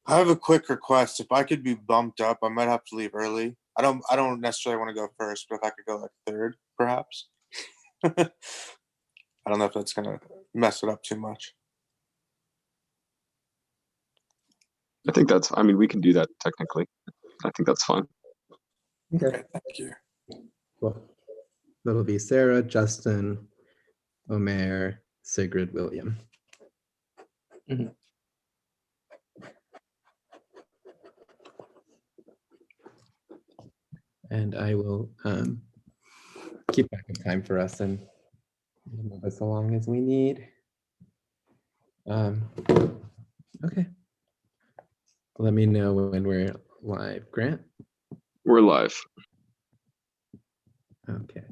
I have a quick request. If I could be bumped up, I might have to leave early. I don't necessarily want to go first, but if I could go like third, perhaps. I don't know if that's gonna mess it up too much. I think I mean, we can do that technically. I think that's fine. Okay, thank you. Cool. That'll be Sarah, Justin, Omair, Sigrid, William. Mhm. And I will keep back of time for us and move us along as we need. Okay. Let me know when we're live, Grant. We're live. Okay.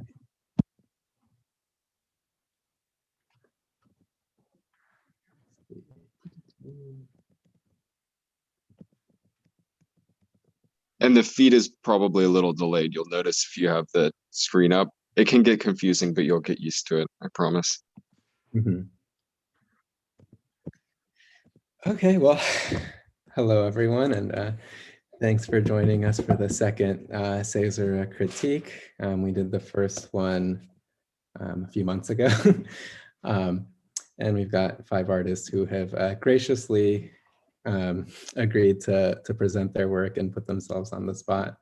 And the feed is probably a little delayed. You'll notice if you have the screen up, it can get confusing, but you'll get used to it, I promise. Mhm. Okay, well, hello everyone, and thanks for joining us for the second Caesura critique. We did the first one a few months ago, and we've got 5 artists who have graciously agreed to present their work and put themselves on the spot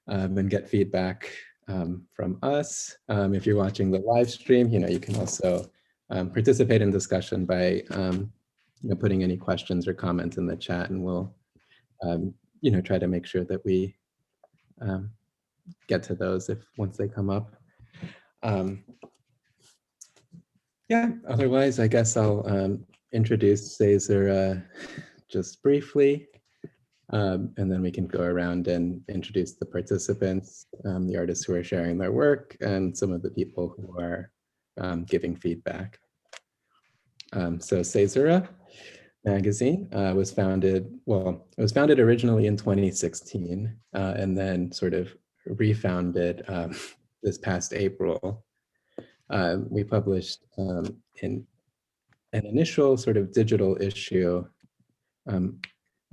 and get feedback from us. If you're watching the live stream, you can also participate in discussion by putting any questions or comments in the chat, and we'll try to make sure that we get to those once they come up. Yeah, otherwise, I guess I'll introduce Caesura just briefly, and then we can go around and introduce the participants, the artists who are sharing their work, and some of the people who are giving feedback. So Caesura magazine was founded, well, it was founded originally in 2016, and then sort of refounded this past April. We published in an initial sort of digital issue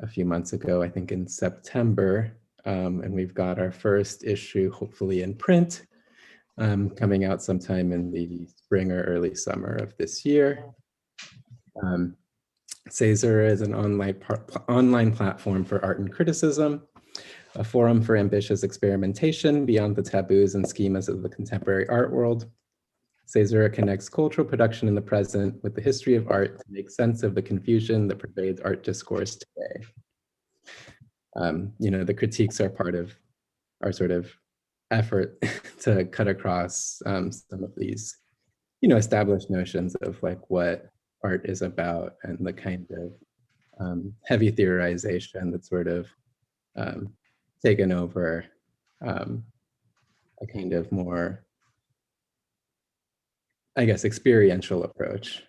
a few months ago, I think in September, and we've got our first issue hopefully in print coming out sometime in the spring or early summer of this year. Caesura is an online platform for art and criticism, a forum for ambitious experimentation beyond the taboos and schemas of the contemporary art world. Caesura connects cultural production in the present with the history of art to make sense of the confusion that pervades art discourse today. The critiques are part of our sort of effort to cut across some of these, established notions of like what art is about and the kind of heavy theorization that's sort of taken over a kind of more, I guess, experiential approach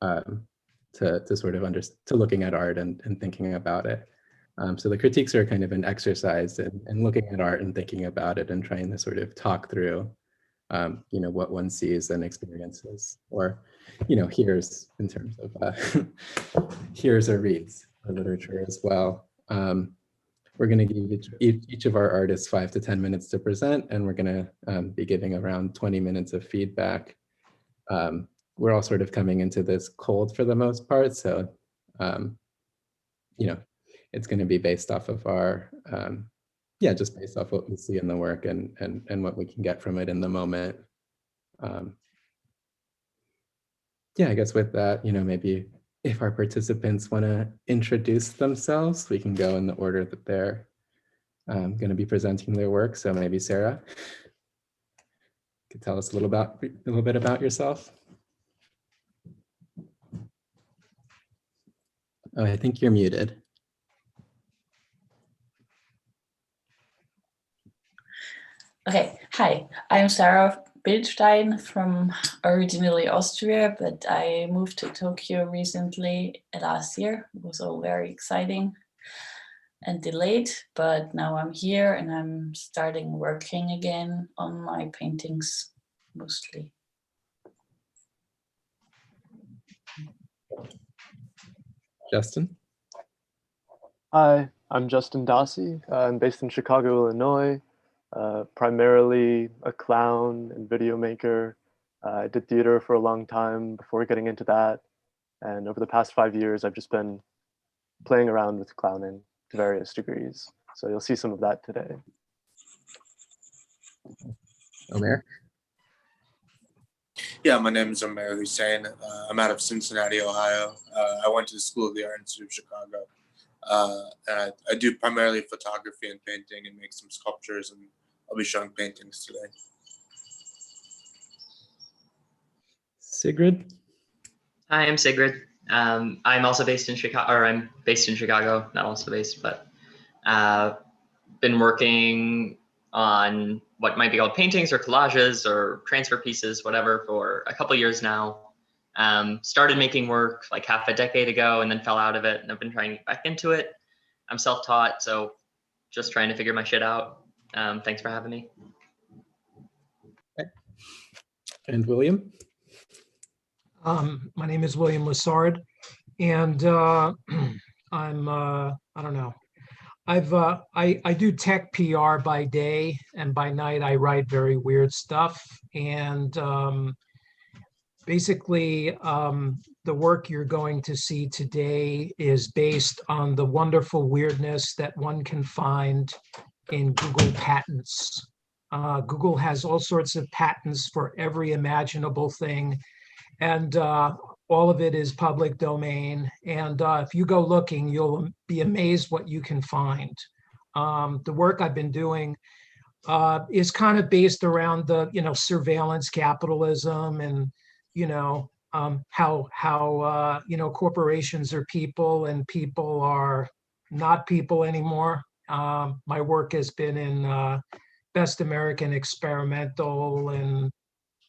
to sort of to looking at art and thinking about it. So the critiques are kind of an exercise in looking at art and thinking about it and trying to sort of talk through, what one sees and experiences, or, hears in terms of hears or reads for literature as well. We're going to give each of our artists 5 to 10 minutes to present, and we're going to be giving around 20 minutes of feedback. We're all sort of coming into this cold for the most part, so it's going to be based off of our just based off what we see in the work and what we can get from it in the moment. I guess with that, maybe if our participants want to introduce themselves, we can go in the order that they're going to be presenting their work. So maybe Sarah could tell us a little bit about yourself. Oh, I think you're muted. Okay, hi, I'm Sarah Bildstein from originally Austria, but I moved to Tokyo recently last year. It was all very exciting and delayed, but now I'm here and I'm starting working again on my paintings mostly. Justin? Hi, I'm Justin Dossi. I'm based in Chicago, Illinois. Primarily a clown and video maker. I did theater for a long time before getting into that. And over the past 5 years, I've just been playing around with clowning to various degrees. So you'll see some of that today. Omair? Yeah, my name is Omair Hussain. I'm out of Cincinnati, Ohio. I went to the School of the Art Institute of Chicago. And I do primarily photography and painting and make some sculptures, and I'll be showing paintings today. Sigrid? Hi, I'm Sigrid. I'm also based in Chicago, or I'm based in Chicago, not also based, but been working on what might be called paintings or collages or transfer pieces, whatever, for a couple years now. Started making work like half a decade ago and then fell out of it, and I've been trying to get back into it. I'm self-taught, so just trying to figure my shit out. Thanks for having me. Okay. And William? My name is William Lessard, and I'm I don't know. I do tech PR by day, and by night I write very weird stuff. And basically, the work you're going to see today is based on the wonderful weirdness that one can find in Google patents. Google has all sorts of patents for every imaginable thing, and all of it is public domain. And if you go looking, you'll be amazed what you can find. The work I've been doing is kind of based around the, surveillance capitalism, and, how corporations are people and people are not people anymore. My work has been in Best American Experimental and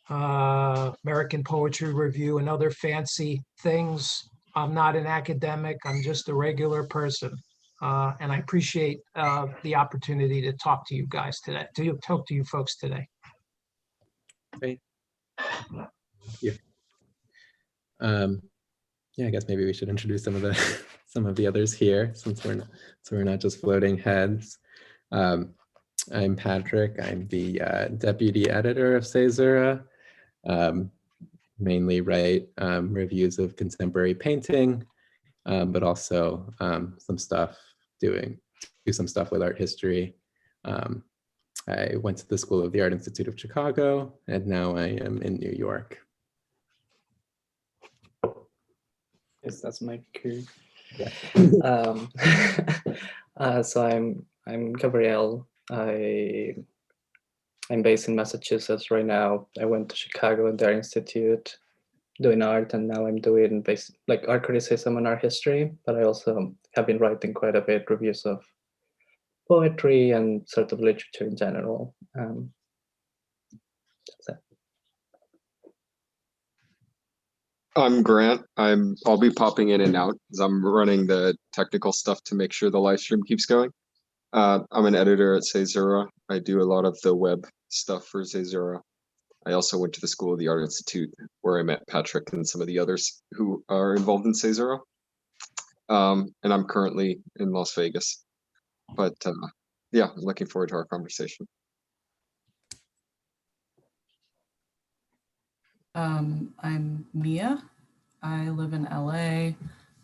American Poetry Review and other fancy things. I'm not an academic, I'm just a regular person. And I appreciate the opportunity to talk to you guys today, to talk to you folks today. Great. Thank you. Yeah, I guess maybe we should introduce some of the others here, since we're not just floating heads. I'm Patrick. I'm the deputy editor of Caesura. Mainly write reviews of contemporary painting, but also do some stuff with art history. I went to the School of the Art Institute of Chicago, and now I am in New York. Yes, that's my cue. Yeah. So I'm Gabriel. I'm based in Massachusetts right now. I went to Chicago at the Art Institute doing art, and now I'm doing like art criticism and art history, but I also have been writing quite a bit, reviews of poetry and sort of literature in general. That's it. I'm Grant. I'll be popping in and out as I'm running the technical stuff to make sure the live stream keeps going. I'm an editor at Caesura. I do a lot of the web stuff for Caesura. I also went to the School of the Art Institute, where I met Patrick and some of the others who are involved in Caesura. And I'm currently in Las Vegas. But yeah, I'm looking forward to our conversation. I'm Mia. I live in LA.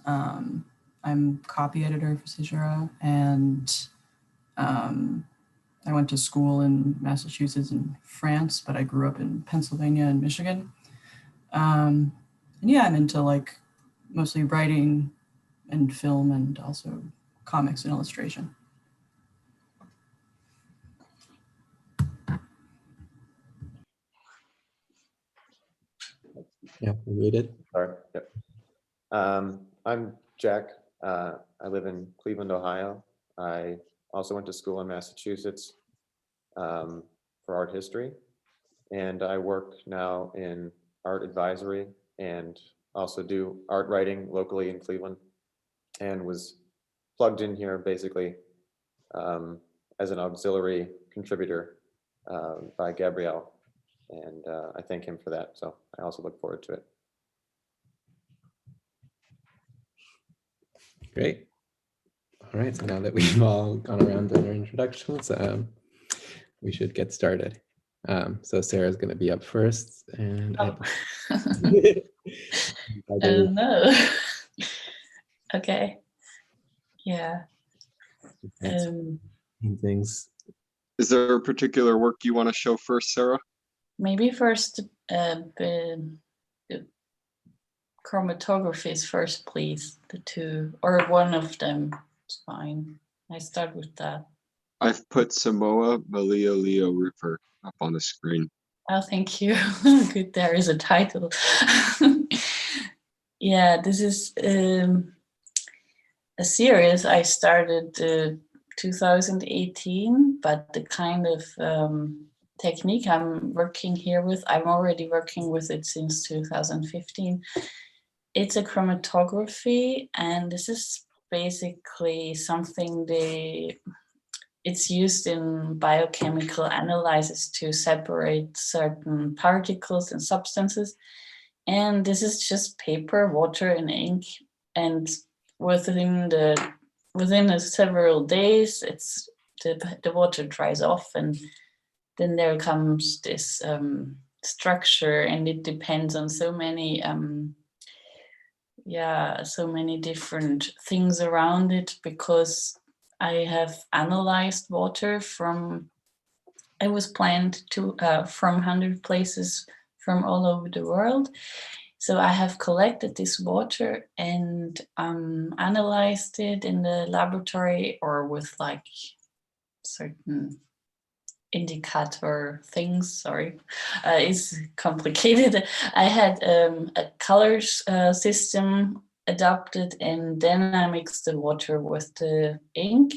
I'm copy editor for Caesura, and I went to school in Massachusetts and France, but I grew up in Pennsylvania and Michigan. And yeah, I'm into like mostly writing and film, and also comics and illustration. Yeah, we muted. Sorry. Yep. I'm Jack. I live in Cleveland, Ohio. I also went to school in Massachusetts for art history, and I work now in art advisory and also do art writing locally in Cleveland, and was plugged in here basically as an auxiliary contributor by Gabrielle, and I thank him for that. So I also look forward to it. Great. All right, so now that we've all gone around on our introductions, we should get started. So Sarah's going to be up first, and Oh. I Oh no. Okay. Yeah. Things. Is there a particular work you want to show first, Sarah? Maybe first the chromatographies first, please. The two, or one of them is fine. I start with that. I've put Samoa Maleo River up on the screen. Oh, thank you. Good, there is a title. Yeah, this is a series I started 2018, but the kind of technique I'm working here with, I'm already working with it since 2015. It's a chromatography, and this is basically something it's used in biochemical analysis to separate certain particles and substances. And this is just paper, water, and ink. And within several days, the water dries off, and then there comes this structure, and it depends on so many different things around it, because I have analyzed water I was planned to from 100 places from all over the world. So I have collected this water and analyzed it in the laboratory, or with like certain indicator things. Sorry, it's complicated. I had a color system adopted, and then I mixed the water with the ink,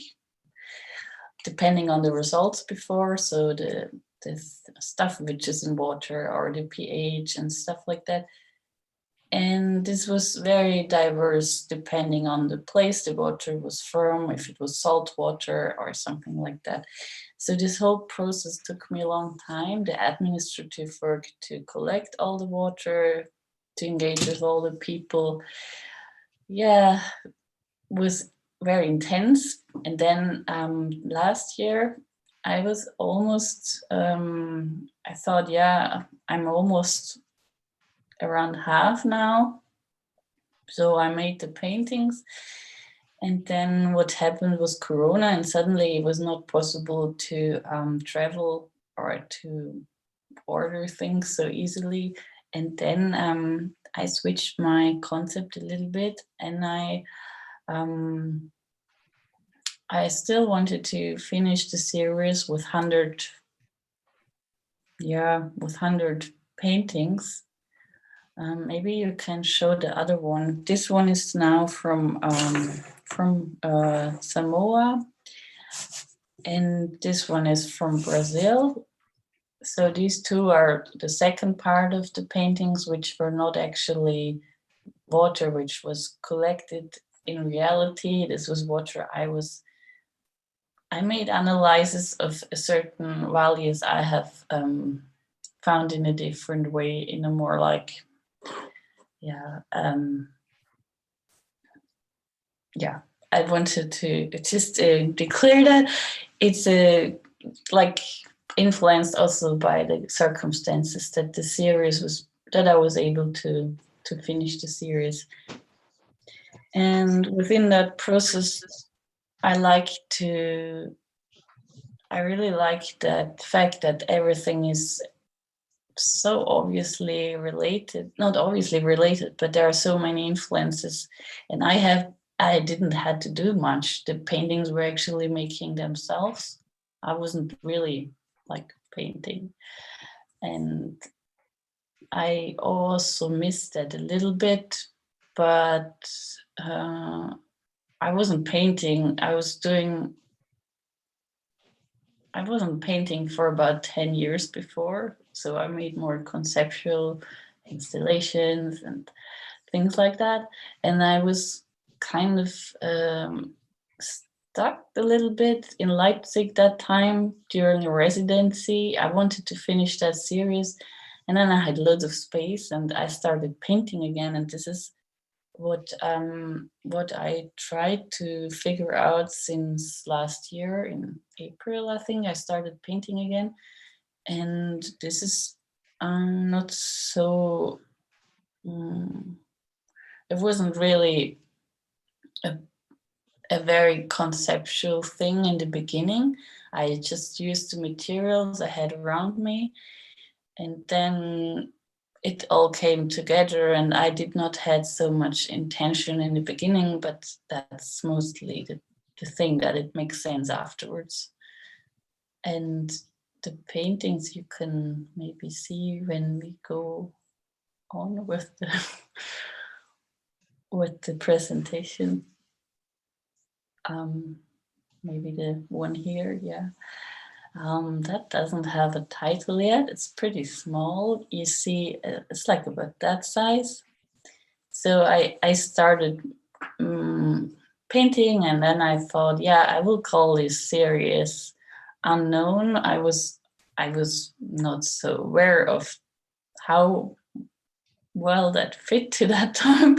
depending on the results before. So the stuff which is in water, or the pH and stuff like that. And this was very diverse depending on the place the water was from, if it was salt water or something like that. So this whole process took me a long time, the administrative work to collect all the water, to engage with all the people. Yeah, was very intense. And then last year, I was almost, I thought, yeah, I'm almost around half now. So I made the paintings. And then what happened was Corona, and suddenly it was not possible to travel or to order things so easily. And then I switched my concept a little bit, and I still wanted to finish the series with 100 paintings. Maybe you can show the other one. This one is now from Samoa, and this one is from Brazil. So these two are the second part of the paintings, which were not actually water, which was collected in reality. This was water I made analysis of certain values I have found in a different way, in a more like, I wanted to just declare that it's like influenced also by the circumstances that the series that I was able to finish the series. And within that process, I really like that fact that everything is so obviously related, not obviously related, but there are so many influences. And I didn't have to do much. The paintings were actually making themselves. I wasn't really like painting. And I also missed that a little bit, but I wasn't painting. I wasn't painting for about 10 years before. So I made more conceptual installations and things like that. And I was kind of stuck a little bit in Leipzig that time during a residency. I wanted to finish that series, and then I had loads of space, and I started painting again. And this is what I tried to figure out since last year in April, I think I started painting again, and this is not so. It wasn't really a very conceptual thing in the beginning. I just used the materials I had around me, and then it all came together, and I did not had so much intention in the beginning, but that's mostly the thing that it makes sense afterwards. And the paintings you can maybe see when we go on with the with the presentation. Maybe the one here, yeah. That doesn't have a title yet. It's pretty small. You see, it's like about that size. So I started painting, and then I thought, yeah, I will call this series Unknown. I was not so aware of how well that fit to that time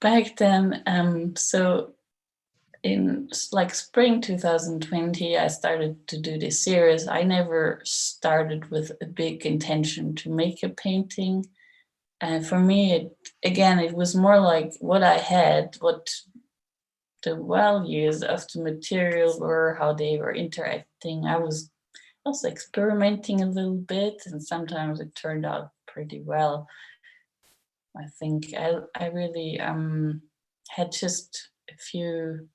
back then. So in like spring 2020, I started to do this series. I never started with a big intention to make a painting. And for me, it was more like what I had, what the values of the material were, how they were interacting. I was also experimenting a little bit, and sometimes it turned out pretty well. I think I really had just a few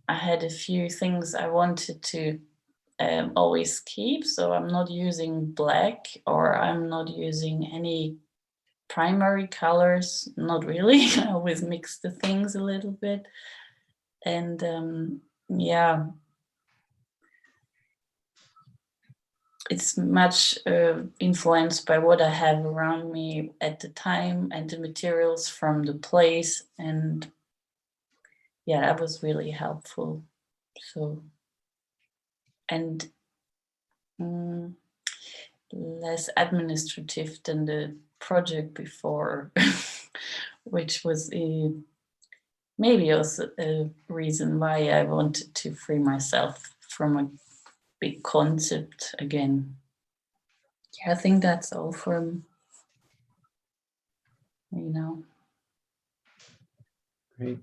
I had a few things I wanted to always keep. So I'm not using black, or I'm not using any primary colors. Not really. I always mix the things a little bit. And yeah, it's much influenced by what I have around me at the time and the materials from the place. And yeah, that was really helpful. So, and less administrative than the project before, which was maybe also a reason why I wanted to free myself from a big concept again. Yeah, I think that's all from me now. Great.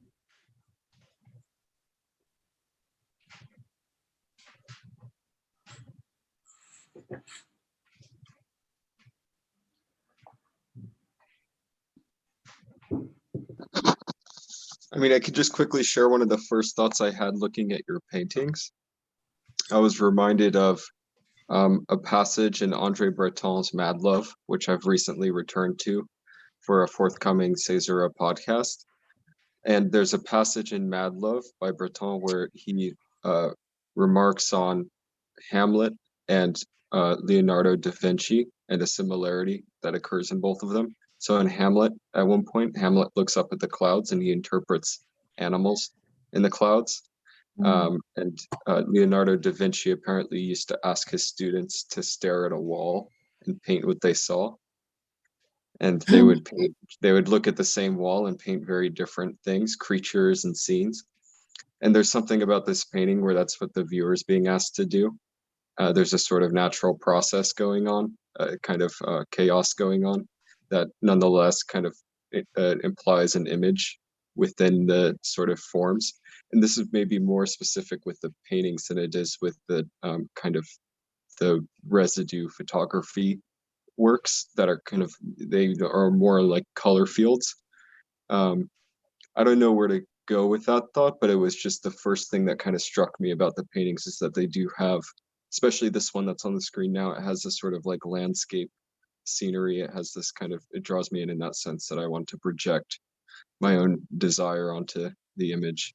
I mean, I could just quickly share one of the first thoughts I had looking at your paintings. I was reminded of a passage in Andre Breton's Mad Love, which I've recently returned to for a forthcoming Caesura podcast. And there's a passage in Mad Love by Breton where he remarks on Hamlet and Leonardo da Vinci and a similarity that occurs in both of them. So in Hamlet, at one point, Hamlet looks up at the clouds and he interprets animals in the clouds. And Leonardo da Vinci apparently used to ask his students to stare at a wall and paint what they saw. And they would paint, they would look at the same wall and paint very different things, creatures and scenes. And there's something about this painting where that's what the viewer is being asked to do. There's a sort of natural process going on, kind of chaos going on, that nonetheless kind of implies an image within the sort of forms. And this is maybe more specific with the paintings than it is with the kind of the residue photography works that are kind of, they are more like color fields. I don't know where to go with that thought, but it was just the first thing that kind of struck me about the paintings is that they do have, especially this one that's on the screen now, it has this sort of like landscape scenery. It has this kind of, it draws me in that sense that I want to project my own desire onto the image.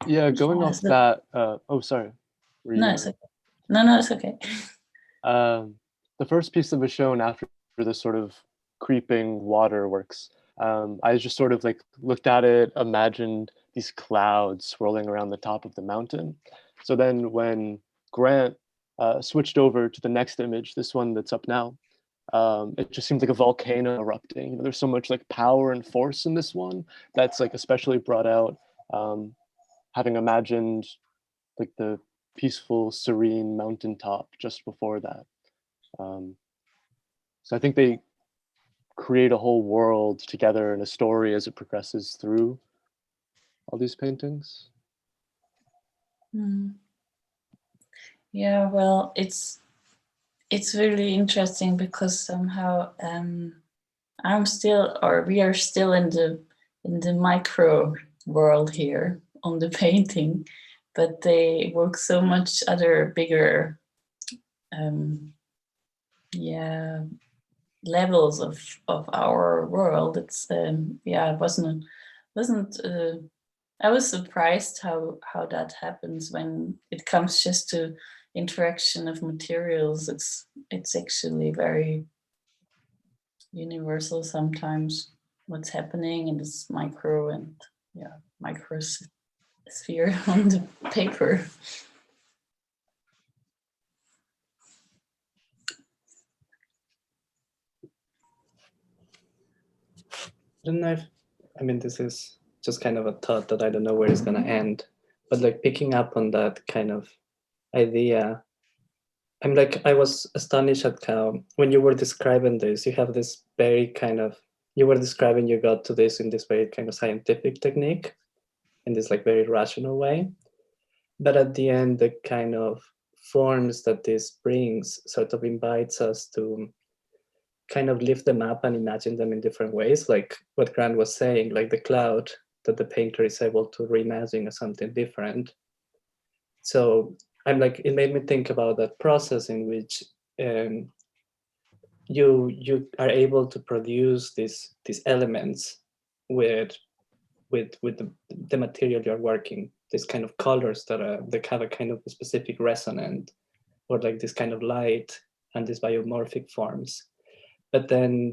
Yeah, going off that, oh, sorry. No, it's okay. No, it's okay. The first piece that was shown after this sort of creeping waterworks, I just sort of like looked at it, imagined these clouds swirling around the top of the mountain. So then when Grant switched over to the next image, this one that's up now, it just seems like a volcano erupting. You know, there's so much like power and force in this one that's like especially brought out, having imagined like the peaceful, serene mountaintop just before that. So I think they create a whole world together and a story as it progresses through all these paintings. Mm. Yeah, well, it's really interesting because somehow I'm still, or we are still in the micro world here on the painting, but they work so much other bigger levels of our world. It's yeah, it wasn't I was surprised how that happens when it comes just to interaction of materials. It's actually very universal sometimes what's happening in this micro and microsphere on the paper. I don't know if, I mean, this is just kind of a thought that I don't know where it's going to end, but like picking up on that kind of idea, I was astonished at how, when you were describing this, you have this very kind of, you were describing you got to this in this very kind of scientific technique, in this like very rational way. But at the end, the kind of forms that this brings sort of invites us to kind of lift them up and imagine them in different ways, like what Grant was saying, like the cloud that the painter is able to reimagine as something different. So it made me think about that process in which you are able to produce these elements with the material you're working, these kind of colors that have a kind of a specific resonance, or like this kind of light and these biomorphic forms. But then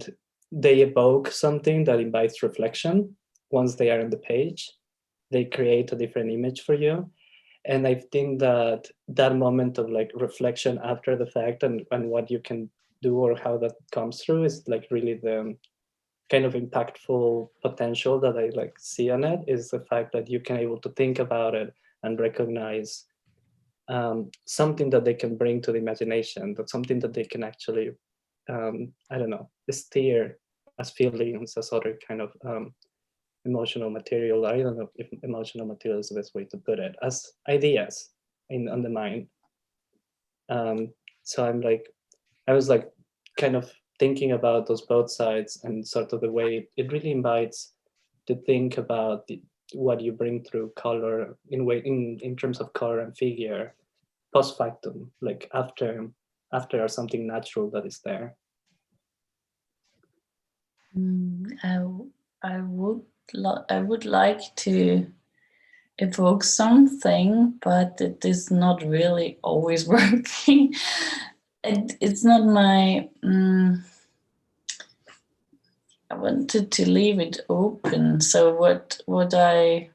they evoke something that invites reflection. Once they are on the page, they create a different image for you. And I think that moment of like reflection after the fact and what you can do or how that comes through is like really the kind of impactful potential that I like see on it, is the fact that you can able to think about it and recognize something that they can bring to the imagination, that's something that they can actually I don't know, steer as feelings, as other kind of emotional material. I don't know if emotional material is the best way to put it, as ideas on the mind. So I was like kind of thinking about those both sides and sort of the way it really invites to think about what you bring through color in terms of color and figure post factum, like after something natural that is there. I would like to evoke something, but it is not really always working. It's not my. I wanted to leave it open. So what I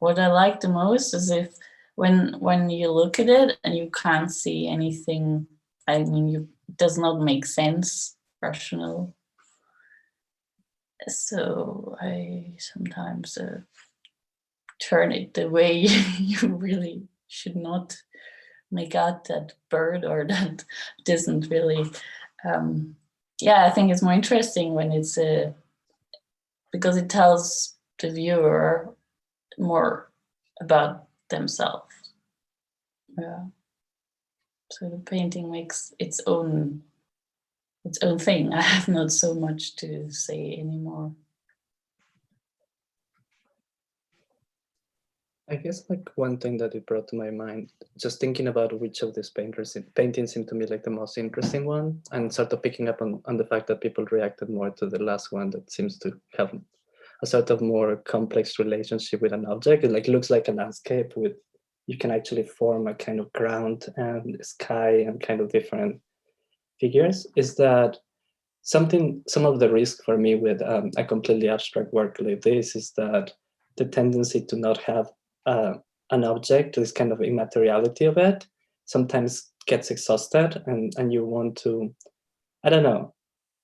like the most is if when you look at it and you can't see anything. I mean, it does not make sense, rational. So I sometimes turn it the way you really should not make out that bird, or that doesn't really. I think it's more interesting when it's because it tells the viewer more about themselves. Yeah. So the painting makes its own thing. I have not so much to say anymore. I guess like one thing that it brought to my mind, just thinking about which of these paintings seemed to me like the most interesting one, and sort of picking up on the fact that people reacted more to the last one that seems to have a sort of more complex relationship with an object. It like looks like a landscape with, you can actually form a kind of ground and sky and kind of different figures. Is that some of the risk for me with a completely abstract work like this is that the tendency to not have an object, this kind of immateriality of it, sometimes gets exhausted and you want to, I don't know,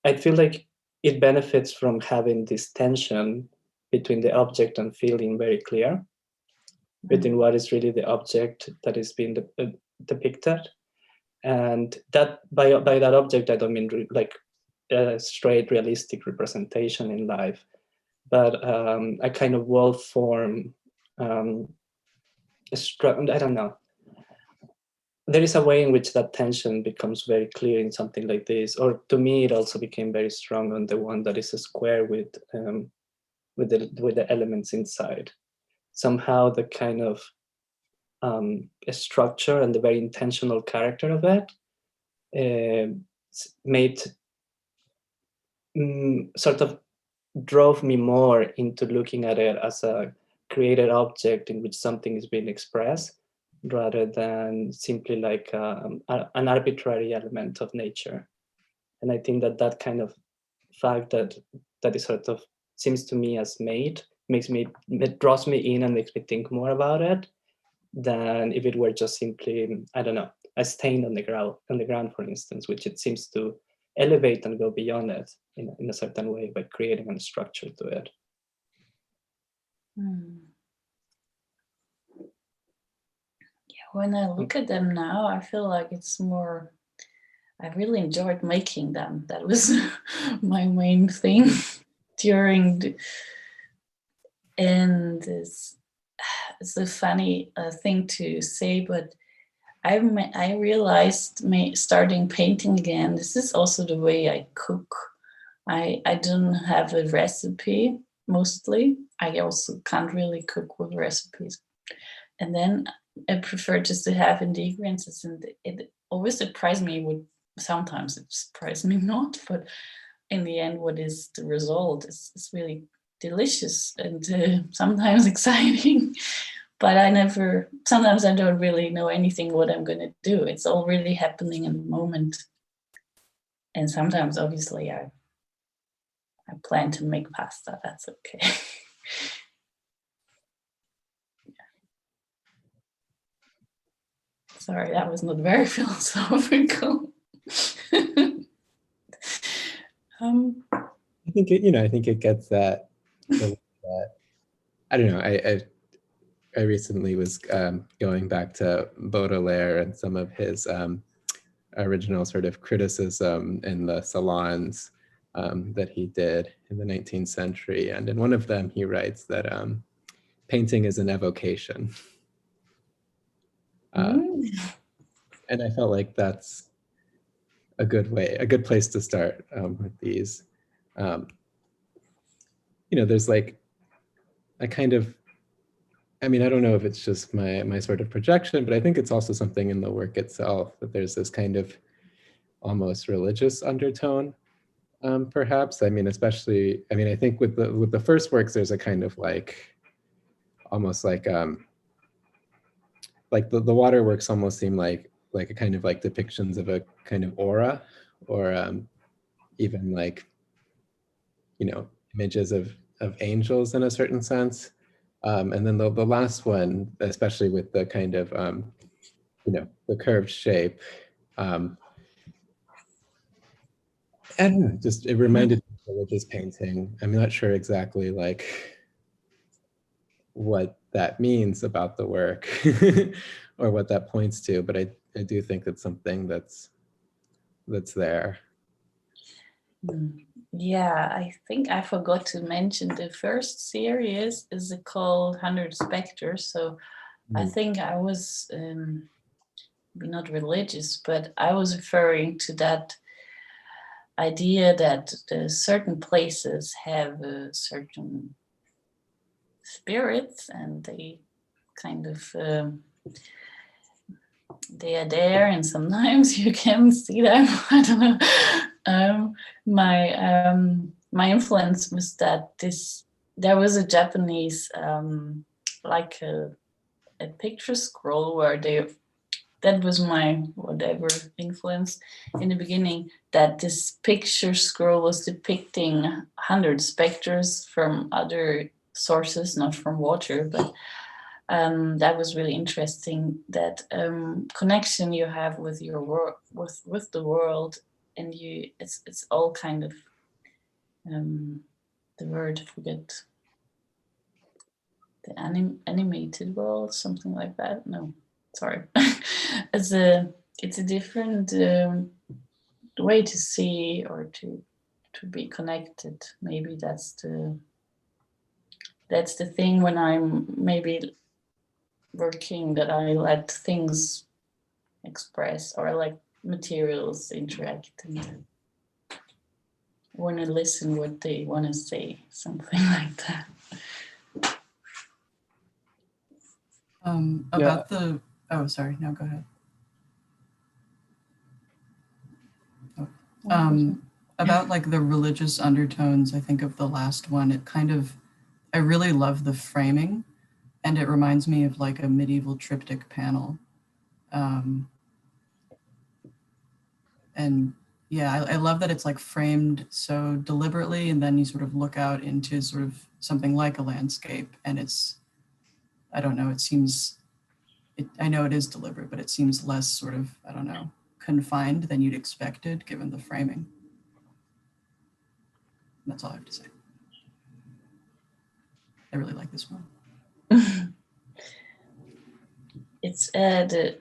I feel like it benefits from having this tension between the object and feeling very clear, between what is really the object that is being depicted. And that by that object, I don't mean like a straight realistic representation in life, but a kind of well formed, I don't know. There is a way in which that tension becomes very clear in something like this, or to me, it also became very strong on the one that is a square with the elements inside. Somehow, the kind of structure and the very intentional character of it made sort of drove me more into looking at it as a created object in which something is being expressed, rather than simply like an arbitrary element of nature. And I think that kind of fact that it sort of seems to me as made it draws me in and makes me think more about it than if it were just simply, I don't know, a stain on the ground, for instance, which it seems to elevate and go beyond it in a certain way by creating a structure to it. When I look at them now, I feel like it's more, I really enjoyed making them. That was my main thing during and it's a funny thing to say, but I realized starting painting again, this is also the way I cook. I don't have a recipe mostly. I also can't really cook with recipes. And then I prefer just to have ingredients, and it always surprised me. Sometimes it surprised me not, but in the end, what is the result is really delicious and sometimes exciting. But sometimes I don't really know anything what I'm going to do. It's all really happening in the moment. And sometimes, obviously, I plan to make pasta. That's okay. Sorry, that was not very philosophical. I think it gets that. I don't know. I recently was going back to Baudelaire and some of his original sort of criticism in the salons that he did in the 19th century. And in one of them, he writes that painting is an evocation. And I felt like that's a good place to start with these. There's like a kind of, I don't know if it's just my sort of projection, but I think it's also something in the work itself that there's this kind of almost religious undertone, perhaps. Especially, I think with the first works, there's a kind of like, almost like the waterworks almost seem like a kind of like depictions of a kind of aura, or even like, images of angels in a certain sense. And then the last one, especially with the kind of, the curved shape, I don't know, just it reminded me of religious painting. I'm not sure exactly like what that means about the work or what that points to, but I do think it's something that's there. Yeah, I think I forgot to mention the first series is called 100 Spectres. So I think I was not religious, but I was referring to that idea that certain places have certain spirits, and they kind of they are there, and sometimes you can see them. I don't know. My influence was that there was a Japanese like a picture scroll where that was my whatever influence in the beginning, that this picture scroll was depicting 100 specters from other sources, not from water, but That was really interesting, that connection you have with your work, with the world, and it's all kind of the word, I forget, the animated world, something like that. No, sorry. it's a different way to see or to be connected. Maybe that's the thing when I'm maybe working, that I let things express, or like materials interact, and want to listen what they want to say, something like that. About the, oh, sorry, no, go ahead. Oh. About like the religious undertones, I think of the last one, it kind of, I really love the framing, and it reminds me of like a medieval triptych panel. And yeah, I love that it's like framed so deliberately, and then you sort of look out into sort of something like a landscape, and it's, I don't know, it seems, I know it is deliberate, but it seems less sort of, I don't know, confined than you'd expected given the framing. That's all I have to say. I really like this one. It's the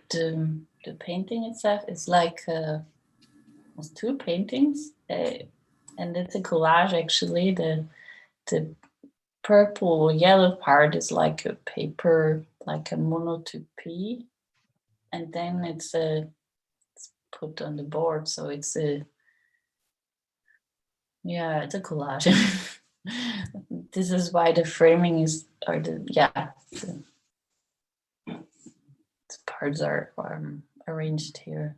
painting itself is like almost 2 paintings, and it's a collage actually. The purple yellow part is like a paper, like a monotopy, and then it's put on the board, so it's a collage. This is why the framing is, or the parts are arranged here.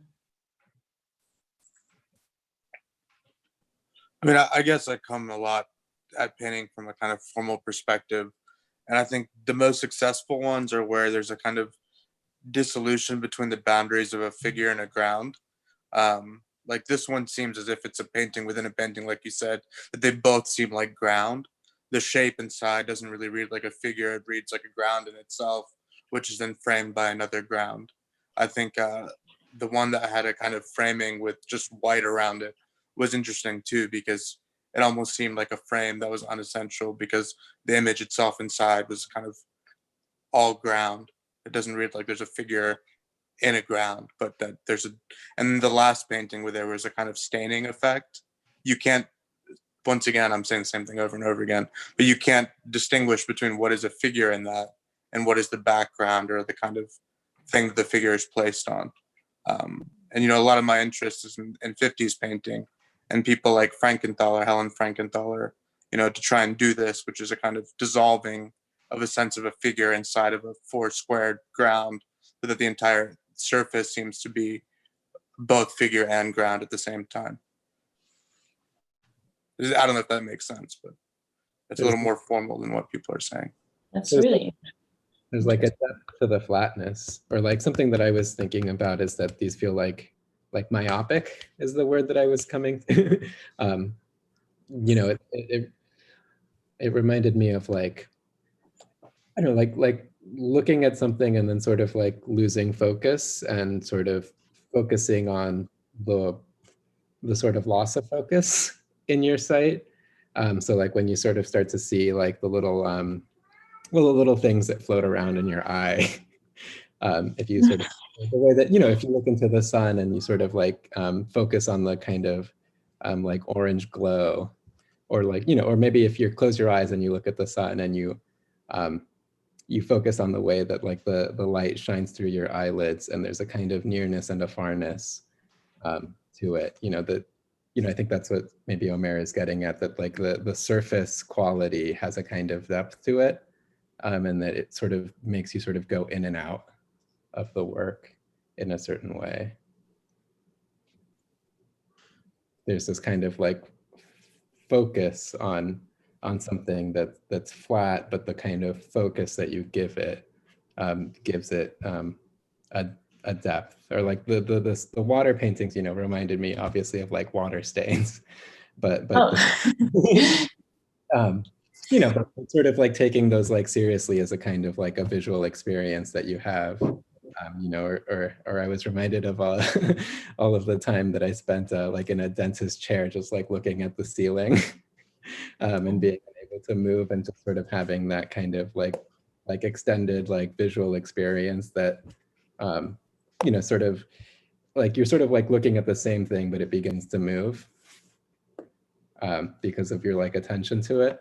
I mean, I guess I come a lot at painting from a kind of formal perspective, and I think the most successful ones are where there's a kind of dissolution between the boundaries of a figure and a ground. Like this one seems as if it's a painting within a painting, like you said, that they both seem like ground. The shape inside doesn't really read like a figure, it reads like a ground in itself, which is then framed by another ground. I think the one that had a kind of framing with just white around it was interesting too, because it almost seemed like a frame that was unessential, because the image itself inside was kind of all ground. It doesn't read like there's a figure in a ground, but that there's and the last painting where there was a kind of staining effect, you can't, once again, I'm saying the same thing over and over again, but you can't distinguish between what is a figure in that and what is the background or the kind of thing the figure is placed on. And, you know, a lot of my interest is in 50s painting, and people like Frankenthaler, Helen Frankenthaler, you know, to try and do this, which is a kind of dissolving of a sense of a figure inside of a 4 squared ground, so that the entire surface seems to be both figure and ground at the same time. I don't know if that makes sense, but it's a little more formal than what people are saying. That's really, there's like a depth to the flatness, or like something that I was thinking about is that these feel like myopic is the word that I was coming to. You know, it reminded me of like, I don't know, like looking at something and then sort of like losing focus and sort of focusing on the sort of loss of focus in your sight. So like when you sort of start to see like the little things that float around in your eye, if you sort of, the way that, you know, if you look into the sun and you sort of like focus on the kind of like orange glow, or like, you know, or maybe if you close your eyes and you look at the sun and you focus on the way that like the light shines through your eyelids, and there's a kind of nearness and a farness to it, you know, that, you know, I think that's what maybe Omair is getting at, that like the surface quality has a kind of depth to it, and that it sort of makes you sort of go in and out of the work in a certain way. There's this kind of like focus on something that's flat, but the kind of focus that you give it gives it a depth. Or like the water paintings, you know, reminded me obviously of like water stains, but you know, but sort of like taking those like seriously as a kind of like a visual experience that you have, you know, or I was reminded of all of the time that I spent like in a dentist chair, just like looking at the ceiling and being able to move and just sort of having that kind of like extended like visual experience that, you know, sort of like you're sort of like looking at the same thing, but it begins to move because of your like attention to it.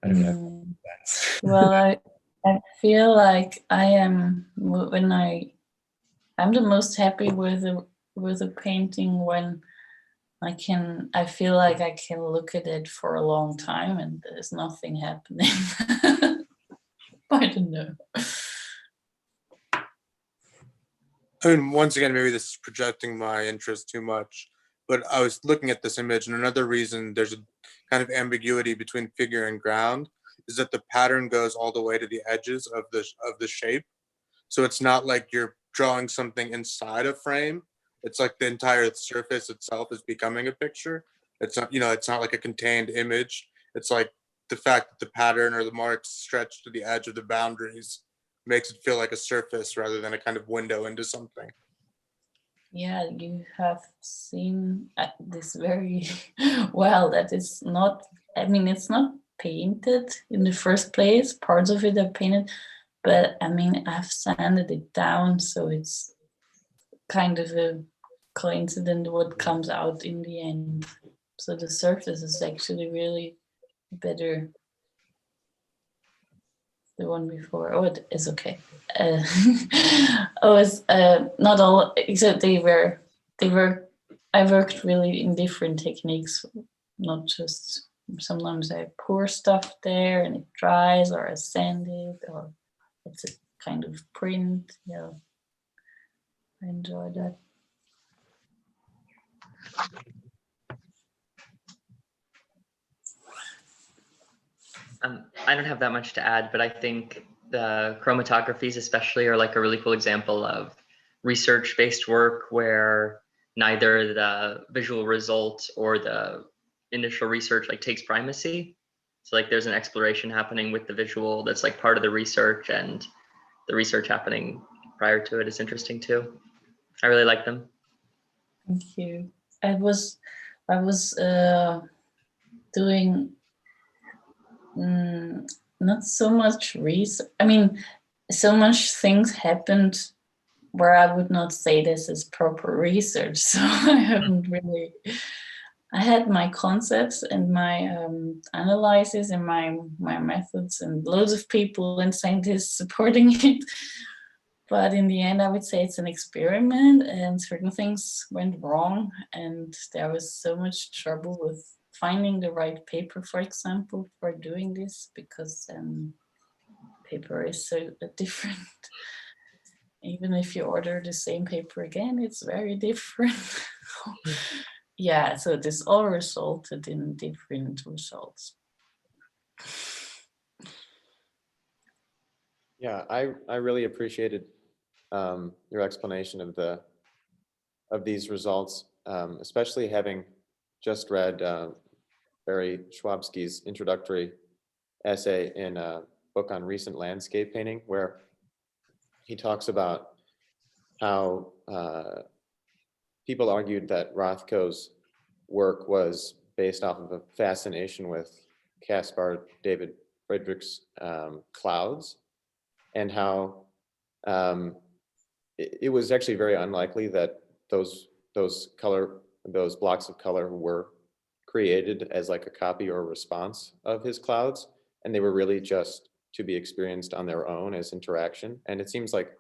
I don't know. Well, I feel like I am when I'm the most happy with a painting when I feel like I can look at it for a long time and there's nothing happening. I don't know. I mean, once again, maybe this is projecting my interest too much, but I was looking at this image, and another reason there's a kind of ambiguity between figure and ground is that the pattern goes all the way to the edges of the shape. So it's not like you're drawing something inside a frame. It's like the entire surface itself is becoming a picture. It's not, you know, it's not like a contained image. It's like the fact that the pattern or the marks stretch to the edge of the boundaries makes it feel like a surface rather than a kind of window into something. Yeah, you have seen this very well. That is not, I mean, it's not painted in the first place. Parts of it are painted, but I mean, I've sanded it down, so it's kind of a coincidence what comes out in the end. So the surface is actually really better. The one before, oh, it is okay. Oh, it's not all, except I worked really in different techniques, not just, sometimes I pour stuff there and it dries, or I sand it, or it's a kind of print. Yeah, I enjoy that. I don't have that much to add, but I think the chromatographies especially are like a really cool example of research-based work where neither the visual result or the initial research like takes primacy. So like there's an exploration happening with the visual that's like part of the research, and the research happening prior to it is interesting too. I really like them. Thank you. I was doing not so much research. I mean, so much things happened where I would not say this is proper research. So I haven't really. I had my concepts and my analysis and my methods and loads of people and scientists supporting it. But in the end, I would say it's an experiment, and certain things went wrong, and there was so much trouble with finding the right paper, for example, for doing this, because paper is so different. Even if you order the same paper again, it's very different. Yeah, so this all resulted in different results. Yeah, I really appreciated your explanation of these results, especially having just read Barry Schwabsky's introductory essay in a book on recent landscape painting, where he talks about how people argued that Rothko's work was based off of a fascination with Caspar David Friedrich's clouds, and how it was actually very unlikely that those blocks of color were created as like a copy or a response of his clouds, and they were really just to be experienced on their own as interaction. And it seems like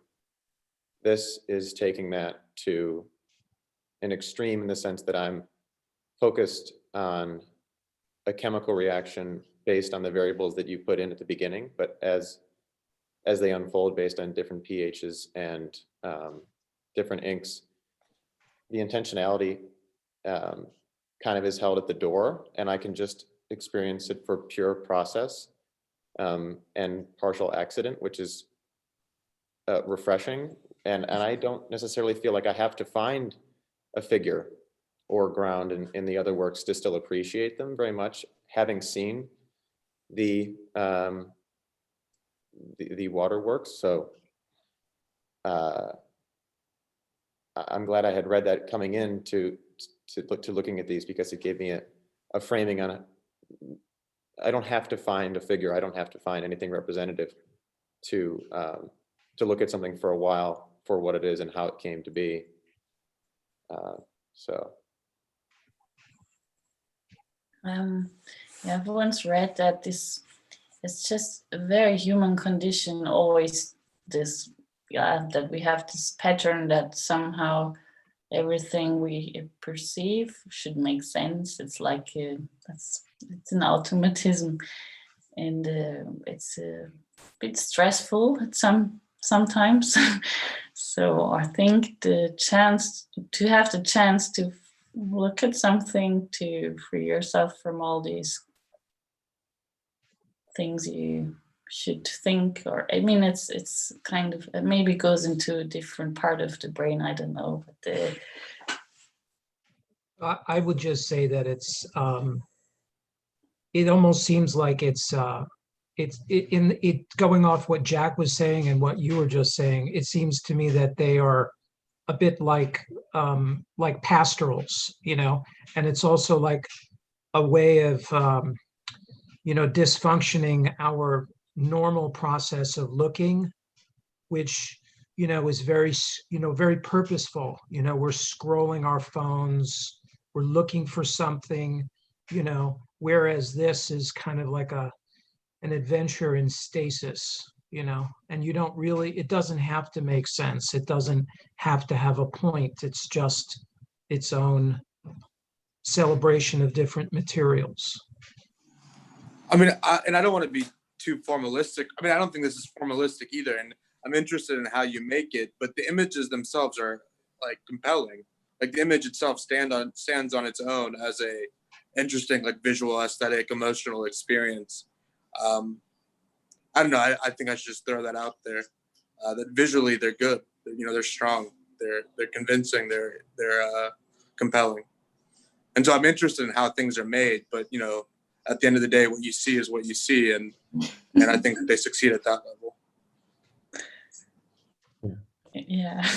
this is taking that to an extreme in the sense that I'm focused on a chemical reaction based on the variables that you put in at the beginning, but as they unfold based on different pHs and different inks, the intentionality kind of is held at the door, and I can just experience it for pure process and partial accident, which is refreshing. And I don't necessarily feel like I have to find a figure or ground in the other works to still appreciate them very much, having seen the waterworks. So I'm glad I had read that coming in to looking at these, because it gave me a framing on it. I don't have to find a figure. I don't have to find anything representative to look at something for a while for what it is and how it came to be. So. Yeah, I've once read that it's just a very human condition, always this, that we have this pattern that somehow everything we perceive should make sense. It's like it's an automatism, and it's a bit stressful at sometimes. So I think the chance to look at something, to free yourself from all these things you should think, or I mean, it's kind of, it maybe goes into a different part of the brain, I don't know, but I would just say that it's it almost seems like it's going off what Jack was saying and what you were just saying. It seems to me that they are a bit like pastorals, you know, and it's also like a way of you know, dysfunctioning our normal process of looking, which, you know, is very, you know, very purposeful. You know, we're scrolling our phones, we're looking for something, you know, whereas this is kind of like an adventure in stasis, you know, and you don't really, it doesn't have to make sense. It doesn't have to have a point. It's just its own celebration of different materials. I mean, and I don't want to be too formalistic. I mean, I don't think this is formalistic either, and I'm interested in how you make it, but the images themselves are like compelling. Like the image itself stands on its own as a interesting, like, visual, aesthetic, emotional experience. I don't know. I think I should just throw that out there. That visually they're good. You know, they're strong. They're convincing. They're compelling. And so I'm interested in how things are made. But you know, at the end of the day, what you see is what you see, and I think they succeed at that level. yeah.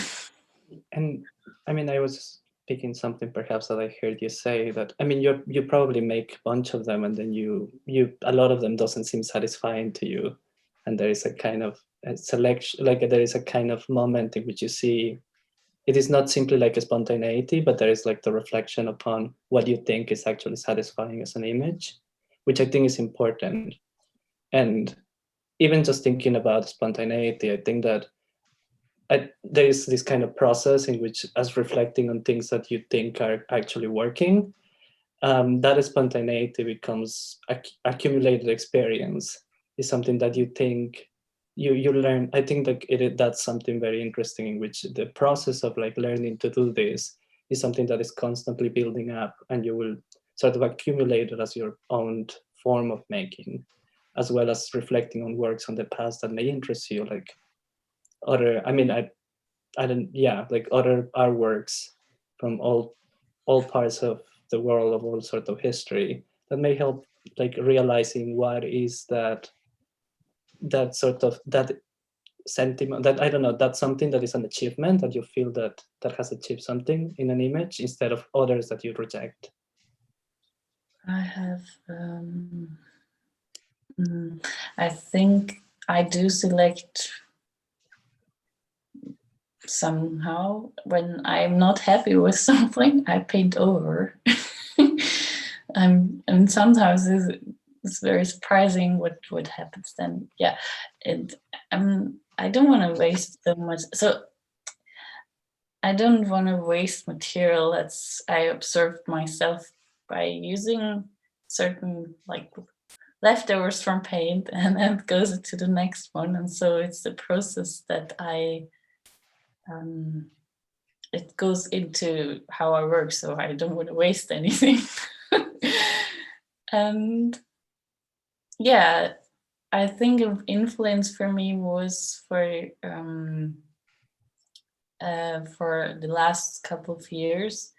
And I mean, I was picking something perhaps that I heard you say, that, I mean, you probably make a bunch of them, and then you a lot of them doesn't seem satisfying to you, and there is a kind of a selection, like there is a kind of moment in which you see it is not simply like a spontaneity, but there is like the reflection upon what you think is actually satisfying as an image, which I think is important. And even just thinking about spontaneity, I think that there is this kind of process in which, as reflecting on things that you think are actually working, that spontaneity becomes accumulated experience, is something that you think you learn. I think that that's something very interesting, in which the process of like learning to do this is something that is constantly building up, and you will sort of accumulate it as your own form of making, as well as reflecting on works on the past that may interest you, like other, I mean, I don't, yeah, like other artworks from all parts of the world, of all sorts of history, that may help like realizing what is that sort of, that sentiment, that, I don't know, that's something that is an achievement, that you feel that has achieved something in an image, instead of others that you reject. I have, I think I do select somehow. When I'm not happy with something, I paint over. And sometimes it's very surprising what happens then. Yeah, and I don't want to waste so much. So I don't want to waste material. That's, I observed myself by using certain like leftovers from paint, and then it goes into the next one. And so it's the process that it goes into how I work, so I don't want to waste anything. And yeah, I think of influence for me was for the last couple of years,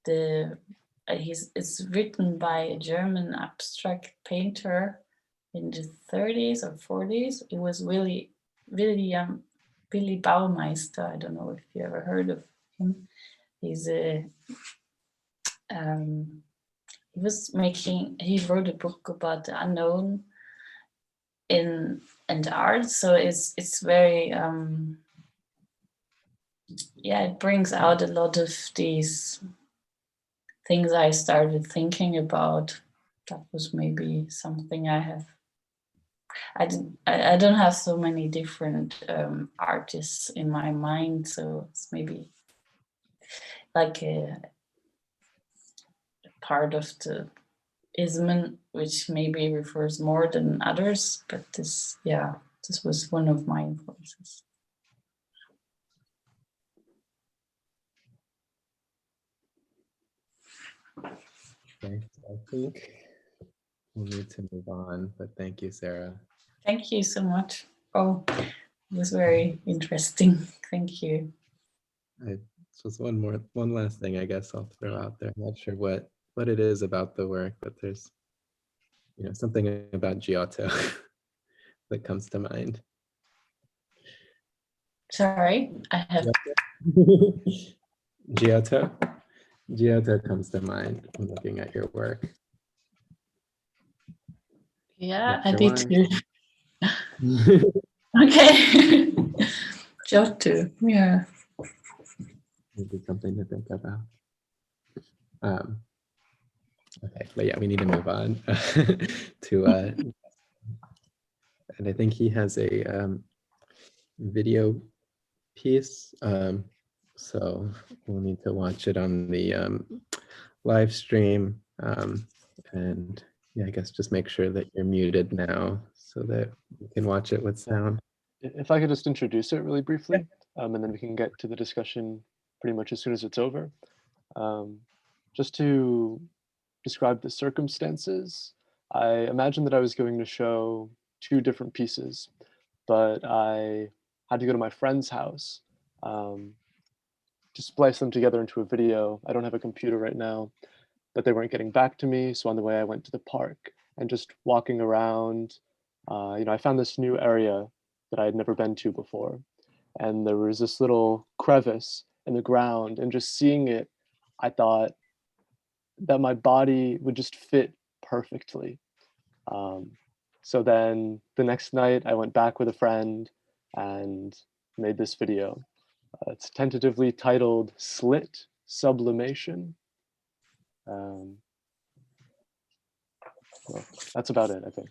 it's written by a German abstract painter in the 30s or 40s. It was Willy Baumeister. I don't know if you ever heard of him. He's he wrote a book about the unknown in art. So it's very it brings out a lot of these things I started thinking about. That was maybe something I don't have so many different artists in my mind, so it's maybe like a part of the ism, which maybe refers more than others, but this was one of my influences. Okay, so I think we'll need to move on, but thank you, Sarah. Thank you so much. Oh, it was very interesting. Thank you. Just one last thing I guess I'll throw out there. I'm not sure what it is about the work, but there's something about Giotto that comes to mind. Sorry, I have Giotto comes to mind when looking at your work. Yeah, Not I sure did why. too. Okay. Giotto, yeah. Maybe something to think about. Okay, but yeah, we need to move on to and I think he has a video piece, so we'll need to watch it on the live stream, and yeah, I guess just make sure that you're muted now so that you can watch it with sound. If I could just introduce it really briefly, and then we can get to the discussion pretty much as soon as it's over. Just to describe the circumstances, I imagined that I was going to show 2 different pieces, but I had to go to my friend's house to splice them together into a video. I don't have a computer right now, but they weren't getting back to me. So on the way I went to the park and just walking around, I found this new area that I had never been to before. And there was this little crevice in the ground, and just seeing it, I thought that my body would just fit perfectly. So then the next night I went back with a friend and made this video. It's tentatively titled Slit Sublimation. Well, that's about it, I think.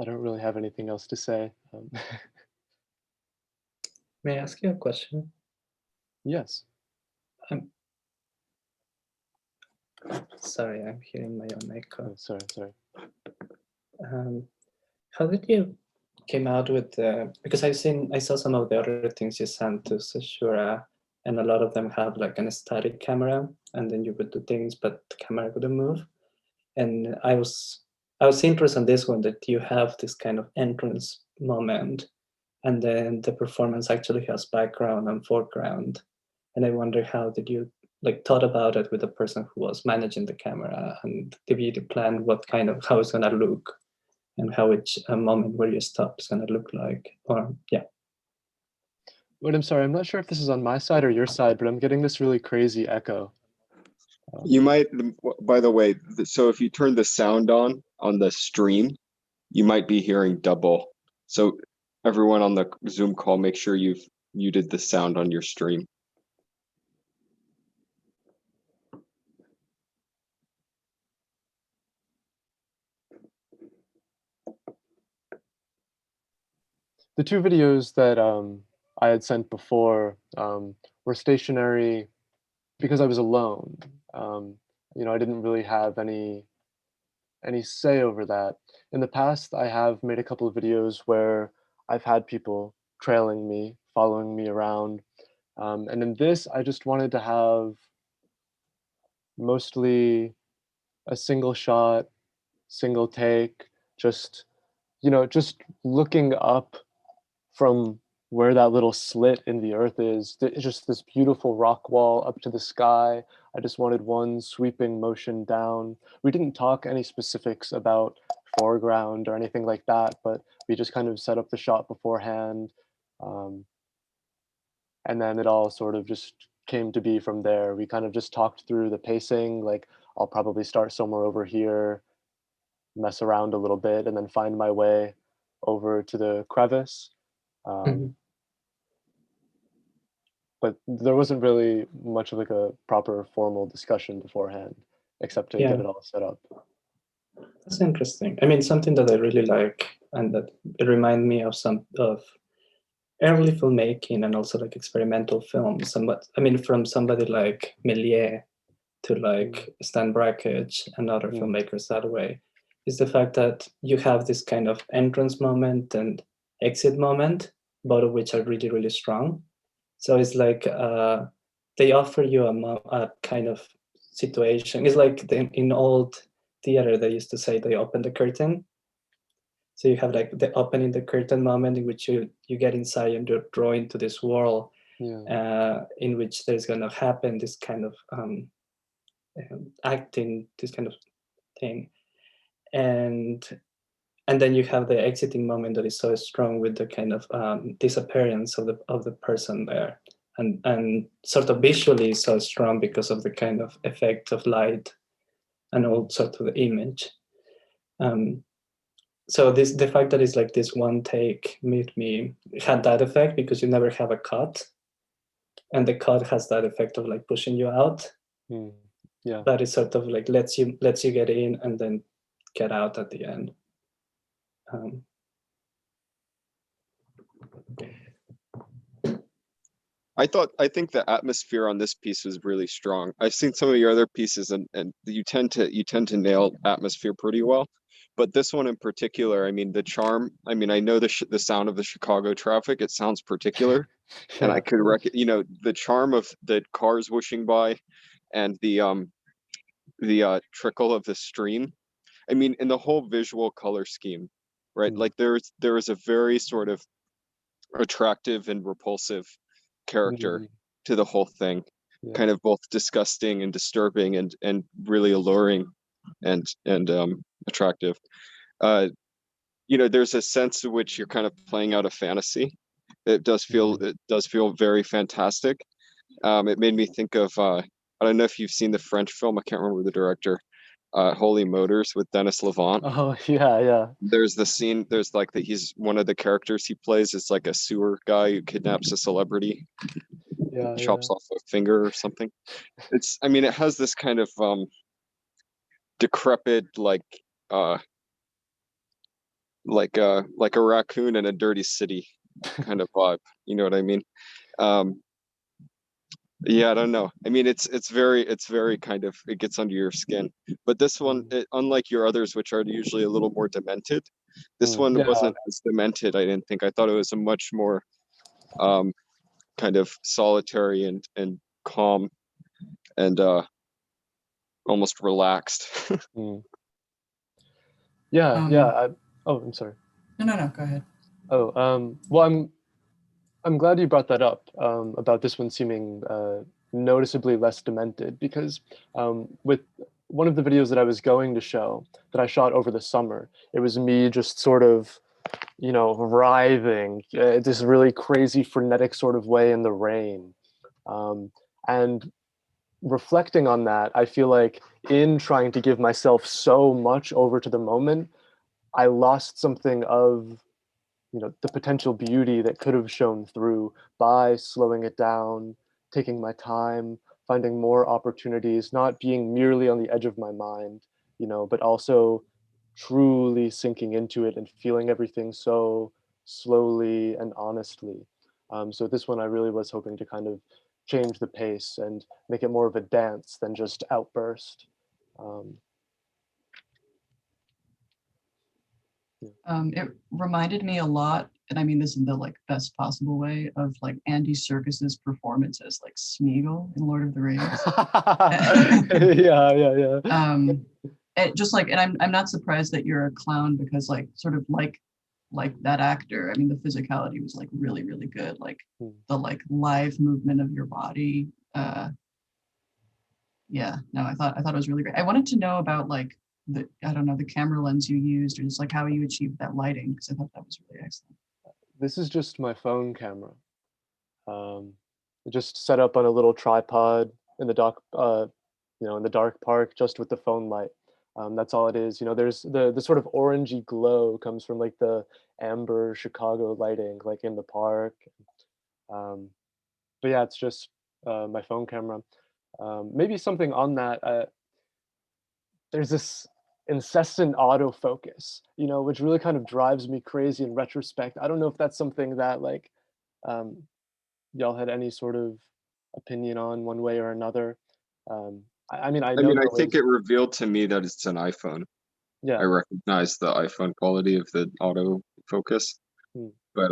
I don't really have anything else to say. May I ask you a question? Yes. Sorry, I'm hearing my own echo. Oh, sorry. How did you came out with because I saw some of the other things you sent to Caesura, and a lot of them have like an static camera, and then you would do things, but the camera wouldn't move. And I was interested in this one, that you have this kind of entrance moment, and then the performance actually has background and foreground. And I wonder, how did you like thought about it with the person who was managing the camera, and did you plan what kind of how it's gonna look, and how each moment where you stop is gonna look like? Or yeah. Wait, I'm sorry. I'm not sure if this is on my side or your side, but I'm getting this really crazy echo. You might, by the way, so if you turn the sound on the stream, you might be hearing double. So everyone on the Zoom call, make sure you've muted the sound on your stream. The two videos that I had sent before were stationary because I was alone. You know, I didn't really have any say over that. In the past, I have made a couple of videos where I've had people trailing me, following me around. And in this, I just wanted to have mostly a single shot, single take, just, you know, just looking up from where that little slit in the earth is. It's just this beautiful rock wall up to the sky. I just wanted one sweeping motion down. We didn't talk any specifics about foreground or anything like that, but we just kind of set up the shot beforehand. And then it all sort of just came to be from there. We kind of just talked through the pacing, like I'll probably start somewhere over here, mess around a little bit, and then find my way over to the crevice. But there wasn't really much of like a proper formal discussion beforehand, except to get it all set up. That's interesting. I mean, something that I really like, and that it reminded me of some of early filmmaking and also like experimental films. I mean, from somebody like Méliès to like Stan Brakhage and other filmmakers that way, is the fact that you have this kind of entrance moment and exit moment, both of which are really, really strong. So it's like they offer you a kind of situation. It's like in old theater, they used to say they open the curtain. So you have like the opening the curtain moment in which you get inside and you're drawn into this world in which there's going to happen this kind of acting, this kind of thing. And then you have the exiting moment that is so strong with the kind of disappearance of the person there, and sort of visually so strong because of the kind of effect of light and all sort of the image. So the fact that it's like this one take had that effect, because you never have a cut, and the cut has that effect of like pushing you out. Yeah, that is sort of like lets you get in and then get out at the end. I think the atmosphere on this piece was really strong. I've seen some of your other pieces, and you tend to nail atmosphere pretty well. But this one in particular, I mean, the charm. I mean, I know the sound of the Chicago traffic. It sounds particular, and I could the charm of the cars whooshing by, and the trickle of the stream. I mean, in the whole visual color scheme, right? Like there is a very sort of attractive and repulsive character to the whole thing, kind of both disgusting and disturbing and really alluring and attractive. There's a sense in which you're kind of playing out a fantasy. It does feel very fantastic. It made me think of I don't know if you've seen the French film, I can't remember the director, Holy Motors with Dennis Levant. Oh yeah. There's the scene, there's like he's one of the characters he plays is like a sewer guy who kidnaps a celebrity, chops off a finger or something. It has this kind of decrepit, like like a raccoon in a dirty city kind of vibe. You know what I mean? Yeah, I don't know. I mean, it's very kind of, it gets under your skin. But this one, unlike your others, which are usually a little more demented, this one Yeah. wasn't as demented. I didn't think. I thought it was a much more kind of solitary and calm and almost relaxed. Yeah, Um, yeah. I'm sorry. No, go ahead. Oh, well, I'm glad you brought that up about this one seeming noticeably less demented, because with one of the videos that I was going to show that I shot over the summer, it was me just sort of, writhing this really crazy frenetic sort of way in the rain. And reflecting on that, I feel like in trying to give myself so much over to the moment, I lost something of the potential beauty that could have shown through by slowing it down, taking my time, finding more opportunities, not being merely on the edge of my mind, but also truly sinking into it and feeling everything so slowly and honestly. So this one, I really was hoping to kind of change the pace and make it more of a dance than just outburst. It reminded me a lot, and I mean this in the like best possible way, of like Andy Serkis's performance as like Smeagol in Lord of the Rings. Yeah. It just like, and I'm not surprised that you're a clown, because like sort of like that actor, I mean the physicality was like really, really good. Like the like live movement of your body. Yeah, no, I thought it was really great. I wanted to know about like the camera lens you used, or just like how you achieved that lighting, because I thought that was really excellent. This is just my phone camera. Just set up on a little tripod in the dark, in the dark park, just with the phone light. That's all it is. There's the sort of orangey glow comes from like the amber Chicago lighting, like in the park. But yeah, it's just my phone camera. Maybe something on that. There's this incessant autofocus, which really kind of drives me crazy in retrospect. I don't know if that's something that like y'all had any sort of opinion on one way or another. I mean, I think it revealed to me that it's an iPhone. Yeah. I recognize the iPhone quality of the auto focus, but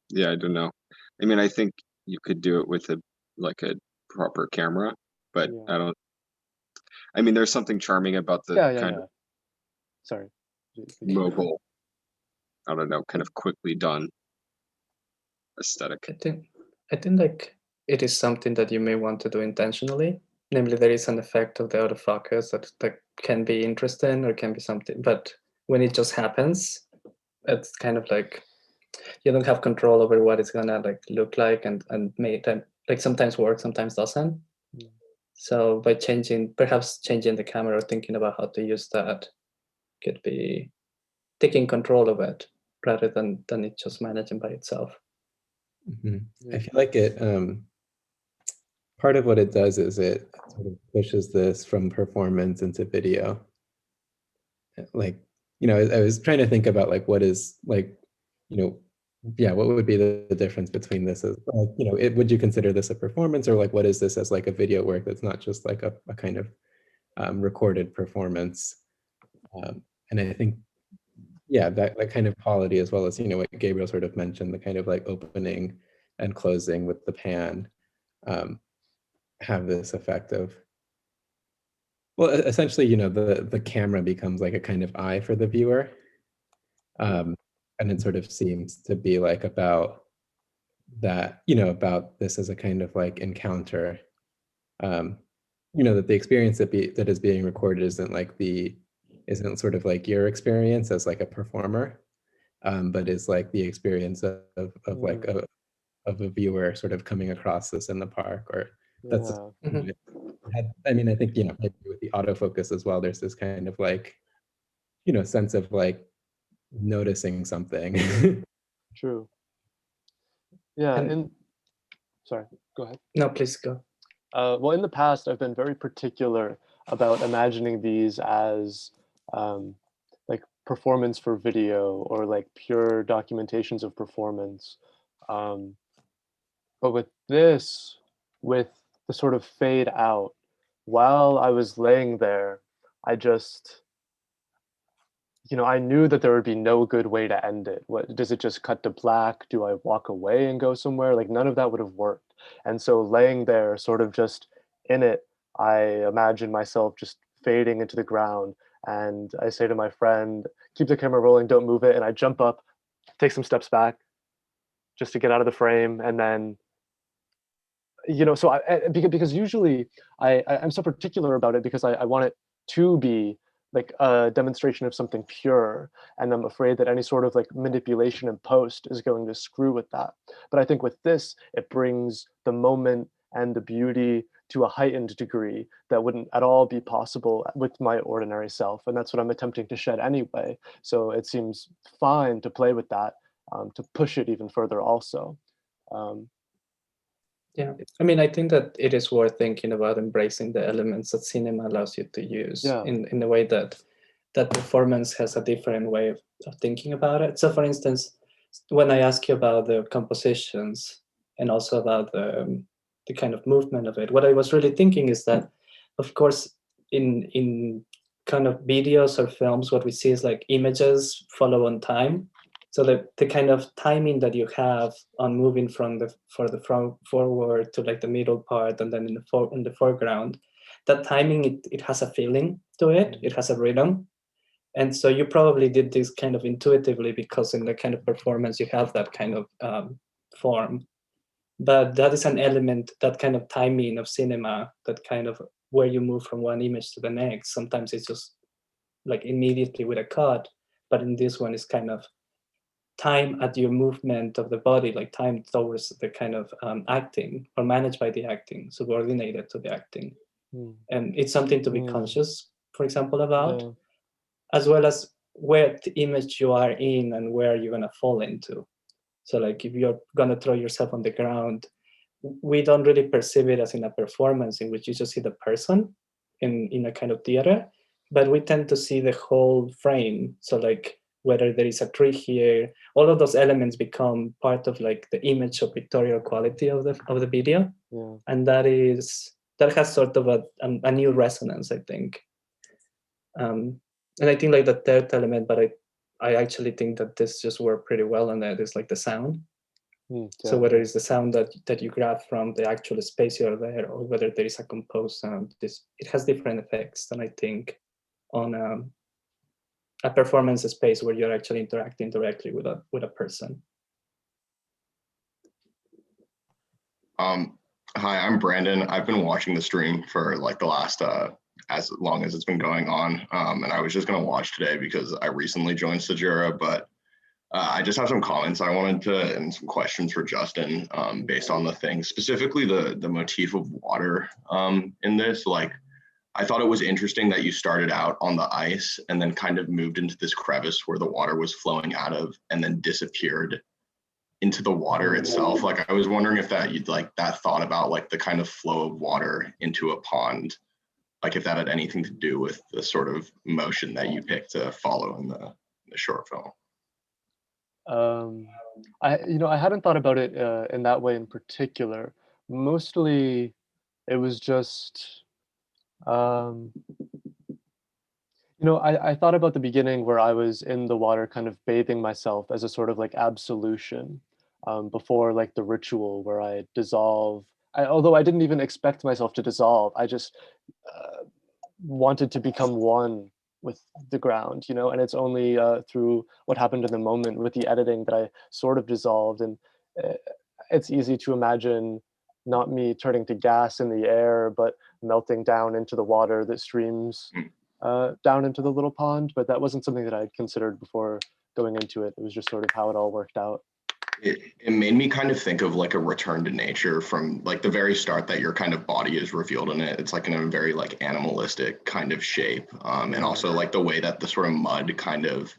yeah, I don't know. I mean, I think you could do it with a proper camera, but I don't. I mean, there's something charming about the kind of sorry, mobile, I don't know, kind of quickly done aesthetic. I think like it is something that you may want to do intentionally. Namely, there is an effect of the autofocus that can be interesting or can be something, but when it just happens, it's kind of like you don't have control over what it's gonna like look like, and make them like sometimes works, sometimes doesn't. So by perhaps changing the camera or thinking about how to use that could be taking control of it rather than it just managing by itself. I feel like it part of what it does is it sort of pushes this from performance into video. Like, I was trying to think about like what is like, what would be the difference between this as would you consider this a performance, or like what is this as like a video work that's not just like a kind of recorded performance? And I think that kind of quality, as well as what Gabriel sort of mentioned, the kind of like opening and closing with the pan, have this effect of, well, essentially, the camera becomes like a kind of eye for the viewer. And it sort of seems to be like about that, about this as a kind of like encounter. That the experience that is being recorded isn't sort of like your experience as like a performer, but is like the experience of like of a viewer sort of coming across this in the park, or that's. I mean, I think maybe with the autofocus as well, there's this kind of like sense of like noticing something. True. Yeah, sorry, go ahead. No, please go. Well, in the past, I've been very particular about imagining these as like performance for video or like pure documentations of performance. But with this, with the sort of fade out, while I was laying there, I just, I knew that there would be no good way to end it. What, does it just cut to black? Do I walk away and go somewhere? Like none of that would have worked. And so laying there, sort of just in it, I imagine myself just fading into the ground. And I say to my friend, keep the camera rolling, don't move it. And I jump up, take some steps back just to get out of the frame. And then, so because usually I'm so particular about it because I want it to be like a demonstration of something pure. And I'm afraid that any sort of like manipulation in post is going to screw with that. But I think with this, it brings the moment and the beauty to a heightened degree that wouldn't at all be possible with my ordinary self. And that's what I'm attempting to shed anyway. So it seems fine to play with that, to push it even further also. Yeah, I mean, I think that it is worth thinking about embracing the elements that cinema allows you to use in the way that performance has a different way of thinking about it. So for instance, when I ask you about the compositions and also about the kind of movement of it, what I was really thinking is that, of course, in kind of videos or films, what we see is like images follow on time. So the kind of timing that you have on moving from forward to like the middle part and then in the foreground, that timing, it has a feeling to it. It has a rhythm. And so you probably did this kind of intuitively because in the kind of performance you have that kind of form. But that is an element, that kind of timing of cinema, that kind of where you move from one image to the next. Sometimes it's just like immediately with a cut, but in this one it's kind of time at your movement of the body, like time towards the kind of acting or managed by the acting, subordinated to the acting. And it's something to be conscious, for example, about, as well as where the image you are in and where you're gonna fall into. So like if you're gonna throw yourself on the ground, we don't really perceive it as in a performance in which you just see the person in a kind of theater, but we tend to see the whole frame. So like whether there is a tree here, all of those elements become part of like the image or pictorial quality of the video. And that has sort of a new resonance, I think. And I think like the third element, but I actually think that this just worked pretty well, and that is like the sound. So whether it's the sound that you grab from the actual space you're there, or whether there is a composed sound, it has different effects than I think on a performance space where you're actually interacting directly with a person. Hi, I'm Brandon. I've been watching the stream for like the last as long as it's been going on, and I was just gonna watch today because I recently joined Caesura, but I just have some comments I wanted to and some questions for Justin based on the thing, specifically the motif of water in this. Like, I thought it was interesting that you started out on the ice and then kind of moved into this crevice where the water was flowing out of and then disappeared into the water itself. Like, I was wondering if that you'd like that thought about like the kind of flow of water into a pond, like if that had anything to do with the sort of motion that you picked to follow in the short film. I hadn't thought about it in that way in particular. Mostly it was just, I thought about the beginning where I was in the water kind of bathing myself as a sort of like absolution before like the ritual where I dissolve. Although I didn't even expect myself to dissolve, I just wanted to become one with the ground, and it's only through what happened in the moment with the editing that I sort of dissolved. And it's easy to imagine not me turning to gas in the air, but melting down into the water that streams down into the little pond. But that wasn't something that I'd considered before going into it. It was just sort of how it all worked out. It made me kind of think of like a return to nature from like the very start, that your kind of body is revealed in it. It's like in a very like animalistic kind of shape. And also like the way that the sort of mud kind of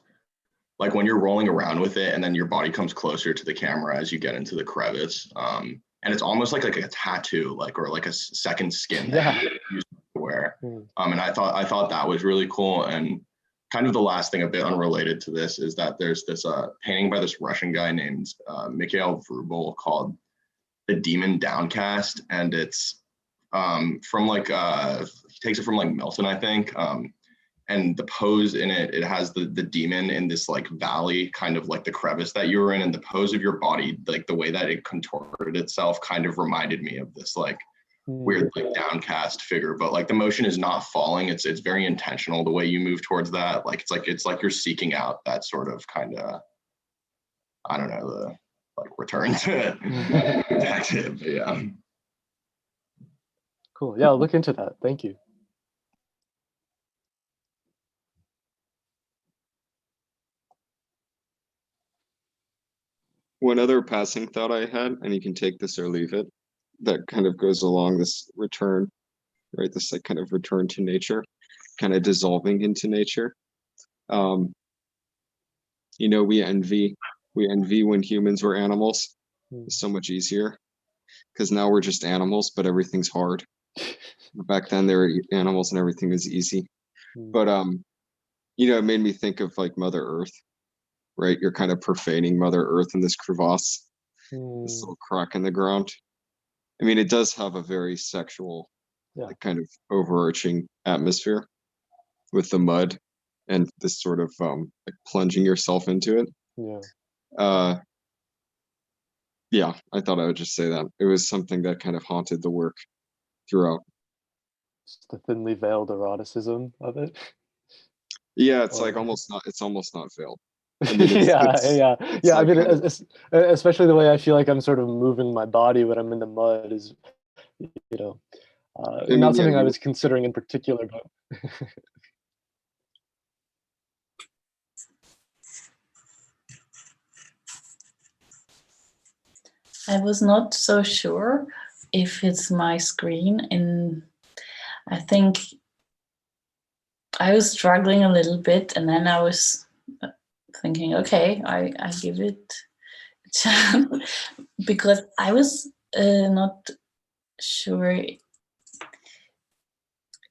like when you're rolling around with it and then your body comes closer to the camera as you get into the crevice. And it's almost like a tattoo, like, or like a second skin that you wear. And I thought that was really cool. And kind of the last thing, a bit unrelated to this, is that there's this painting by this Russian guy named Mikhail Vrubel called The Demon Downcast, and it's from like he takes it from like Milton, I think. And the pose in it, it has the demon in this like valley, kind of like the crevice that you were in, and the pose of your body, like the way that it contorted itself, kind of reminded me of this like weird like downcast figure. But like the motion is not falling; it's very intentional the way you move towards that. Like it's like you're seeking out that sort of kind of, I don't know, the like return to detective. Yeah. Cool. Yeah, I'll look into that. Thank you. One other passing thought I had, and you can take this or leave it, that kind of goes along this return, right? This like kind of return to nature, kind of dissolving into nature. You know, we envy when humans were animals. It's so much easier because now we're just animals, but everything's hard. Back then they were animals and everything was easy. But you know, it made me think of like Mother Earth, right? You're kind of profaning Mother Earth in this crevasse, this little crack in the ground. I mean, it does have a very sexual, like, kind of overarching atmosphere with the mud and this sort of like plunging yourself into it. Yeah, I thought I would just say that. It was something that kind of haunted the work throughout. Just the thinly veiled eroticism of it. Yeah, it's like almost not veiled. I mean, yeah. I like mean, kind of, especially the way I feel like I'm sort of moving my body when I'm in the mud is, you know, I mean, not yeah, something I was considering in particular, but. I was not so sure if it's my screen, and I think I was struggling a little bit, and then I was thinking, okay, I give it a chance because I was not sure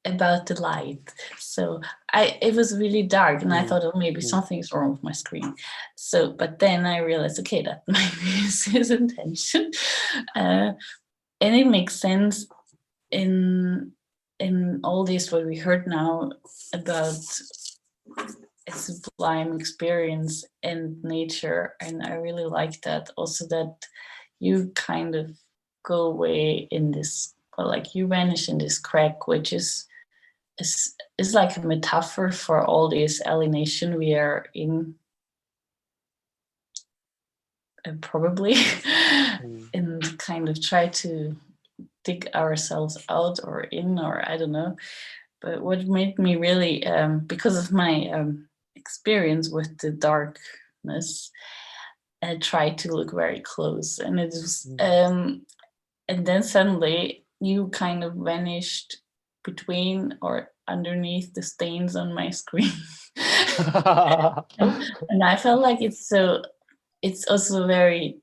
about the light. So it was really dark, and I thought, oh, maybe something's wrong with my screen. So, but then I realized, okay, that might be his intention, and it makes sense in all this what we heard now about a sublime experience and nature, and I really like that. Also, that you kind of go away in this, or like you vanish in this crack, which is like a metaphor for all this alienation we are in, probably, and kind of try to dig ourselves out or in, or I don't know. But what made me really, because of my experience with the darkness, I tried to look very close, and it was, and then suddenly you kind of vanished between or underneath the stains on my screen. and I felt like it's also very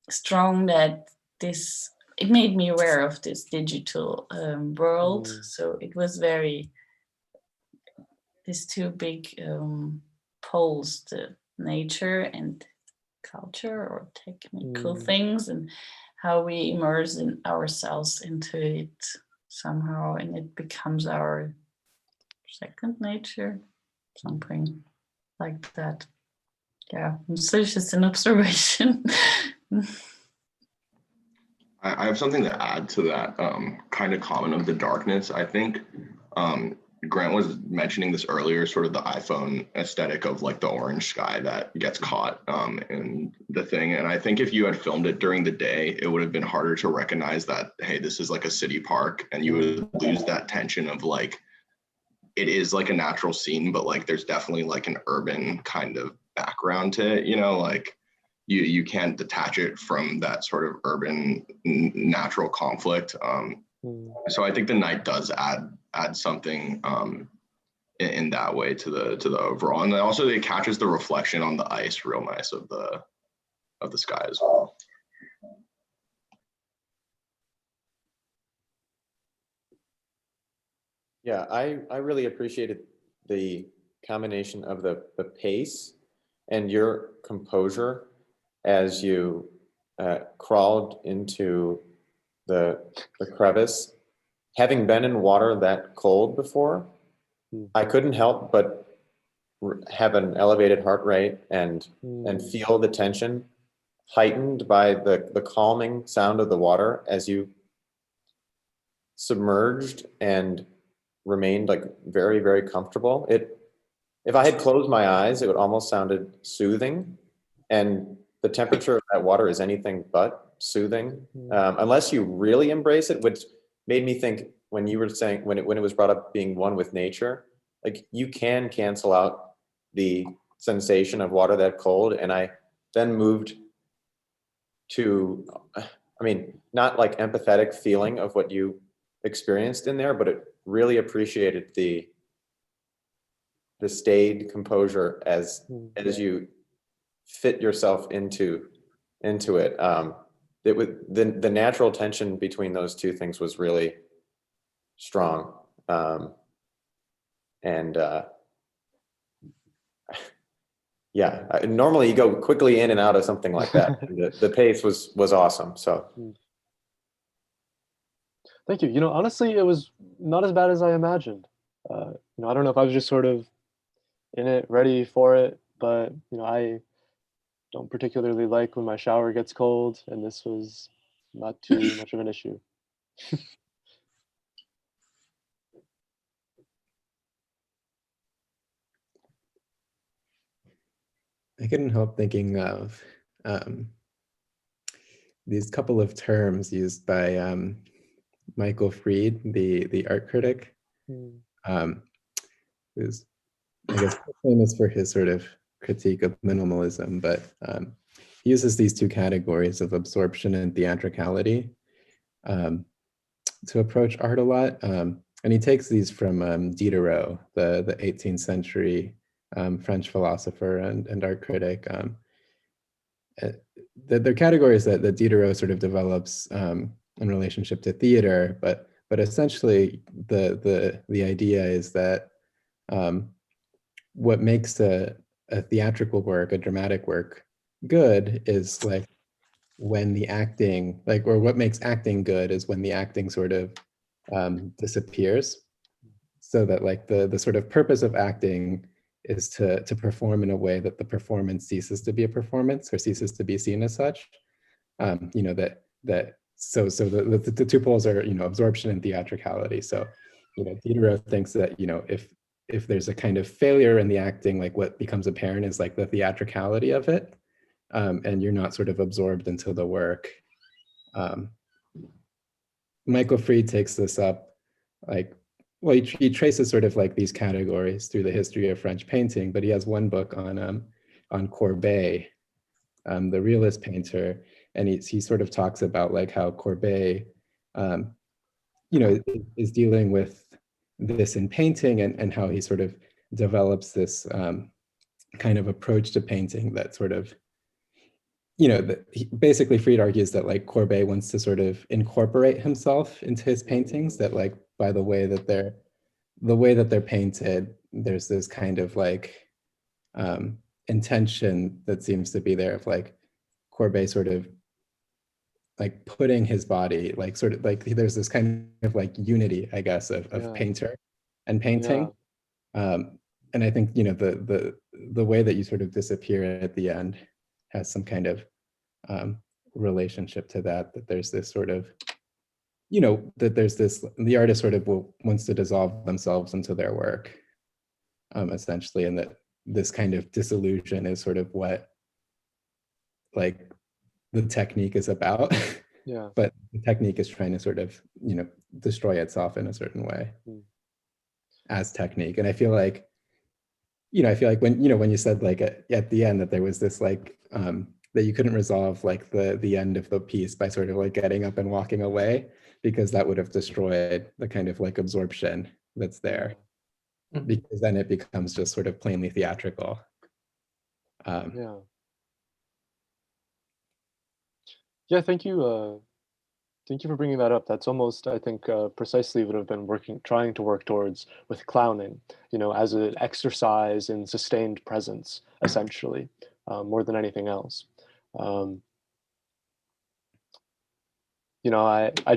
strong that it made me aware of this digital world. So it was very, these two big poles, the nature and culture or technical things, and how we immerse in ourselves into it somehow, and it becomes our second nature, something like that. Yeah, so it's just an observation. I have something to add to that kind of comment of the darkness. I think Grant was mentioning this earlier, sort of the iPhone aesthetic of like the orange sky that gets caught in the thing. And I think if you had filmed it during the day, it would have been harder to recognize that, hey, this is like a city park, and you would lose that tension of like, it is like a natural scene, but like there's definitely like an urban kind of background to it, you know, like you can't detach it from that sort of urban natural conflict. So I think the night does add something in that way to the overall, and then also it catches the reflection on the ice real nice of the sky as well. Yeah, I really appreciated the combination of the pace and your composure as you crawled into the crevice. Having been in water that cold before, I couldn't help but have an elevated heart rate and feel the tension heightened by the calming sound of the water as you submerged and remained like very, very comfortable. If I had closed my eyes, it would almost sounded soothing, and the temperature of that water is anything but soothing, unless you really embrace it, which made me think when you were saying, when it was brought up being one with nature, like you can cancel out the sensation of water that cold. And I then moved to, I mean, not like empathetic feeling of what you experienced in there, but it really appreciated the staid composure as you fit yourself into it. It was the natural tension between those two things was really strong. Yeah, normally you go quickly in and out of something like that. The pace was awesome. So thank you. You know, honestly, it was not as bad as I imagined. You know, I don't know if I was just sort of in it, ready for it, but you know, I don't particularly like when my shower gets cold, and this was not too much of an issue. I couldn't help thinking of these couple of terms used by Michael Fried, the art critic, who's, I guess, famous for his sort of critique of minimalism, but he uses these two categories of absorption and theatricality to approach art a lot. And he takes these from Diderot, the 18th century French philosopher and art critic. They're categories that Diderot sort of develops in relationship to theater, but essentially the idea is that what makes a theatrical work, a dramatic work, good is like when the acting, or what makes acting good is when the acting sort of disappears, so that like the sort of purpose of acting is to perform in a way that the performance ceases to be a performance or ceases to be seen as such. You know, so the two poles are, you know, absorption and theatricality. So, you know, Diderot thinks that, you know, if there's a kind of failure in the acting, like what becomes apparent is like the theatricality of it, and you're not sort of absorbed into the work. Michael Fried takes this up, like, well, he traces sort of like these categories through the history of French painting, but he has one book on Courbet, the realist painter, and he sort of talks about like how Courbet, you know, is dealing with this in painting, and how he sort of develops this kind of approach to painting that sort of, you know, basically Fried argues that like Courbet wants to sort of incorporate himself into his paintings, that like by the way that they're painted, there's this kind of like intention that seems to be there of like Courbet sort of like putting his body, like sort of like there's this kind of like unity, I guess, of painter and painting. And I think, you know, the way that you sort of disappear at the end has some kind of relationship to that there's this sort of, you know, that there's this, the artist sort of wants to dissolve themselves into their work, essentially, and that this kind of disillusion is sort of what like the technique is about. Yeah. But the technique is trying to sort of, you know, destroy itself in a certain way as technique. And I feel like, you know, when, you know, when you said like at the end that there was this like, that you couldn't resolve like the end of the piece by sort of like getting up and walking away, because that would have destroyed the kind of like absorption that's there, because then it becomes just sort of plainly theatrical. Yeah, thank you Thank you for bringing that up. That's almost, I think, precisely what I've been trying to work towards with clowning, as an exercise in sustained presence, essentially, more than anything else. I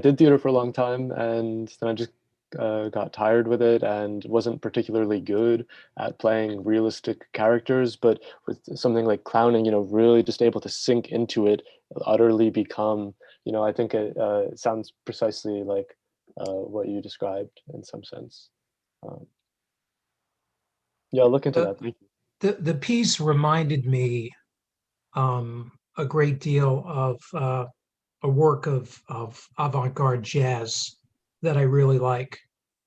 did theater for a long time, and then I just got tired with it and wasn't particularly good at playing realistic characters. But with something like clowning, really just able to sink into it, utterly become, I think it sounds precisely like what you described in some sense. Yeah, I'll look into that. Thank you. The piece reminded me a great deal of a work of avant-garde jazz that I really like.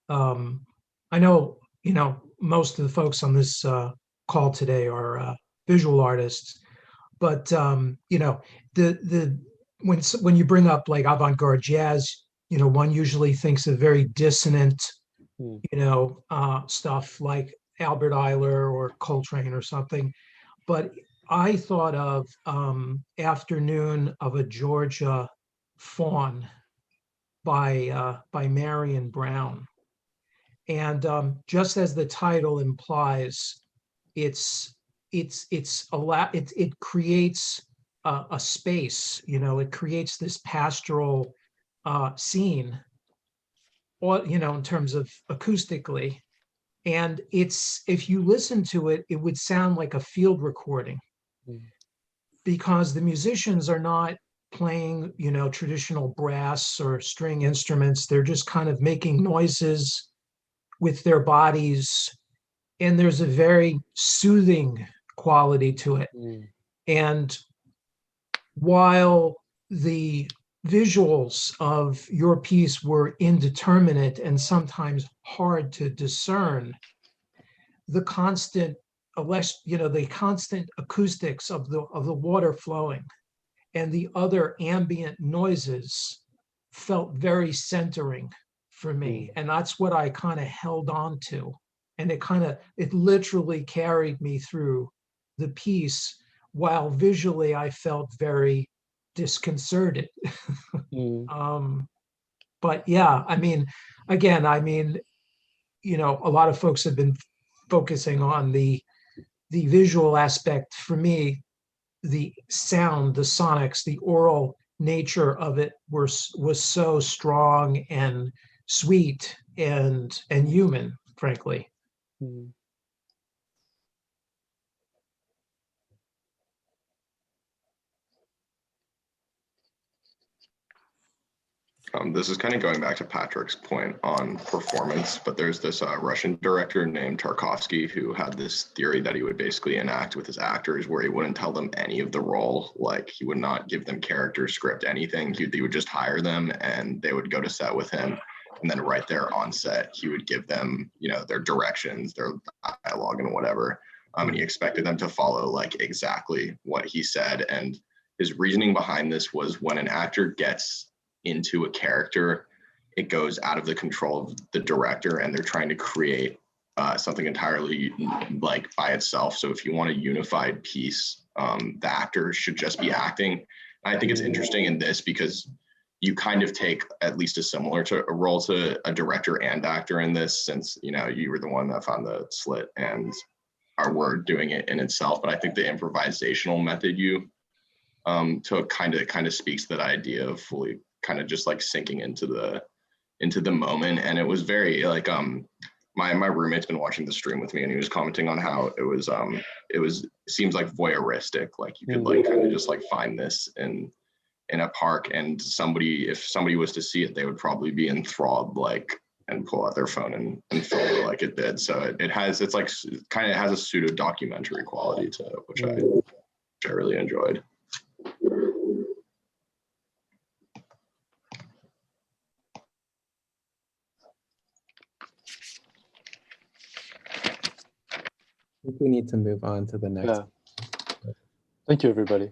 I know, most of the folks on this call today are visual artists, but the when you bring up like avant-garde jazz, one usually thinks of very dissonant, stuff like Albert Ayler or Coltrane or something. But I thought of Afternoon of a Georgia Fawn by Marion Brown. And just as the title implies, it creates a space, it creates this pastoral scene, or, in terms of acoustically. And if you listen to it, it would sound like a field recording, because the musicians are not playing, traditional brass or string instruments. They're just kind of making noises with their bodies, and there's a very soothing quality to it. And while the visuals of your piece were indeterminate and sometimes hard to discern, the constant acoustics of the water flowing and the other ambient noises felt very centering for me. And that's what I kind of held on to. And it literally carried me through the piece, while visually I felt very disconcerted. But yeah, again, a lot of folks have been focusing on the visual aspect. For me, the sound, the sonics, the oral nature of it was so strong and sweet and human, frankly. This is kind of going back to Patrick's point on performance, but there's this Russian director named Tarkovsky who had this theory that he would basically enact with his actors, where he wouldn't tell them any of the role. Like, he would not give them character, script, anything. He would just hire them, and they would go to set with him. And then right there on set, he would give them, their directions, their dialogue and whatever. And he expected them to follow like exactly what he said. And his reasoning behind this was, when an actor gets into a character, it goes out of the control of the director, and they're trying to create something entirely like by itself. So if you want a unified piece, the actor should just be acting. And I think it's interesting in this because you kind of take at least a similar to a role to a director and actor in this, since you were the one that found the slit and were doing it in itself. But I think the improvisational method you took kind of speaks to that idea of fully kind of just like sinking into the moment. And it was very like my roommate's been watching the stream with me, and he was commenting on how it seems like voyeuristic, like you could like kind of just like find this in a park, and if somebody was to see it, they would probably be enthralled, like, and pull out their phone and film it like it did. So it's like kind of has a pseudo documentary quality to it, which I really enjoyed. I think we need to move on to the next. Yeah. Thank you, everybody.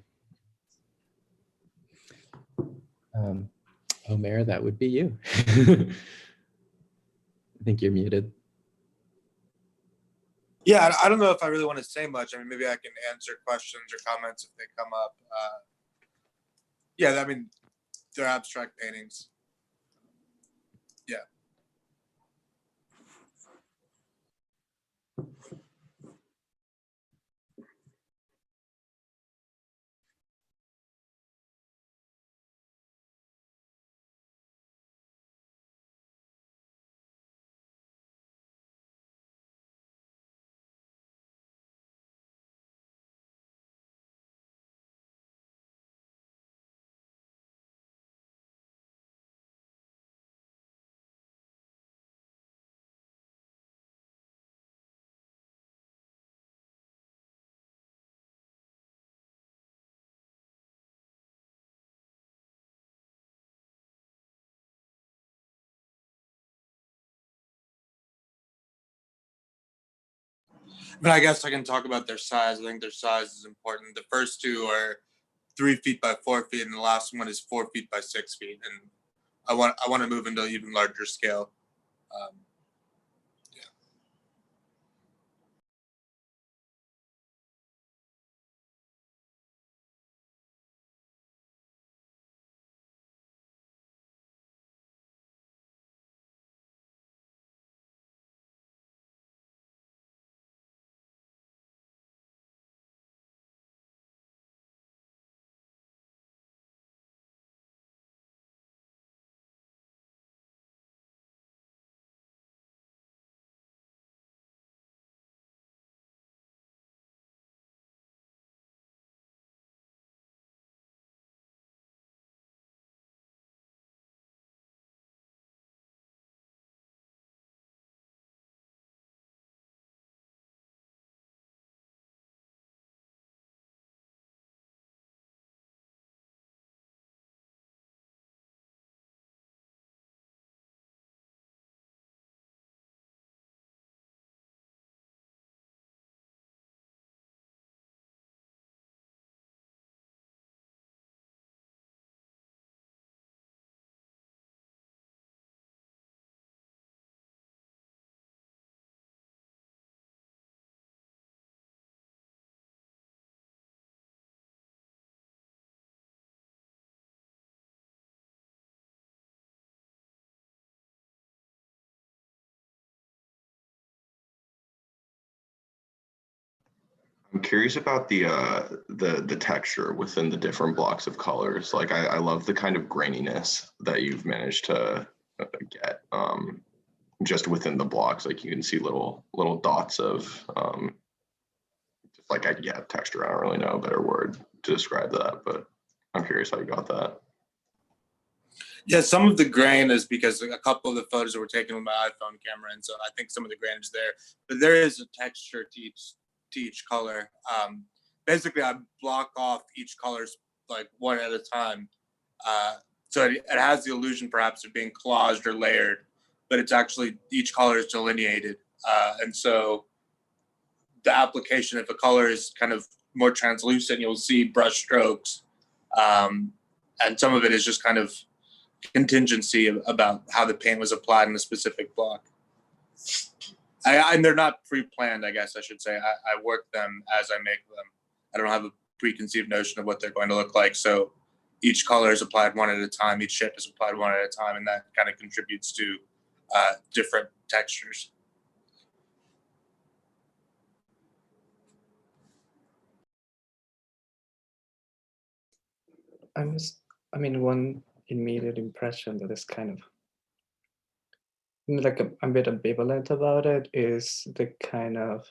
Omair, that would be you. I think you're muted. Yeah, I don't know if I really want to say much. Maybe I can answer questions or comments if they come up. Yeah, They're abstract paintings. Yeah. But I guess I can talk about their size. I think their size is important. The first two are 3 feet by 4 feet, and the last one is 4 feet by 6 feet. And I want to move into even larger scale. Yeah. I'm curious about the texture within the different blocks of colors. Like I love the kind of graininess that you've managed to get just within the blocks. Like you can see little dots of just like texture. I don't really know a better word to describe that, but I'm curious how you got that. Yeah, some of the grain is because a couple of the photos that were taken with my iPhone camera, and so I think some of the grain is there. But there is a texture to each color. Basically, I block off each color like one at a time, so it has the illusion perhaps of being collaged or layered, but it's actually each color is delineated, and so the application, if a color is kind of more translucent, you'll see brush strokes, and some of it is just kind of contingency about how the paint was applied in a specific block. And they're not pre-planned, I guess I should say. I work them as I make them. I don't have a preconceived notion of what they're going to look like. So each color is applied one at a time. Each shape is applied one at a time, and that kind of contributes to different textures. One immediate impression that is kind of like a bit ambivalent about it is the kind of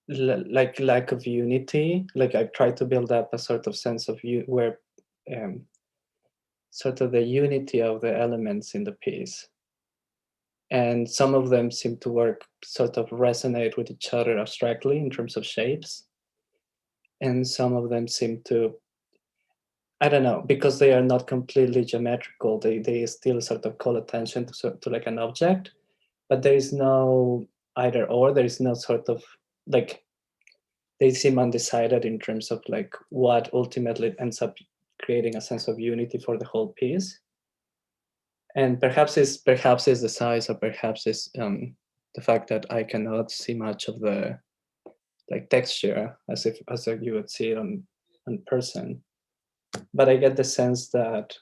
like lack of unity. Like I try to build up a sort of sense of where sort of the unity of the elements in the piece, and some of them seem to work sort of resonate with each other abstractly in terms of shapes, and some of them seem to, I don't know, because they are not completely geometrical, they still sort of call attention to like an object, but there is no either or. There is no sort of like, they seem undecided in terms of like what ultimately ends up creating a sense of unity for the whole piece. And perhaps it's the size, or perhaps it's the fact that I cannot see much of the like texture as if you would see it on person. but I get the sense that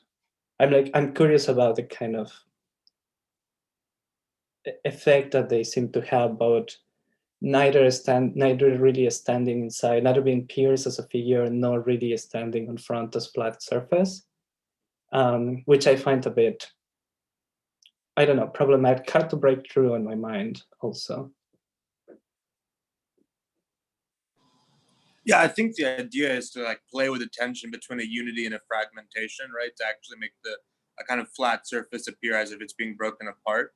I'm curious about the kind of effect that they seem to have about neither really standing inside, neither being pierced as a figure, nor really standing in front as flat surface, which I find a bit, I don't know, problematic, hard to break through in my mind also. Yeah, I think the idea is to like play with the tension between a unity and a fragmentation, right? To actually make a kind of flat surface appear as if it's being broken apart.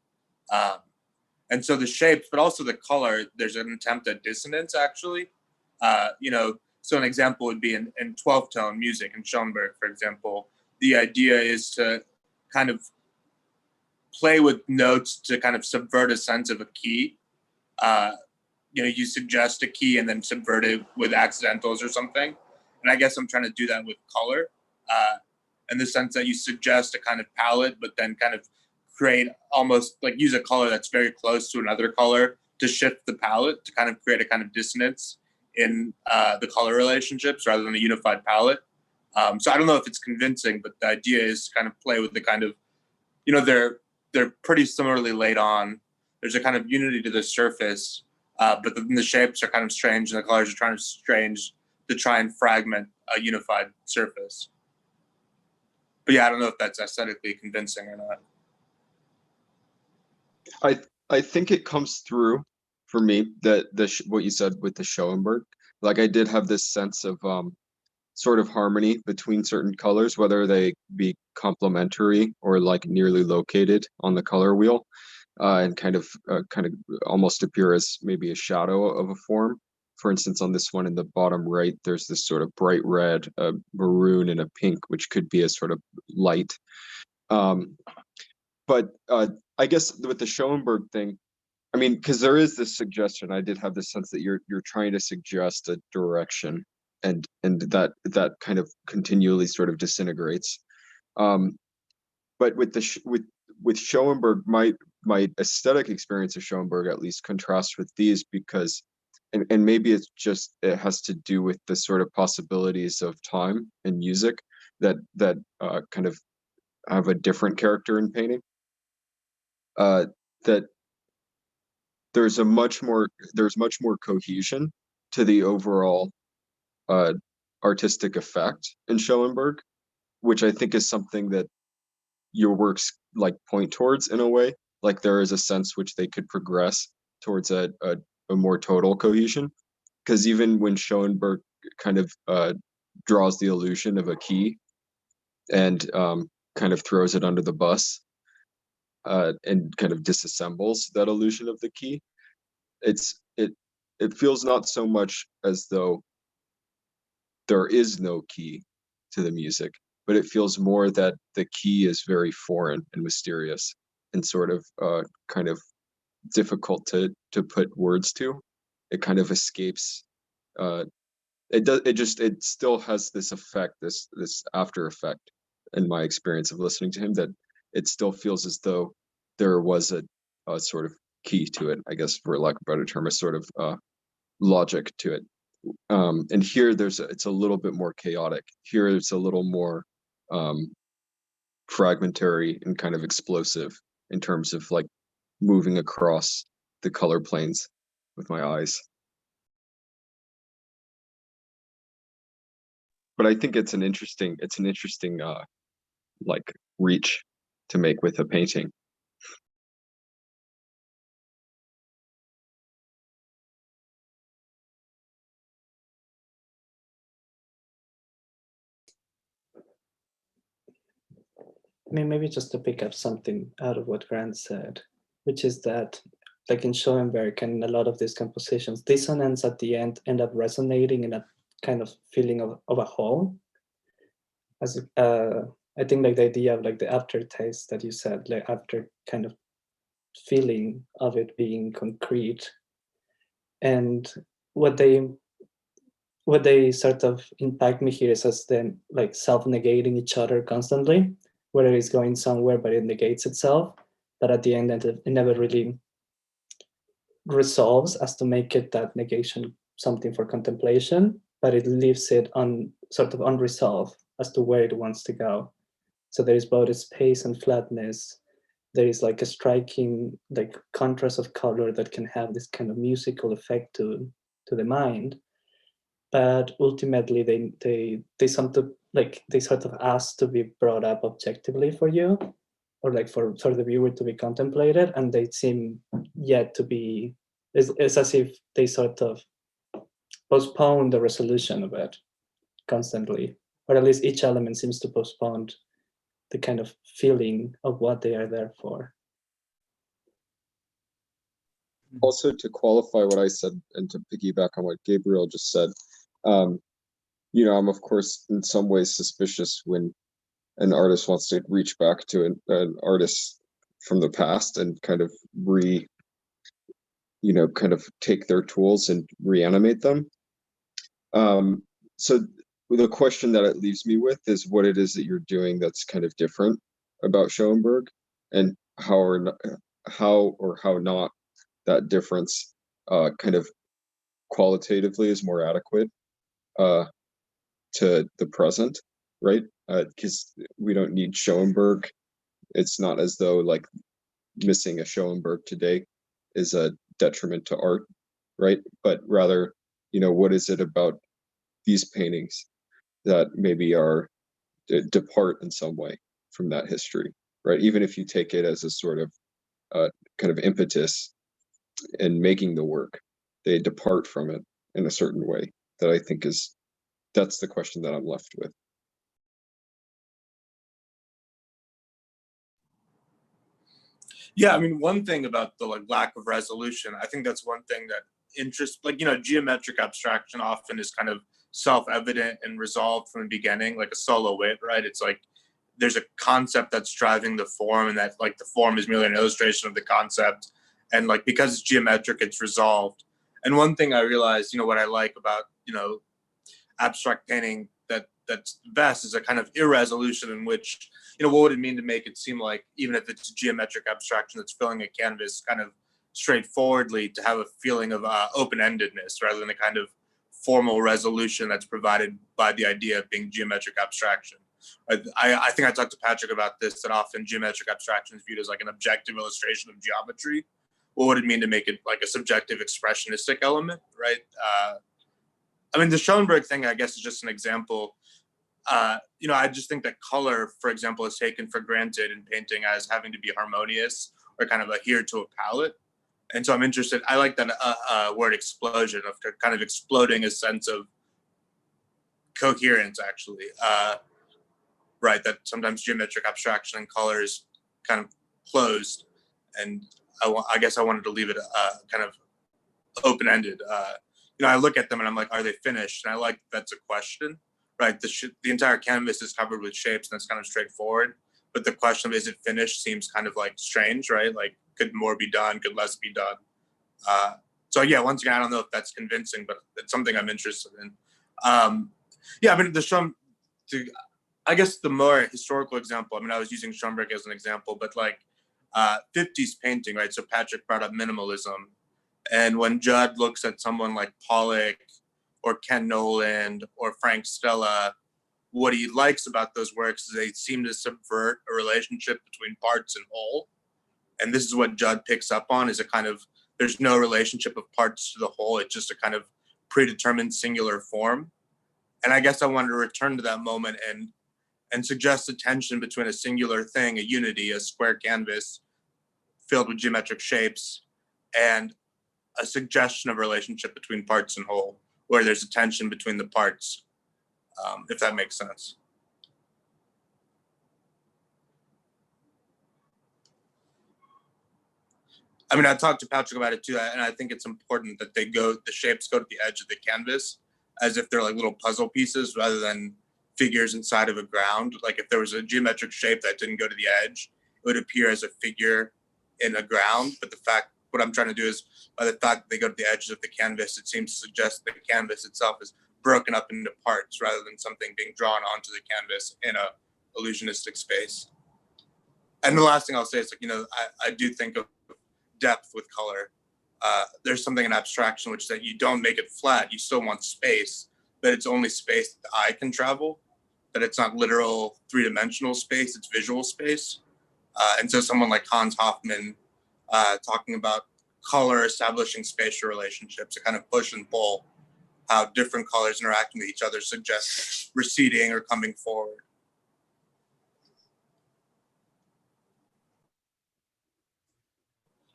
And so the shapes, but also the color, there's an attempt at dissonance actually. So an example would be in 12th tone music in Schoenberg, for example. The idea is to kind of play with notes to kind of subvert a sense of a key. You suggest a key and then subvert it with accidentals or something. And I guess I'm trying to do that with color, in the sense that you suggest a kind of palette, but then kind of create almost like use a color that's very close to another color to shift the palette to kind of create a kind of dissonance in the color relationships rather than a unified palette. So I don't know if it's convincing, but the idea is to kind of play with the kind of, they're pretty similarly laid on. There's a kind of unity to the surface, but then the shapes are kind of strange and the colors are trying to strange to try and fragment a unified surface. But yeah, I don't know if that's aesthetically convincing or not. I think it comes through for me that what you said with the Schoenberg. Like I did have this sense of sort of harmony between certain colors, whether they be complementary or like nearly located on the color wheel, and kind of almost appear as maybe a shadow of a form. For instance, on this one in the bottom right, there's this sort of bright red, maroon, and a pink, which could be a sort of light. But I guess with the Schoenberg thing, I mean, because there is this suggestion, I did have the sense that you're trying to suggest a direction, and that kind of continually sort of disintegrates. But with Schoenberg, my aesthetic experience of Schoenberg at least contrasts with these because, and maybe it's just it has to do with the sort of possibilities of time and music that kind of have a different character in painting. That there's much more cohesion to the overall artistic effect in Schoenberg, which I think is something that your works like point towards in a way. Like there is a sense which they could progress towards a more total cohesion, because even when Schoenberg kind of draws the illusion of a key and kind of throws it under the bus, and kind of disassembles that illusion of the key, it feels not so much as though there is no key to the music, but it feels more that the key is very foreign and mysterious and sort of kind of difficult to put words to. It kind of escapes. It still has this effect, this after effect in my experience of listening to him, that it still feels as though there was a sort of key to it, I guess, for lack of a better term, a sort of logic to it. And here it's a little bit more chaotic. Here it's a little more fragmentary and kind of explosive in terms of like moving across the color planes with my eyes. But I think it's an interesting like reach to make with a painting. I mean, maybe just to pick up something out of what Grant said, which is that, like in Schoenberg and a lot of these compositions, dissonance at the end up resonating in a kind of feeling of a whole. As I think like the idea of like the aftertaste that you said, like after kind of feeling of it being concrete, and what they sort of impact me here is as them like self-negating each other constantly, whether it's going somewhere but it negates itself, but at the end it never really resolves as to make it that negation something for contemplation, but it leaves it sort of unresolved as to where it wants to go. So there is both space and flatness. There is like a striking like contrast of color that can have this kind of musical effect to the mind. But ultimately they sort of ask to be brought up objectively for you, or like for the viewer to be contemplated, and they seem yet to be, it's as if they sort of postpone the resolution of it constantly, or at least each element seems to postpone the kind of feeling of what they are there for. Also, to qualify what I said and to piggyback on what Gabriel just said, I'm of course in some ways suspicious when an artist wants to reach back to an artist from the past and kind of kind of take their tools and reanimate them. So the question that it leaves me with is what it is that you're doing that's kind of different about Schoenberg, and how or how not that difference kind of qualitatively is more adequate to the present, right? Because we don't need Schoenberg. It's not as though like missing a Schoenberg today is a detriment to art, right? But rather, what is it about these paintings that maybe are depart in some way from that history, right? Even if you take it as a sort of kind of impetus in making the work, they depart from it in a certain way that I think that's the question that I'm left with. Yeah, I mean, one thing about the lack of resolution, I think that's one thing that interests, geometric abstraction often is kind of self-evident and resolved from the beginning, like a solo wit, right? It's like there's a concept that's driving the form, and that the form is merely an illustration of the concept, and because it's geometric, it's resolved. And one thing I realized, what I like about abstract painting that's best is a kind of irresolution in which, what would it mean to make it seem like, even if it's geometric abstraction that's filling a canvas kind of straightforwardly, to have a feeling of open-endedness rather than a kind of formal resolution that's provided by the idea of being geometric abstraction. I think I talked to Patrick about this, that often geometric abstraction is viewed as an objective illustration of geometry. What would it mean to make it a subjective expressionistic element, right? I mean, the Schoenberg thing, I guess, is just an example. I just think that color, for example, is taken for granted in painting as having to be harmonious or kind of adhere to a palette. And so I'm interested, I like that word explosion, of kind of exploding a sense of coherence, actually. Right, that sometimes geometric abstraction and color is kind of closed. And I guess I wanted to leave it kind of open-ended. I look at them and I'm like, are they finished? And I like that's a question, right? The entire canvas is covered with shapes, and that's kind of straightforward. But the question of is it finished seems kind of strange, right? Could more be done? Could less be done? So yeah, once again, I don't know if that's convincing, but it's something I'm interested in. Yeah, but I guess the more historical example, I mean, I was using Schoenberg as an example, but 50s painting, right? So Patrick brought up minimalism. And when Judd looks at someone like Pollock or Ken Noland or Frank Stella, what he likes about those works is they seem to subvert a relationship between parts and whole. And this is what Judd picks up on, is a kind of, there's no relationship of parts to the whole. It's just a kind of predetermined singular form. And I guess I wanted to return to that moment and suggest a tension between a singular thing, a unity, a square canvas filled with geometric shapes, and a suggestion of a relationship between parts and whole, where there's a tension between the parts, if that makes sense. I mean, I talked to Patrick about it too, and I think it's important that the shapes go to the edge of the canvas as if they're little puzzle pieces rather than figures inside of a ground. If there was a geometric shape that didn't go to the edge, it would appear as a figure in a ground. But what I'm trying to do is, by the fact that they go to the edges of the canvas, it seems to suggest the canvas itself is broken up into parts rather than something being drawn onto the canvas in a illusionistic space. And the last thing I'll say is, I do think of depth with color. There's something in abstraction which that you don't make it flat, you still want space, but it's only space that the eye can travel. that it's not literal three-dimensional space, it's visual space. And so someone like Hans Hofmann talking about color establishing spatial relationships, a kind of push and pull, how different colors interacting with each other suggests receding or coming forward.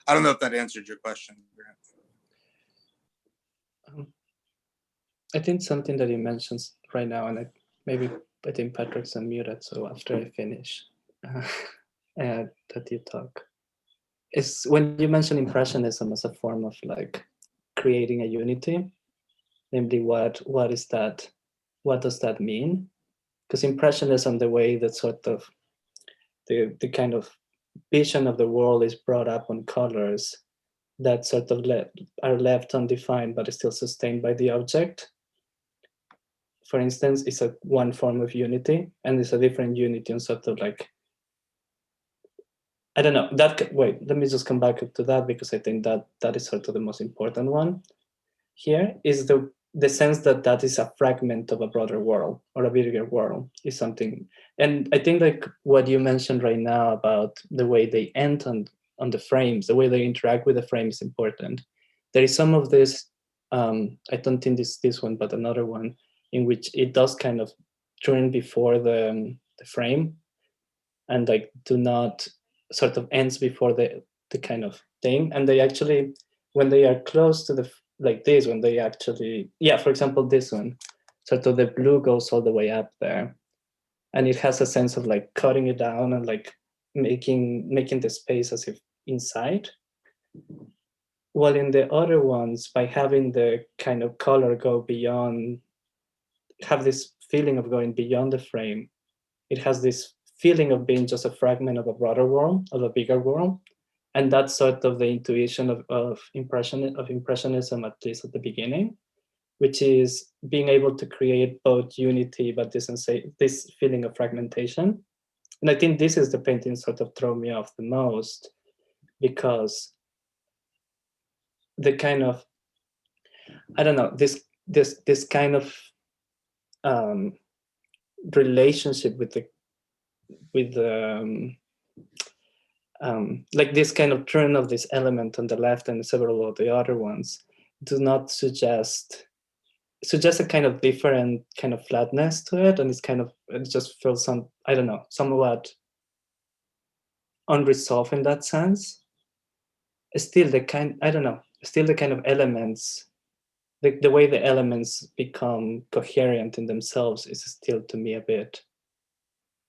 I don't know if that answered your question, Grant. I think something that you mentioned right now, and I think Patrick's unmuted, so after I finish that you talk, is when you mention impressionism as a form of like creating a unity, namely what is that? What does that mean? Because impressionism, the way that sort of the kind of vision of the world is brought up on colors that sort of are left undefined but is still sustained by the object. For instance, is one form of unity, and it's a different unity on sort of like, I don't know, wait, let me just come back to that, because I think that is sort of the most important one here, is the sense that is a fragment of a broader world or a bigger world is something. And I think like what you mentioned right now about the way they end on the frames, the way they interact with the frame is important. There is some of this, I don't think this one, but another one, in which it does kind of turn before the frame, and like do not sort of ends before the kind of thing. And they actually, when they are close to the, like this, when they actually, yeah, for example, this one, sort of the blue goes all the way up there. And it has a sense of like cutting it down and like making the space as if inside. While in the other ones, by having the kind of color go beyond, have this feeling of going beyond the frame, it has this feeling of being just a fragment of a broader world, of a bigger world. And that's sort of the intuition of impressionism, at least at the beginning, which is being able to create both unity, but this feeling of fragmentation. And I think this is the painting sort of throw me off the most, because the kind of, I don't know, this kind of relationship with like this kind of turn of this element on the left and several of the other ones do not suggest a kind of different kind of flatness to it, and it just feels I don't know, somewhat unresolved in that sense. Still the kind of elements, the way the elements become coherent in themselves is still, to me, a bit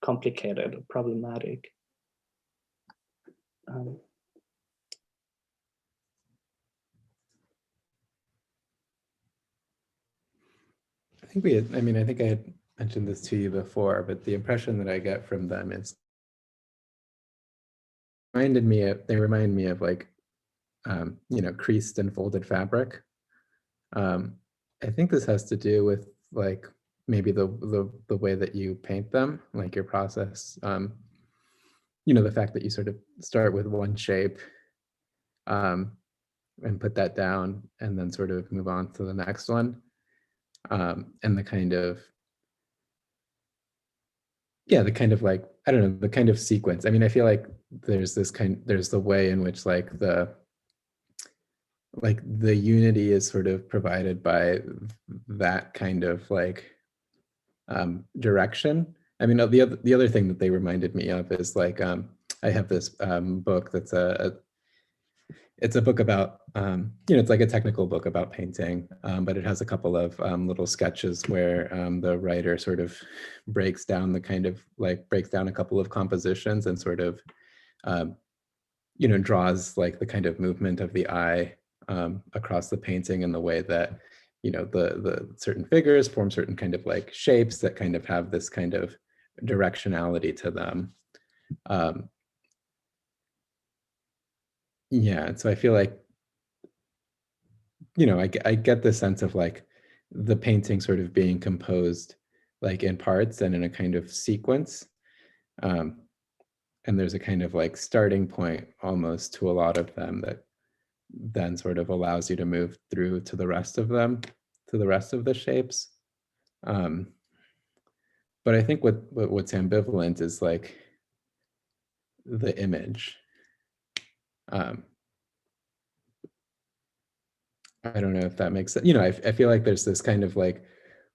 complicated or problematic. I think I had mentioned this to you before, but the impression that I get from them is they remind me of like, creased and folded fabric. I think this has to do with like maybe the way that you paint them, like your process. The fact that you sort of start with one shape and put that down and then sort of move on to the next one. And the kind of like, I don't know, the kind of sequence. I mean, I feel like there's the way in which like the unity is sort of provided by that kind of like direction. I mean, the other thing that they reminded me of is like, I have this book that's it's a book about, it's like a technical book about painting, but it has a couple of little sketches where the writer sort of breaks down a couple of compositions and sort of, draws like the kind of movement of the eye across the painting in the way that, the certain figures form certain kind of like shapes that kind of have this kind of directionality to them. Yeah, and so I feel like, I get the sense of like the painting sort of being composed like in parts and in a kind of sequence. And there's a kind of like starting point almost to a lot of them that then sort of allows you to move through to the rest of them, to the rest of the shapes. But I think what's ambivalent is like the image. I don't know if that makes sense. You know, I feel like there's this kind of like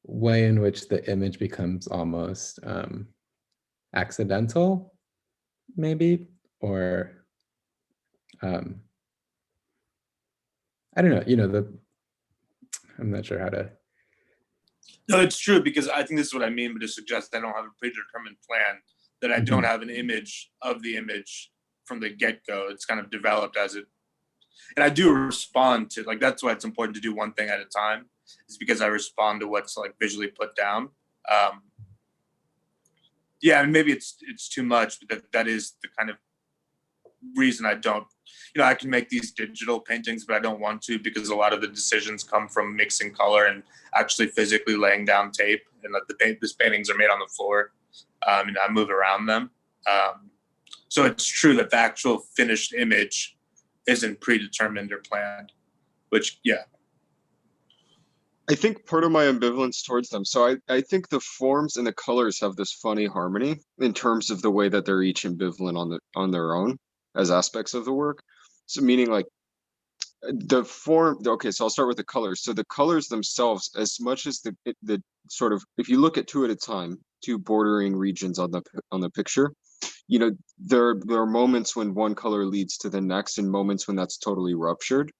way in which the image becomes almost accidental, maybe, or I don't know, you know, I'm not sure how to. No, it's true, because I think this is what I mean, but to suggest I don't have a predetermined plan, that I don't have an image of the image from the get-go. It's kind of developed as it, and I do respond to, like, that's why it's important to do one thing at a time, is because I respond to what's like visually put down. Yeah, and maybe it's too much, but that is the kind of reason I don't, you know, I can make these digital paintings, but I don't want to, because a lot of the decisions come from mixing color and actually physically laying down tape, and that these paintings are made on the floor, and I move around them. So it's true that the actual finished image isn't predetermined or planned, which, yeah. I think part of my ambivalence towards them. So I think the forms and the colors have this funny harmony in terms of the way that they're each ambivalent on their own as aspects of the work. So meaning like the form, okay, so I'll start with the colors. So the colors themselves, as much as the sort of, if you look at two at a time, two bordering regions on the picture, you know, there are moments when one color leads to the next and moments when that's totally ruptured.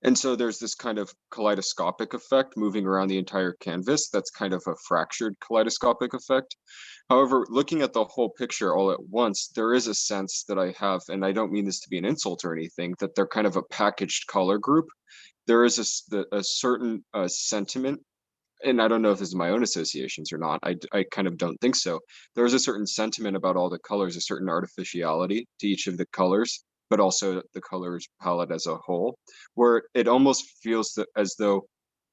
And so there's this kind of kaleidoscopic effect moving around the entire canvas. That's kind of a fractured kaleidoscopic effect. However, looking at the whole picture all at once, there is a sense that I have, and I don't mean this to be an insult or anything, that they're kind of a packaged color group. There is a certain sentiment, and I don't know if this is my own associations or not. I kind of don't think so. There's a certain sentiment about all the colors, a certain artificiality to each of the colors, but also the colors palette as a whole, where it almost feels as though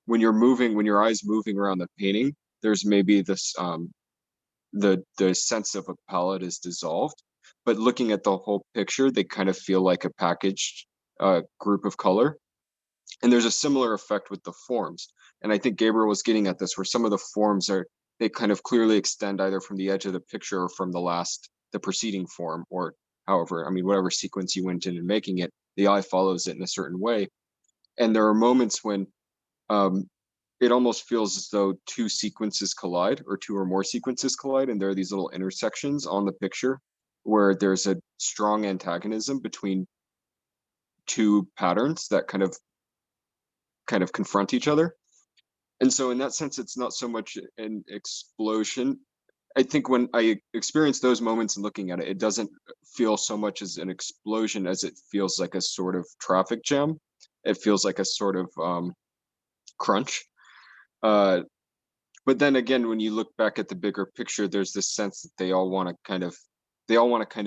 when your eyes moving around the painting, there's maybe this the sense of a palette is dissolved, but looking at the whole picture, they kind of feel like a packaged group of color. And there's a similar effect with the forms. And I think Gabriel was getting at this, where some of the forms they kind of clearly extend either from the edge of the picture or from the preceding form, or however, I mean, whatever sequence you went in making it, the eye follows it in a certain way. And there are moments when it almost feels as though two sequences collide, or two or more sequences collide, and there are these little intersections on the picture where there's a strong antagonism between two patterns that kind of confront each other. And so in that sense, it's not so much an explosion. I think when I experience those moments and looking at it, it doesn't feel so much as an explosion as it feels like a sort of traffic jam. It feels like a sort of crunch. But then again, when you look back at the bigger picture, there's this sense that they all want to kind of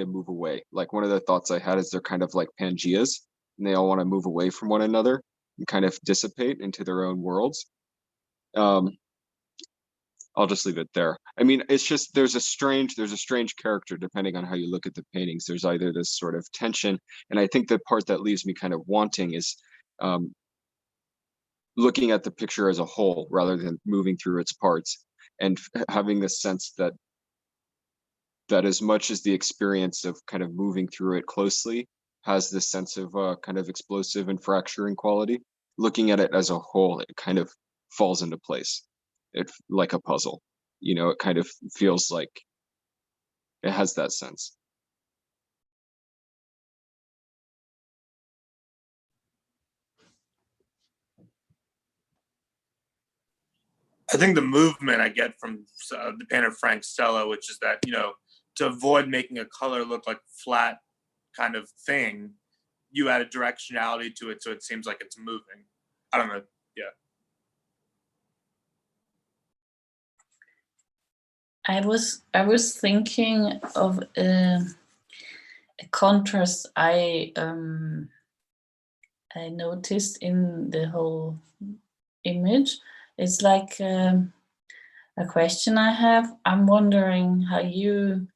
move away. Like, one of the thoughts I had is they're kind of like Pangeas, and they all want to move away from one another and kind of dissipate into their own worlds. I'll just leave it there. I mean, it's just there's a strange character depending on how you look at the paintings. There's either this sort of tension, and I think the part that leaves me kind of wanting is looking at the picture as a whole rather than moving through its parts, and having the sense that as much as the experience of kind of moving through it closely has this sense of kind of explosive and fracturing quality, looking at it as a whole, it kind of falls into place. It like a puzzle, you know, it kind of feels like it has that sense. I think the movement I get from the painter Frank Stella, which is that, you know, to avoid making a color look like flat kind of thing, you add a directionality to it, so it seems like it's moving. I don't know. Yeah. I was thinking of a contrast I noticed in the whole image. It's like a question I have. I'm wondering how you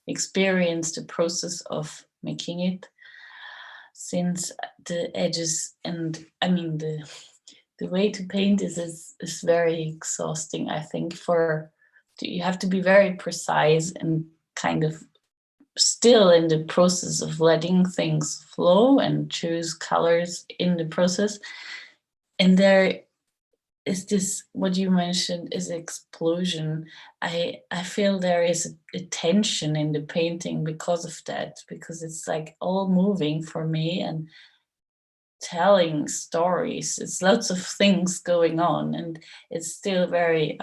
experience the process of making it, since the edges and I mean the way to paint is very exhausting, I think, for you have to be very precise and kind of still in the process of letting things flow and choose colors in the process. And there is this, what you mentioned is explosion. I feel there is a tension in the painting because of that, because it's like all moving for me and telling stories. It's lots of things going on, and it's still very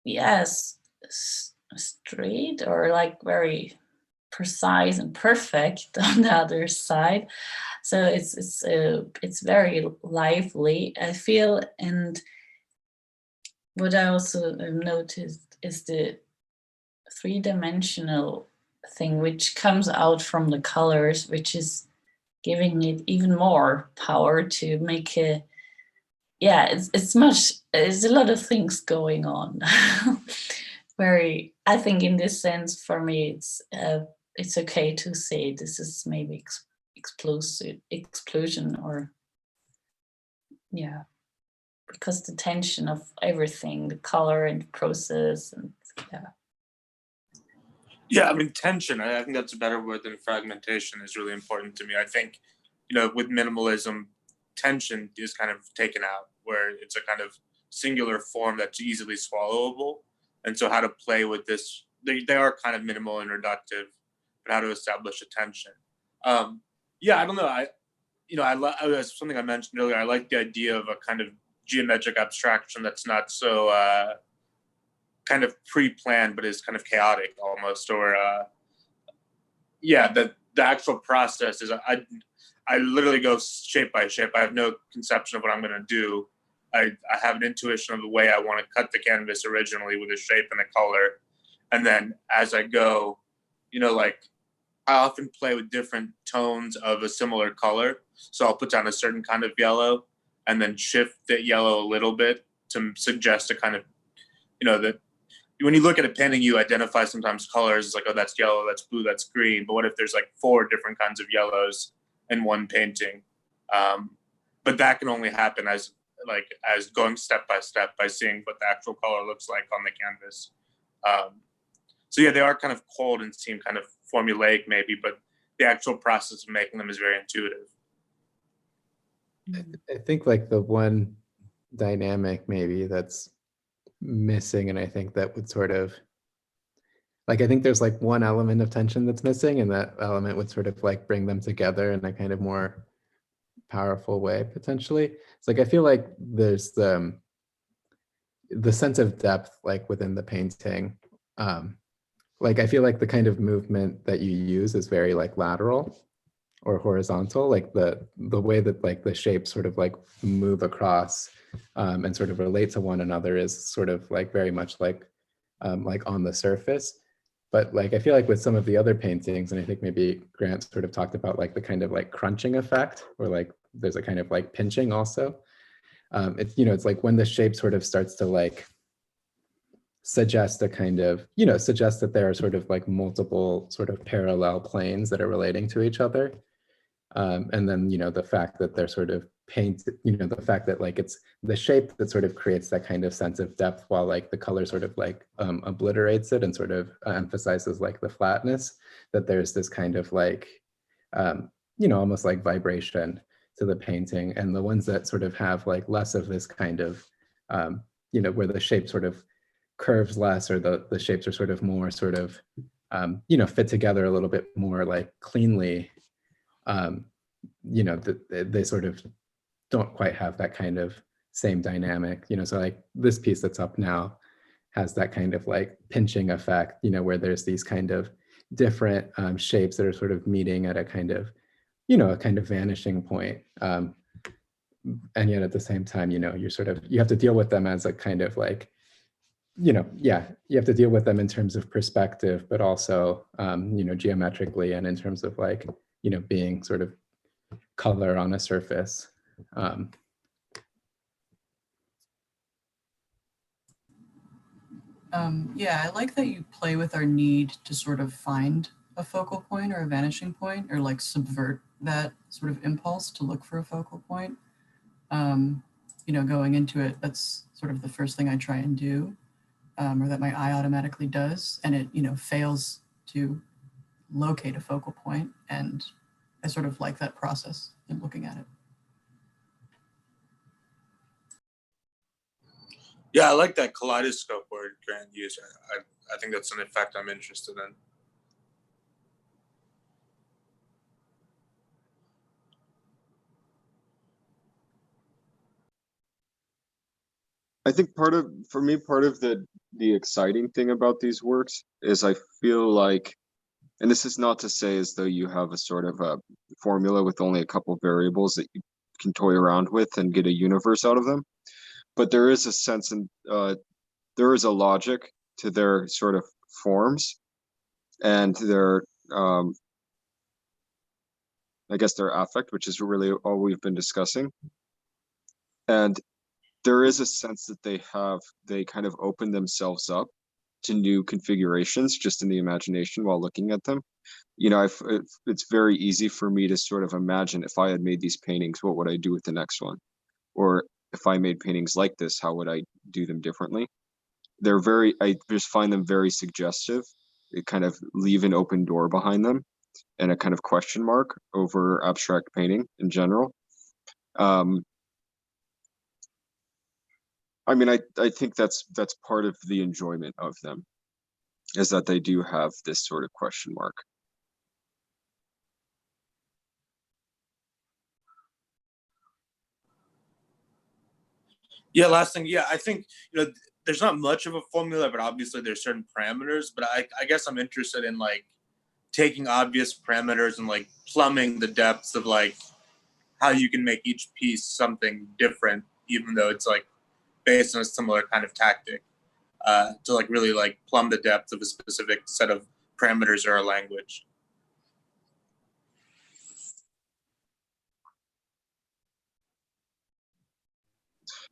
yes, straight, or like very precise and perfect on the other side. So it's very lively, I feel. And what I also noticed is the three-dimensional thing which comes out from the colors, which is giving it even more power to make a, yeah, it's a lot of things going on. Very, I think in this sense, for me, it's okay to say this is maybe explosion, or yeah, because the tension of everything, the color and the process, and yeah. Yeah, I mean, tension, I think that's a better word than fragmentation, is really important to me. I think, with minimalism, tension is kind of taken out, where it's a kind of singular form that's easily swallowable. And so how to play with this, they are kind of minimal and reductive, but how to establish a tension. Yeah, I don't know. As something I mentioned earlier, I like the idea of a kind of geometric abstraction that's not so kind of pre-planned, but is kind of chaotic almost, or the actual process is I literally go shape by shape. I have no conception of what I'm going to do. I have an intuition of the way I want to cut the canvas originally, with a shape and a color, and then as I go, like I often play with different tones of a similar color. So I'll put down a certain kind of yellow and then shift the yellow a little bit to suggest a kind of, that when you look at a painting, you identify sometimes colors. It's like, oh, that's yellow, that's blue, that's green. But what if there's like 4 different kinds of yellows in one painting? But that can only happen as going step by step, by seeing what the actual color looks like on the canvas. So yeah, they are kind of cold and seem kind of formulaic maybe, but the actual process of making them is very intuitive. I think like the one dynamic maybe that's missing, and I think that would sort of, like, I think there's like one element of tension that's missing, and that element would sort of like bring them together in a kind of more powerful way potentially. It's like I feel like there's the sense of depth like within the painting. Like I feel like the kind of movement that you use is very like lateral or horizontal, like the way that like the shapes sort of like move across and sort of relate to one another is sort of like very much like on the surface. But like I feel like with some of the other paintings, and I think maybe Grant sort of talked about like the kind of like crunching effect, or like there's a kind of like pinching also. It's it's like when the shape sort of starts to like suggest a kind of, suggest that there are sort of like multiple sort of parallel planes that are relating to each other. And then, the fact that they're sort of painted, the fact that like it's the shape that sort of creates that kind of sense of depth, while like the color sort of like obliterates it and sort of emphasizes like the flatness, that there's this kind of like, almost like vibration to the painting. And the ones that sort of have like less of this kind of, where the shape sort of curves less, or the shapes are sort of more sort of, fit together a little bit more like cleanly, they sort of don't quite have that kind of same dynamic, so like this piece that's up now has that kind of like pinching effect, where there's these kind of different shapes that are sort of meeting at a kind of, a kind of vanishing point. And yet at the same time, you're sort of, you have to deal with them as a kind of like, you have to deal with them in terms of perspective, but also, geometrically, and in terms of like, being sort of color on a surface. Yeah, I like that you play with our need to sort of find a focal point or a vanishing point, or like subvert that sort of impulse to look for a focal point. going into it, that's sort of the first thing I try and do, or that my eye automatically does, and it, fails to locate a focal point, and I sort of like that process in looking at it. Yeah, I like that kaleidoscope word Grant used. I think that's an effect I'm interested in. I think part of the exciting thing about these works is I feel like, and this is not to say as though you have a sort of a formula with only a couple variables that you can toy around with and get a universe out of them, but there is a sense and there is a logic to their sort of forms and their I guess their affect, which is really all we've been discussing. And there is a sense that they kind of open themselves up to new configurations just in the imagination while looking at them. It's very easy for me to sort of imagine, if I had made these paintings, what would I do with the next one? Or if I made paintings like this, how would I do them differently? I just find them very suggestive. It kind of leave an open door behind them and a kind of question mark over abstract painting in general. I think that's part of the enjoyment of them, is that they do have this sort of question mark. Yeah, last thing. Yeah, I think, there's not much of a formula, but obviously there's certain parameters. But I guess I'm interested in like taking obvious parameters and like plumbing the depths of like how you can make each piece something different, even though it's like based on a similar kind of tactic, to like really like plumb the depth of a specific set of parameters or a language.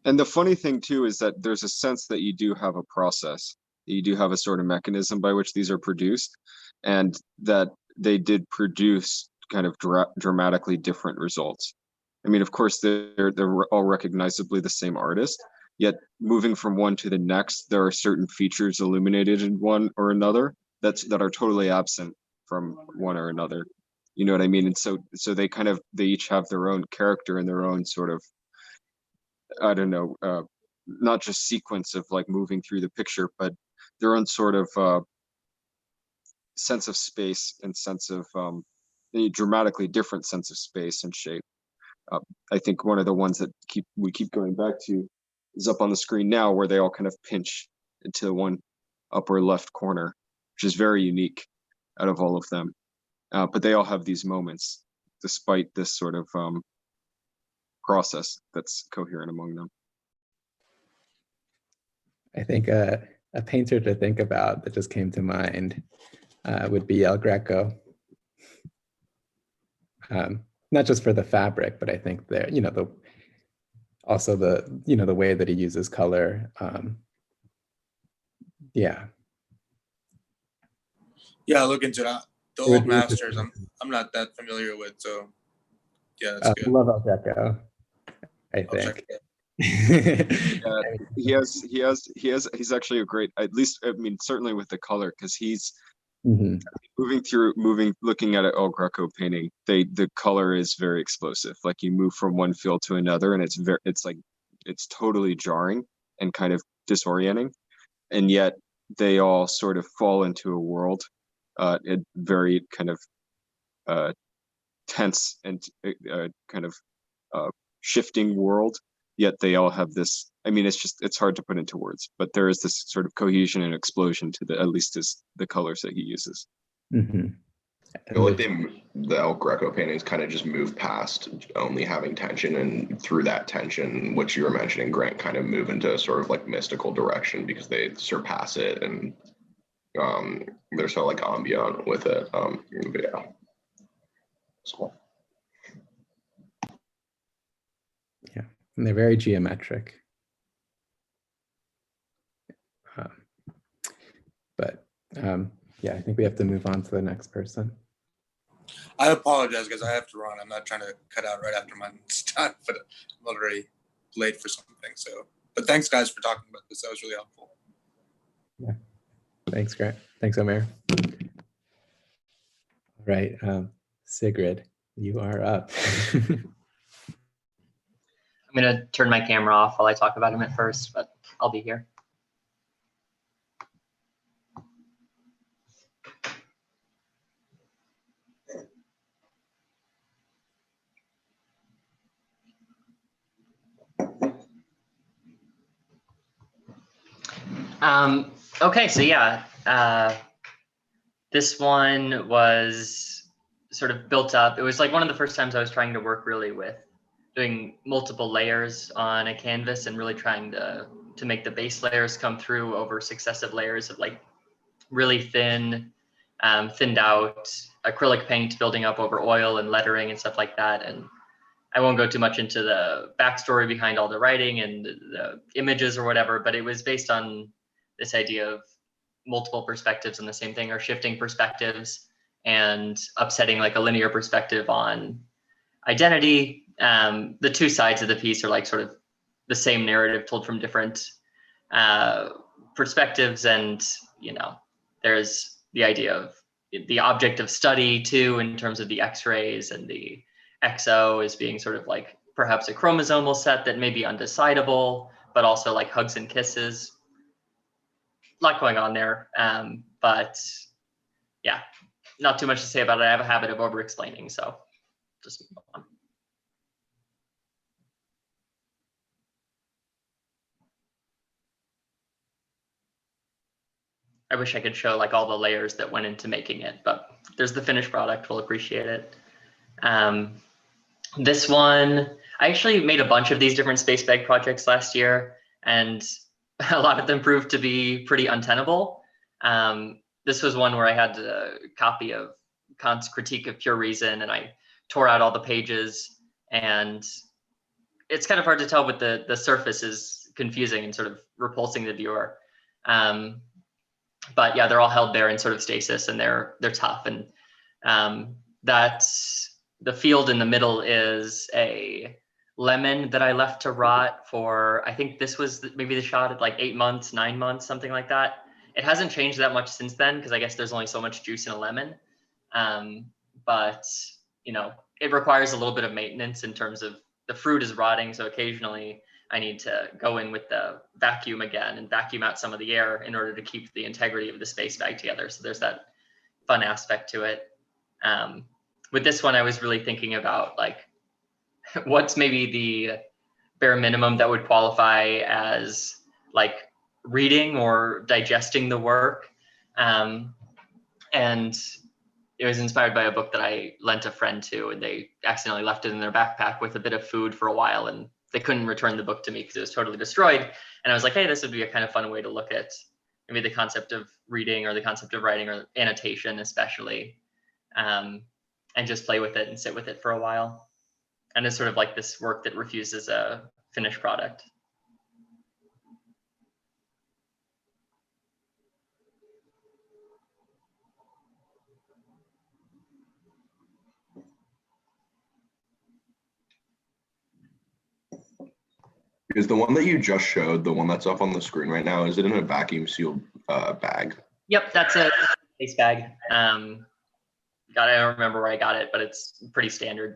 And the funny thing too is that there's a sense that you do have a process, you do have a sort of mechanism by which these are produced, and that they did produce kind of dramatically different results. I mean, of course, they're all recognizably the same artist, yet moving from one to the next, there are certain features illuminated in one or another that are totally absent from one or another. You know what I mean? And so they each have their own character and their own sort of, I don't know, not just sequence of like moving through the picture, but their own sort of sense of space and sense of a dramatically different sense of space and shape. I think one of the ones that we keep going back to is up on the screen now, where they all kind of pinch into one upper left corner, which is very unique out of all of them. But they all have these moments, despite this sort of process that's coherent among them. I think a painter to think about that just came to mind would be El Greco. Not just for the fabric, but I think there, also the way that he uses color. Yeah, I'll look into that. The old masters, I'm not that familiar with, so yeah, that's good. I love El Greco, I think. He's actually a great, at least, I mean, certainly with the color, because he's looking at an El Greco painting, the color is very explosive. Like you move from one field to another, and it's totally jarring and kind of disorienting, and yet they all sort of fall into a world, a very kind of tense and kind of shifting world. Yet they all have this. I mean, it's hard to put into words, but there is this sort of cohesion and explosion to at least the colors that he uses. Mm-hmm. I feel like the El Greco paintings kind of just move past only having tension, and through that tension, which you were mentioning, Grant, kind of move into a sort of like mystical direction because they surpass it, and they're so like ambient with it. Yeah, it's cool. Yeah, and they're very geometric. Yeah, I think we have to move on to the next person. I apologize, guys. I have to run. I'm not trying to cut out right after mine's done, but I'm already late for something. So, but thanks guys for talking about this. That was really helpful. Yeah. Thanks, Grant. Thanks, Omair. All right, Sigrid, you are up. I'm gonna turn my camera off while I talk about him at first, but I'll be here. Okay, so yeah, this one was sort of built up. It was like one of the first times I was trying to work really with doing multiple layers on a canvas and really trying to make the base layers come through over successive layers of like really thin, thinned out acrylic paint building up over oil and lettering and stuff like that. And I won't go too much into the backstory behind all the writing and the images or whatever, but it was based on this idea of multiple perspectives on the same thing, or shifting perspectives and upsetting like a linear perspective on identity. The two sides of the piece are like sort of the same narrative told from different perspectives. And, you know, there's the idea of the object of study too, in terms of the X-rays, and the XO as being sort of like perhaps a chromosomal set that may be undecidable, but also like hugs and kisses. A lot going on there, but yeah, not too much to say about it. I have a habit of over-explaining, so just move on. I wish I could show like all the layers that went into making it, but there's the finished product. We'll appreciate it. This one, I actually made a bunch of these different space bag projects last year, and a lot of them proved to be pretty untenable. This was one where I had a copy of Kant's Critique of Pure Reason, and I tore out all the pages, and it's kind of hard to tell, but the surface is confusing and sort of repulsing the viewer. But yeah, they're all held there in sort of stasis, and they're tough. And that's the field in the middle is a lemon that I left to rot for, I think this was maybe the shot at like 8 months, 9 months, something like that. It hasn't changed that much since then, because I guess there's only so much juice in a lemon. But, you know, it requires a little bit of maintenance in terms of the fruit is rotting. So occasionally I need to go in with the vacuum again and vacuum out some of the air in order to keep the integrity of the space bag together. So there's that fun aspect to it. With this one, I was really thinking about like, what's maybe the bare minimum that would qualify as like reading or digesting the work. And it was inspired by a book that I lent a friend to, and they accidentally left it in their backpack with a bit of food for a while, and they couldn't return the book to me because it was totally destroyed. And I was like, hey, this would be a kind of fun way to look at maybe the concept of reading or the concept of writing or annotation especially, and just play with it and sit with it for a while. And it's sort of like this work that refuses a finished product. Is the one that you just showed, the one that's up on the screen right now, is it in a vacuum sealed bag? Yep, that's a space bag. God, I don't remember where I got it, but it's pretty standard.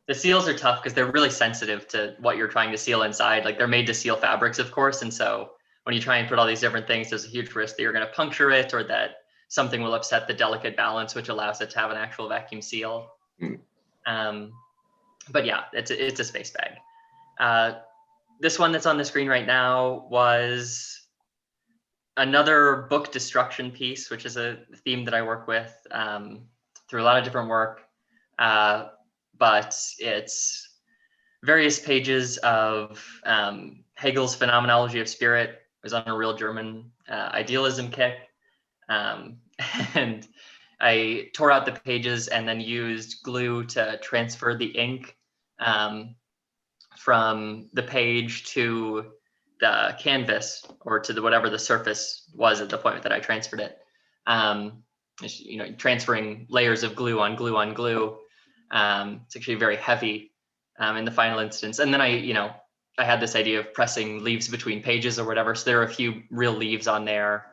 The seals are tough because they're really sensitive to what you're trying to seal inside. Like they're made to seal fabrics, of course. And so when you try and put all these different things, there's a huge risk that you're going to puncture it, or that something will upset the delicate balance, which allows it to have an actual vacuum seal. But yeah, it's a space bag. This one that's on the screen right now was another book destruction piece, which is a theme that I work with through a lot of different work. But it's various pages of Hegel's Phenomenology of Spirit. It was on a real German idealism kick. And I tore out the pages and then used glue to transfer the ink from the page to the canvas, or to the whatever the surface was at the point that I transferred it. You know, transferring layers of glue on glue on glue. It's actually very heavy. in the final instance. And then I had this idea of pressing leaves between pages or whatever. So there are a few real leaves on there,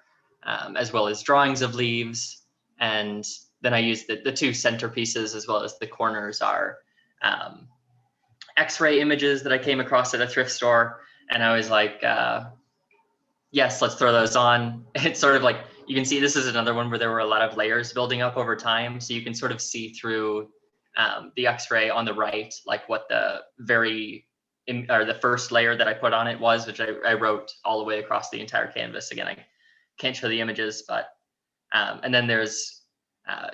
as well as drawings of leaves. And then I used the two centerpieces as well as the corners are X-ray images that I came across at a thrift store. And I was like, yes, let's throw those on. It's sort of like, you can see this is another one where there were a lot of layers building up over time. So you can sort of see through the X-ray on the right, like what the the first layer that I put on it was, which I wrote all the way across the entire canvas. Again, I can't show the images, but, and then there's,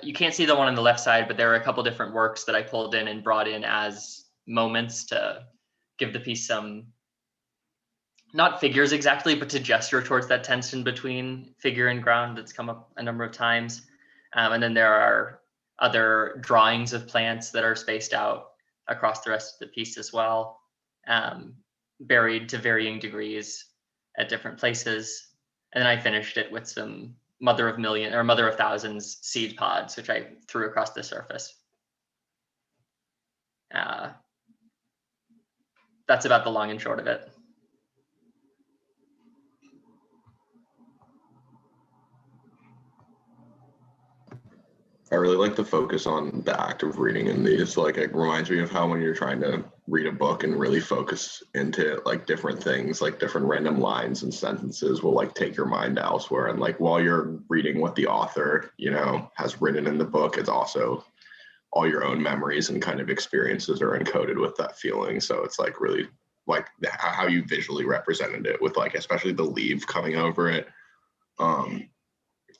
you can't see the one on the left side, but there are a couple different works that I pulled in and brought in as moments to give the piece some, not figures exactly, but to gesture towards that tension between figure and ground that's come up a number of times. And then there are other drawings of plants that are spaced out across the rest of the piece as well, buried to varying degrees at different places. And then I finished it with some mother of thousands seed pods, which I threw across the surface. That's about the long and short of it. I really like the focus on the act of reading in these. Like, it reminds me of how when you're trying to read a book and really focus into like different things, like different random lines and sentences will like take your mind elsewhere. And like while you're reading what the author, has written in the book, it's also all your own memories and kind of experiences are encoded with that feeling. So it's like really like how you visually represented it with like, especially the leaf coming over it. And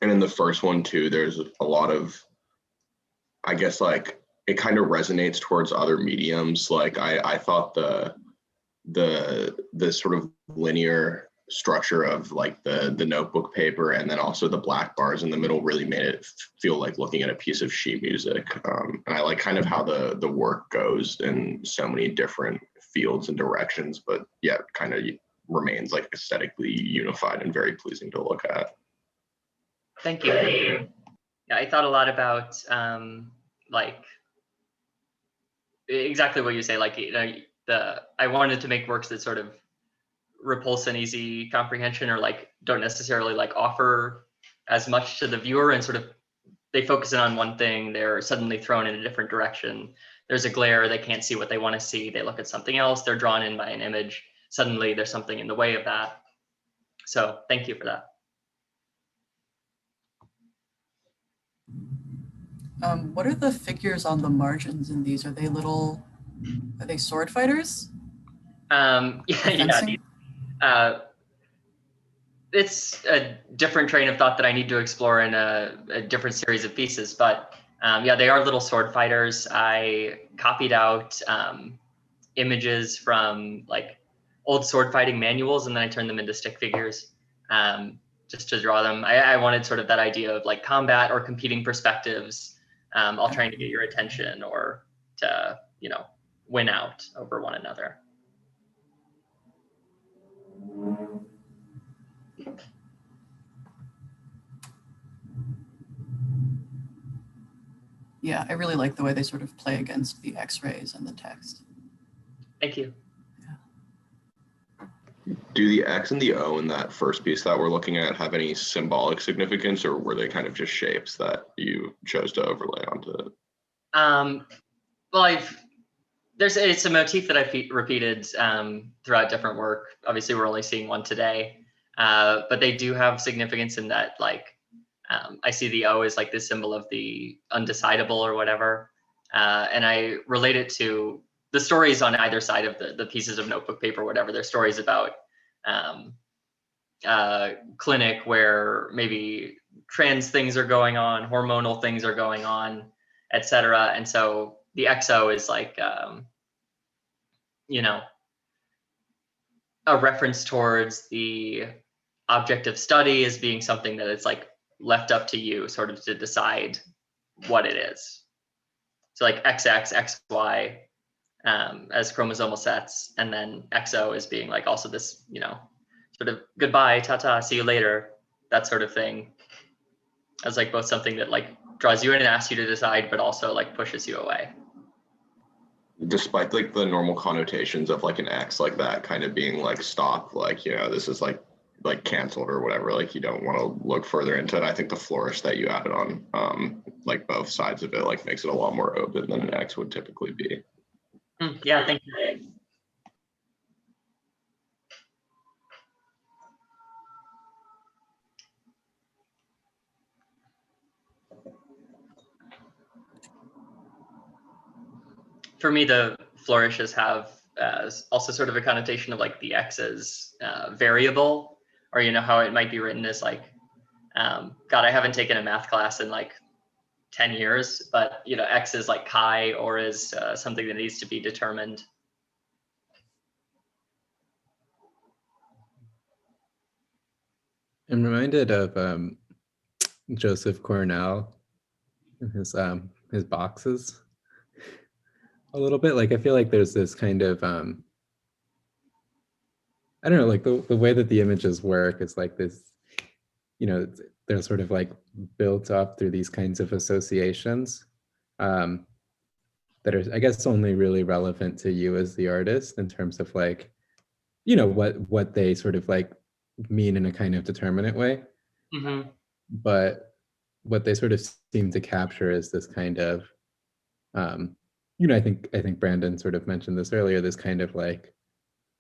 in the first one too, there's a lot of, I guess, like it kind of resonates towards other mediums. Like I thought the sort of linear structure of like the notebook paper and then also the black bars in the middle really made it feel like looking at a piece of sheet music. And I like kind of how the work goes in so many different fields and directions, but yet kind of remains like aesthetically unified and very pleasing to look at. Thank you. Yeah, I thought a lot about like exactly what you say. Like I wanted to make works that sort of repulse an easy comprehension or like don't necessarily like offer as much to the viewer, and sort of they focus in on one thing, they're suddenly thrown in a different direction. There's a glare, they can't see what they want to see, they look at something else, they're drawn in by an image, suddenly there's something in the way of that. So thank you for that. What are the figures on the margins in these? Are they sword fighters? It's a different train of thought that I need to explore in a different series of pieces, but yeah, they are little sword fighters. I copied out images from like old sword fighting manuals, and then I turned them into stick figures just to draw them. I wanted sort of that idea of like combat or competing perspectives, all trying to get your attention or to, win out over one another. Yeah, I really like the way they sort of play against the X-rays and the text. Thank you. Do the X and the O in that first piece that we're looking at have any symbolic significance, or were they kind of just shapes that you chose to overlay onto it? Well, it's a motif that I've repeated throughout different work. Obviously, we're only seeing one today, but they do have significance in that, like, I see the O as like the symbol of the undecidable or whatever, and I relate it to the stories on either side of the pieces of notebook paper, whatever. They're stories about clinic where maybe trans things are going on, hormonal things are going on, etc. And so the XO is like, a reference towards the object of study as being something that it's like left up to you sort of to decide what it is. So like XX, XY as chromosomal sets, and then XO is being like also this, sort of goodbye, ta-ta, see you later, that sort of thing, as like both something that like draws you in and asks you to decide, but also like pushes you away. despite like the normal connotations of like an X like that kind of being like stop, like, you know, this is like canceled or whatever, like you don't want to look further into it. I think the flourish that you added on like both sides of it like makes it a lot more open than an X would typically be. Yeah, thank you. For me, the flourishes have also sort of a connotation of like the X as variable, or, you know, how it might be written as like, God, I haven't taken a math class in like 10 years, but, you know, X is like chi, or is something that needs to be determined. I'm reminded of Joseph Cornell and his boxes a little bit. Like I feel like there's this kind of I don't know, like the way that the images work is like this, you know, they're sort of like built up through these kinds of associations that are, I guess, only really relevant to you as the artist in terms of like, you know, what they sort of like mean in a kind of determinate way. Mm-hmm. But what they sort of seem to capture is this kind of, you know, I think Brandon sort of mentioned this earlier, this kind of like,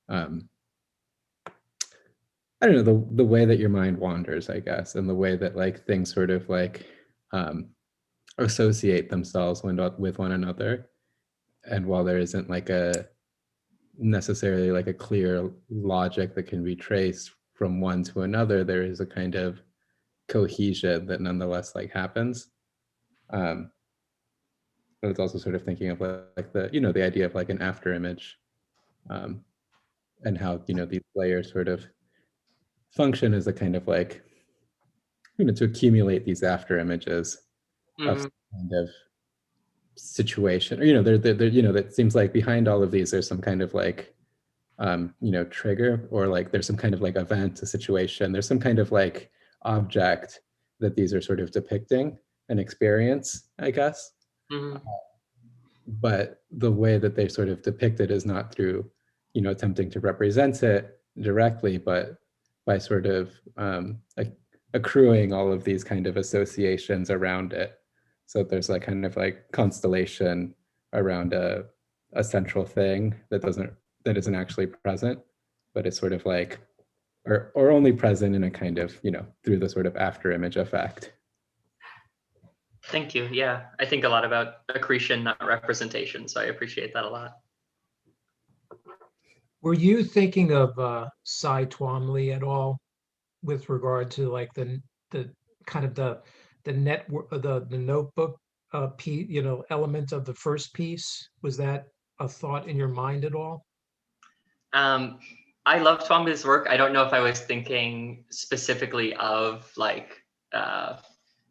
I don't know, the way that your mind wanders, I guess, and the way that like things sort of like associate themselves with one another. And while there isn't like a necessarily like a clear logic that can be traced from one to another, there is a kind of cohesion that nonetheless like happens. But it's also sort of thinking of like the, you know, the idea of like an after image, and how, you know, these layers sort of function as a kind of like, you know, to accumulate these after images of some kind of situation, or, you know, there, you know, that seems like behind all of these, there's some kind of like, you know, trigger, or like there's some kind of like event, a situation, there's some kind of like object that these are sort of depicting an experience, I guess. Mm-hmm. But the way that they sort of depict it is not through, you know, attempting to represent it directly, but by sort of accruing all of these kind of associations around it. So there's like kind of like constellation around a central thing that isn't actually present, but it's sort of like, or only present in a kind of, you know, through the sort of after image effect. Thank you. Yeah, I think a lot about accretion, not representation. So I appreciate that a lot. Were you thinking of Cy Twombly at all with regard to like the kind of the network, the notebook piece, you know, element of the first piece? Was that a thought in your mind at all? I love Twombly's work. I don't know if I was thinking specifically of like,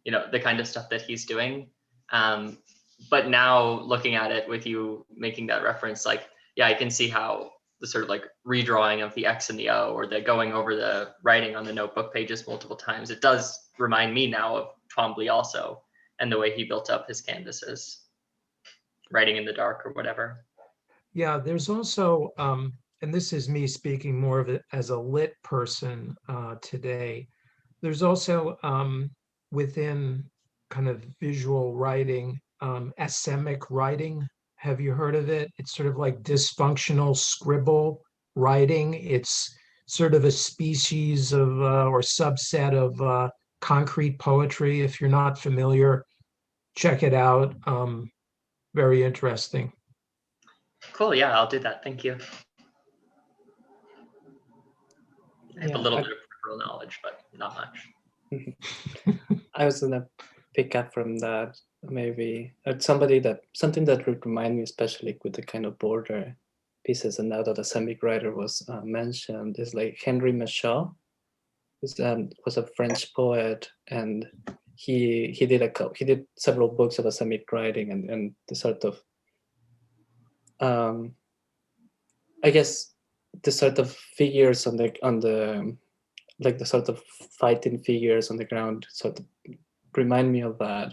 you know, the kind of stuff that he's doing. But now looking at it with you making that reference, like, yeah, I can see how the sort of like redrawing of the X and the O, or the going over the writing on the notebook pages multiple times, it does remind me now of Twombly also, and the way he built up his canvases, writing in the dark or whatever. Yeah, there's also, and this is me speaking more of it as a lit person today, there's also within kind of visual writing, asemic writing. Have you heard of it? It's sort of like dysfunctional scribble writing. It's sort of a species of or subset of concrete poetry. If you're not familiar, check it out. Very interesting. Cool. Yeah, I'll do that. Thank you. I have a little bit of peripheral knowledge, but not much. I was gonna pick up from that, maybe something that would remind me, especially with the kind of border pieces, and now that a semic writer was mentioned, is like Henry Michaud. Was a French poet, and he did several books of semic writing, and the sort of I guess the sort of figures on the like the sort of fighting figures on the ground sort of remind me of that.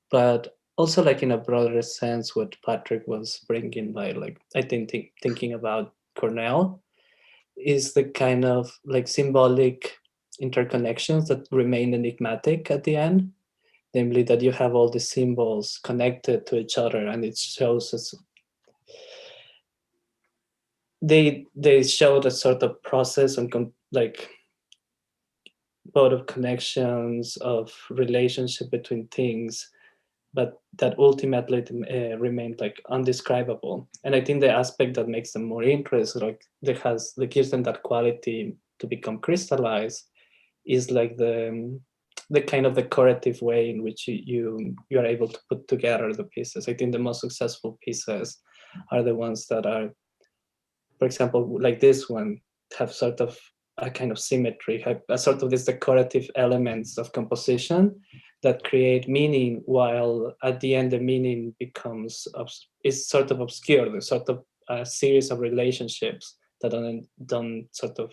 But also like in a broader sense, what Patrick was bringing by like, I think thinking about Cornell is the kind of like symbolic interconnections that remain enigmatic at the end. Namely that you have all the symbols connected to each other, and it shows us they show the sort of process and like both of connections of relationship between things, but that ultimately remained like undescribable. And I think the aspect that makes them more interesting, like that gives them that quality to become crystallized, is like the kind of decorative way in which you are able to put together the pieces. I think the most successful pieces are the ones that are, for example, like this one, have sort of a kind of symmetry, have a sort of these decorative elements of composition that create meaning, while at the end the meaning is sort of obscure. There's sort of a series of relationships that don't sort of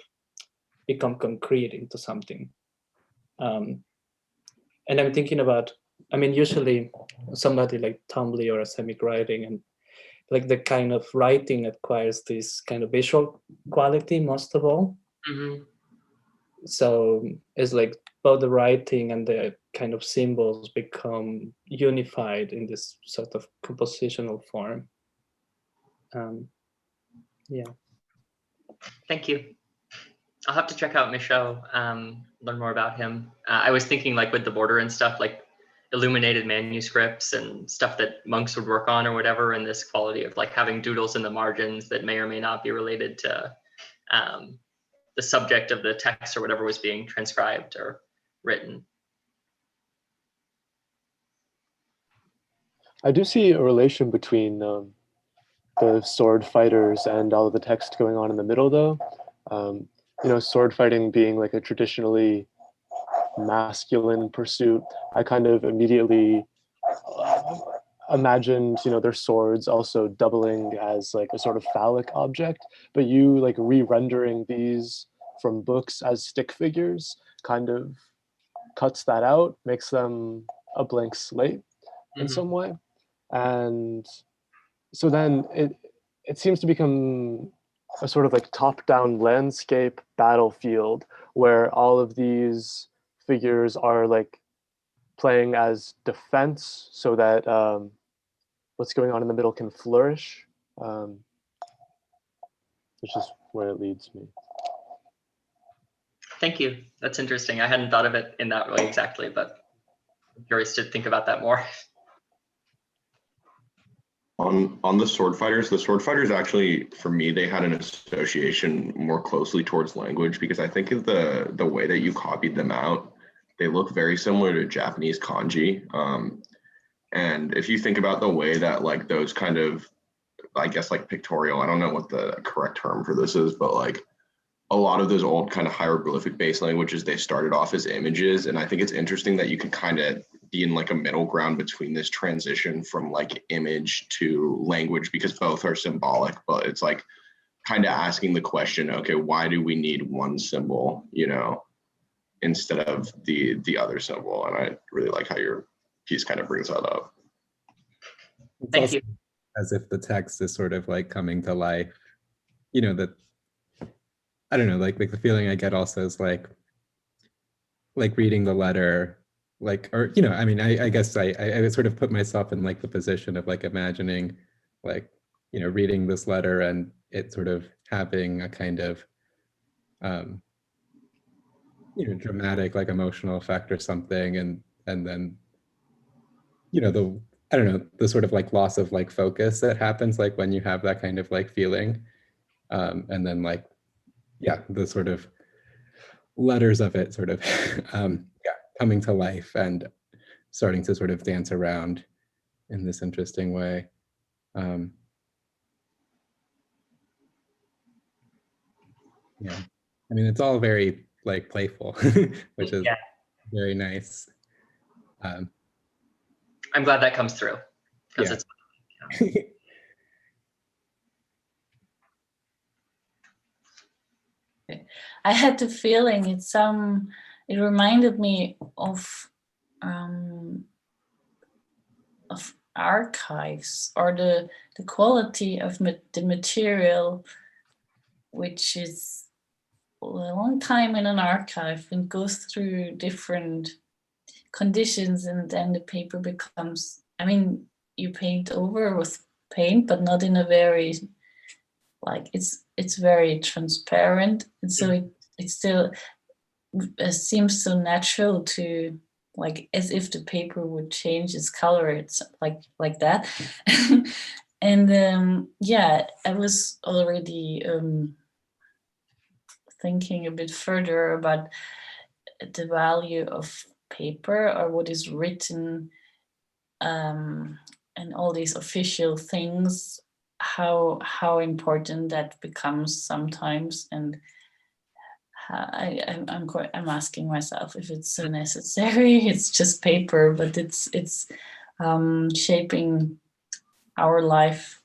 become concrete into something. And I'm thinking about, I mean, usually somebody like Tumbly or a semic writing, and like the kind of writing acquires this kind of visual quality most of all. Mm-hmm. So it's like both the writing and the kind of symbols become unified in this sort of compositional form. Yeah. Thank you. I'll have to check out Michaud, learn more about him. I was thinking like with the border and stuff, like illuminated manuscripts and stuff that monks would work on or whatever, and this quality of like having doodles in the margins that may or may not be related to the subject of the text or whatever was being transcribed or written. I do see a relation between the sword fighters and all of the text going on in the middle, though. You know, sword fighting being like a traditionally masculine pursuit, I kind of immediately imagined, you know, their swords also doubling as like a sort of phallic object, but you like re-rendering these from books as stick figures kind of cuts that out, makes them a blank slate in some way. And so then it seems to become a sort of like top-down landscape battlefield where all of these figures are like playing as defense so that what's going on in the middle can flourish, which is where it leads me. Thank you. That's interesting. I hadn't thought of it in that way exactly, but I'm curious to think about that more. On the sword fighters actually, for me, they had an association more closely towards language, because I think of the way that you copied them out, they look very similar to Japanese kanji. And if you think about the way that like those kind of, I guess like pictorial, I don't know what the correct term for this is, but like a lot of those old kind of hieroglyphic based languages, they started off as images. And I think it's interesting that you can kind of be in like a middle ground between this transition from like image to language, because both are symbolic, but it's like kind of asking the question, okay, why do we need one symbol, you know, instead of the other symbol? And I really like how your piece kind of brings that up. Thank you. As if the text is sort of like coming to life, you know, that, I don't know, like the feeling I get also is like reading the letter, like, or, you know, I mean, I guess I sort of put myself in like the position of like imagining like, you know, reading this letter and it sort of having a kind of, you know, dramatic, like emotional effect or something. And then, you know, I don't know, the sort of like loss of like focus that happens like when you have that kind of like feeling. And then like, yeah, the sort of letters of it sort of, yeah, coming to life and starting to sort of dance around in this interesting way. Yeah, I mean, it's all very like playful, which is very nice. I'm glad that comes through, because yeah. it's I had the feeling it reminded me of of archives, or the quality of the material, which is a long time in an archive and goes through different conditions, and then the paper becomes, I mean, you paint over with paint, but not in a very, like, it's very transparent, and so it still seems so natural to, like, as if the paper would change its color. It's like that. And yeah, I was already thinking a bit further about the value of paper, or what is written, and all these official things, how important that becomes sometimes. And I'm asking myself if it's so necessary. It's just paper, but it's shaping our life.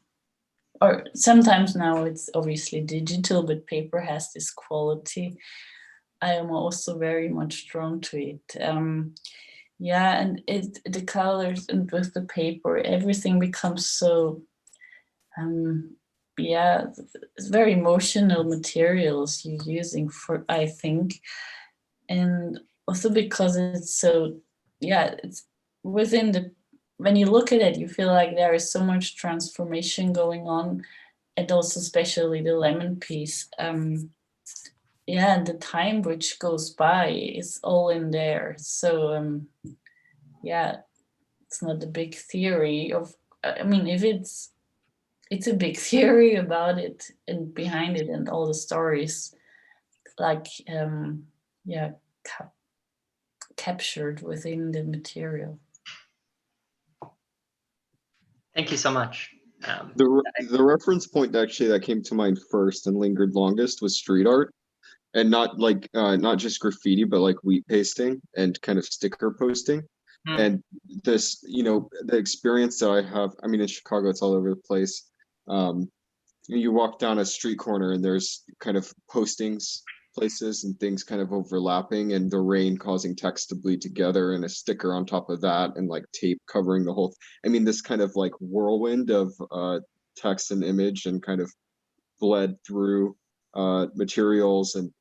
Or sometimes now it's obviously digital, but paper has this quality. I am also very much drawn to it. Yeah, and the colors, and with the paper, everything becomes so, yeah, it's very emotional materials you're using for, I think. And also because it's so, yeah, it's within the, when you look at it, you feel like there is so much transformation going on, and also especially the lemon piece. Yeah, and the time which goes by is all in there. So yeah, it's not a big theory of, I mean, if it's a big theory about it and behind it, and all the stories, like yeah, captured within the material. Thank you so much. The reference point actually that came to mind first and lingered longest was street art, and not like not just graffiti, but like wheat pasting and kind of sticker posting. And this, you know, the experience that I have, I mean, in Chicago, it's all over the place. You walk down a street corner and there's kind of postings places and things kind of overlapping, and the rain causing text to bleed together, and a sticker on top of that, and like tape covering the whole. I mean, this kind of like whirlwind of text and image, and kind of bled through materials. And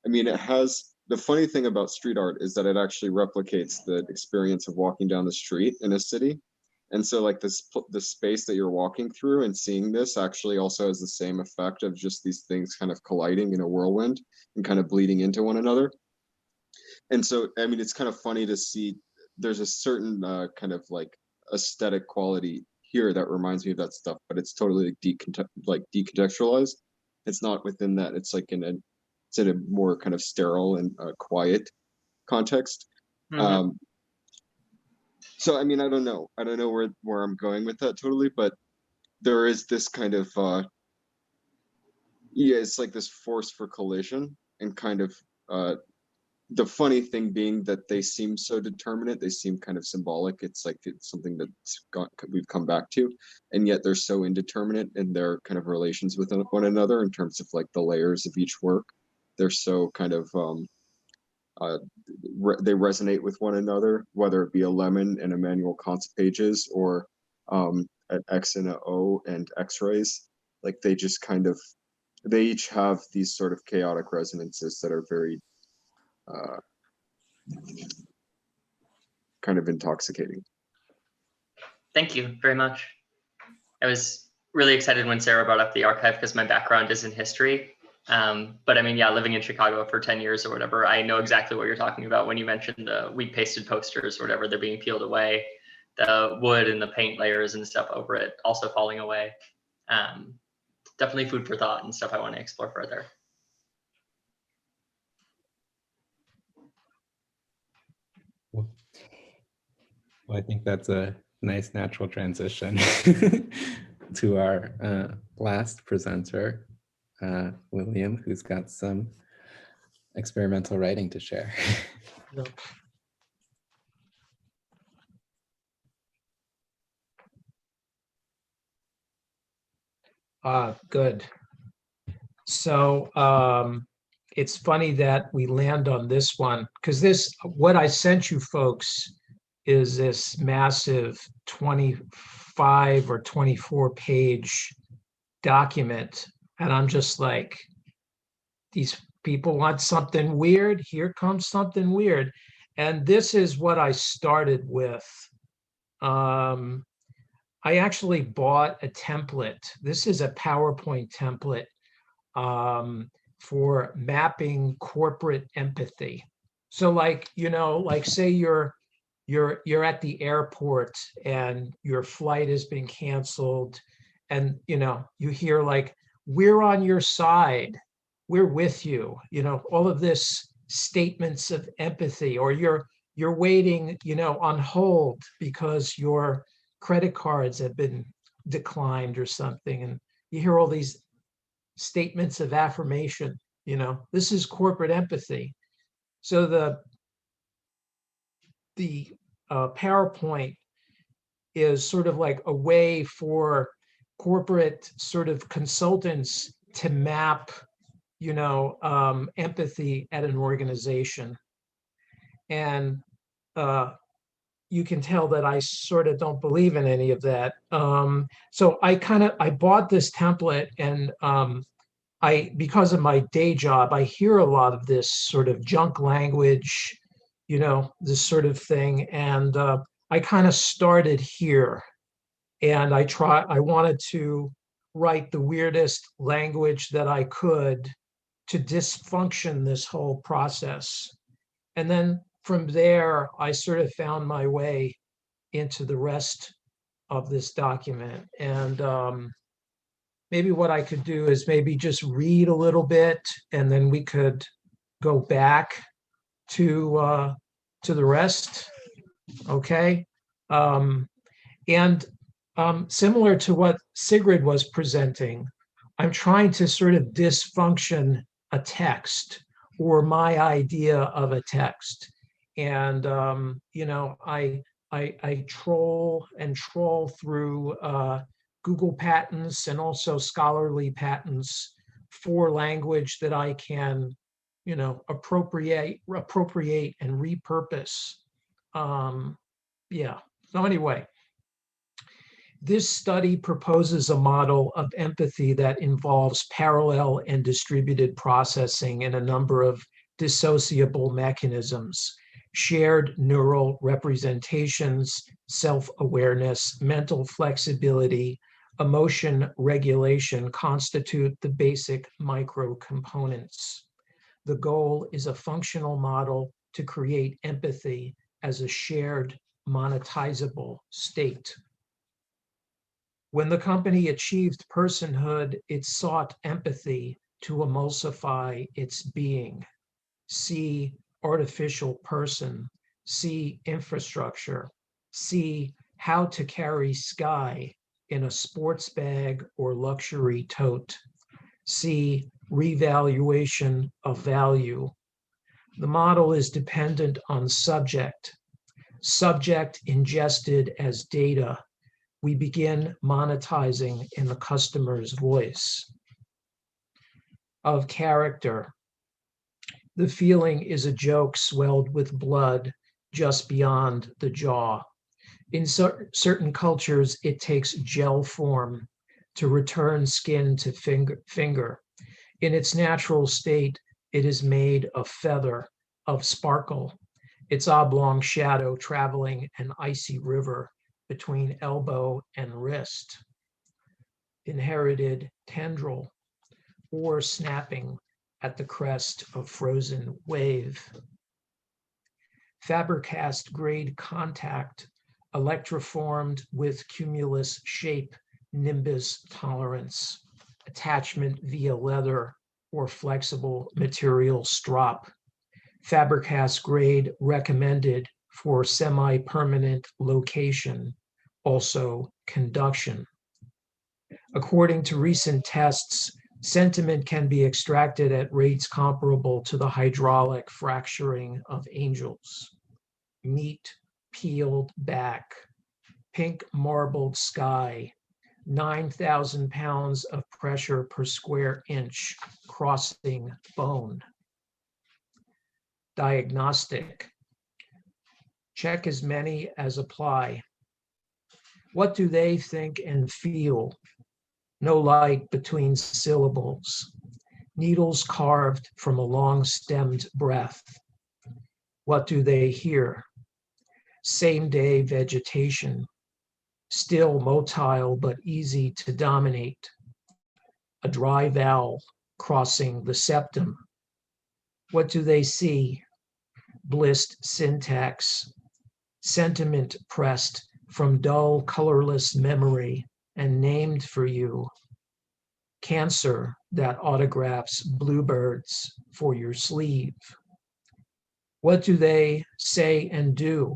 I mean, it has, the funny thing about street art is that it actually replicates the experience of walking down the street in a city. And so like the space that you're walking through and seeing this actually also has the same effect of just these things kind of colliding in a whirlwind and kind of bleeding into one another. And so, I mean, it's kind of funny to see there's a certain kind of like aesthetic quality here that reminds me of that stuff, but it's totally decontextualized. It's not within that. It's like it's in a more kind of sterile and quiet context. So, I mean, I don't know where I'm going with that totally, but there is this kind of, yeah, it's like this force for collision, and kind of, the funny thing being that they seem so determinate, they seem kind of symbolic. It's like it's something we've come back to, and yet they're so indeterminate in their kind of relations with one another in terms of like the layers of each work. They're so kind of, they resonate with one another, whether it be a lemon and Immanuel Kant's pages, or an X and a O and X-rays. Like they just kind of, they each have these sort of chaotic resonances that are very kind of intoxicating. Thank you very much. I was really excited when Sarah brought up the archive, because my background is in history. But I mean, yeah, living in Chicago for 10 years or whatever, I know exactly what you're talking about when you mentioned the wheat pasted posters or whatever, they're being peeled away, the wood and the paint layers and stuff over it also falling away. Definitely food for thought and stuff I want to explore further. Well, I think that's a nice natural transition to our last presenter, William, who's got some experimental writing to share. Good. So it's funny that we land on this one, because what I sent you folks is this massive 25 or 24 page document. And I'm just like, these people want something weird. Here comes something weird. And this is what I started with. I actually bought a template. This is a PowerPoint template for mapping corporate empathy. So like, you know, like say you're at the airport and your flight has been canceled, and you know, you hear like, we're on your side, we're with you, you know, all of this statements of empathy. Or you're waiting, you know, on hold because your credit cards have been declined or something, and you hear all these statements of affirmation. You know, this is corporate empathy. So the PowerPoint is sort of like a way for corporate sort of consultants to map, you know, empathy at an organization. And you can tell that I sort of don't believe in any of that. So I bought this template, and because of my day job, I hear a lot of this sort of junk language, you know, this sort of thing. And I kind of started here, and I wanted to write the weirdest language that I could to dysfunction this whole process. And then from there, I sort of found my way into the rest of this document. And maybe what I could do is maybe just read a little bit, and then we could go back to the rest. Okay. Similar to what Sigrid was presenting, I'm trying to sort of dysfunction a text, or my idea of a text. And you know, I troll through Google patents and also scholarly patents for language that I can, you know, appropriate and repurpose. Yeah. So anyway, this study proposes a model of empathy that involves parallel and distributed processing in a number of dissociable mechanisms: shared neural representations, self-awareness, mental flexibility, emotion regulation constitute the basic micro-components. The goal is a functional model to create empathy as a shared monetizable state. When the company achieved personhood, it sought empathy to emulsify its being. See artificial person, see infrastructure, see how to carry sky in a sports bag or luxury tote, see revaluation of value. The model is dependent on subject ingested as data. We begin monetizing in the customer's voice. Of character, the feeling is a joke swelled with blood just beyond the jaw. In certain cultures, it takes gel form to return skin to finger. In its natural state, it is made of feather, of sparkle, its oblong shadow traveling an icy river between elbow and wrist. Inherited tendril, or snapping at the crest of frozen wave. Faber-Cast grade contact, electroformed with cumulus shape, nimbus tolerance, attachment via leather or flexible material strop. Faber-Cast grade recommended for semi-permanent location, also conduction. According to recent tests, sentiment can be extracted at rates comparable to the hydraulic fracturing of angels. Meat peeled back, pink marbled sky, 9,000 pounds of pressure per square inch crossing bone. Diagnostic. Check as many as apply. What do they think and feel? No light between syllables. Needles carved from a long-stemmed breath. What do they hear? Same-day vegetation, still motile but easy to dominate. A dry vowel crossing the septum. What do they see? Blissed syntax, sentiment pressed from dull, colorless memory and named for you. Cancer that autographs bluebirds for your sleeve. What do they say and do?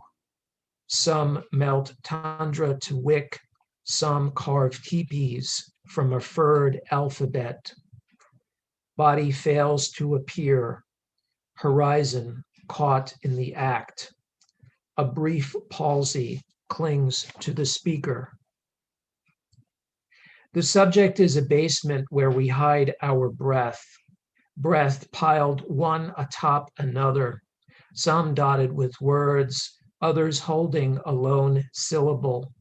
Some melt tundra to wick, some carve teepees from a furred alphabet. Body fails to appear, horizon caught in the act. A brief palsy clings to the speaker. The subject is a basement where we hide our breath, breath piled one atop another, some dotted with words, others holding a lone syllable,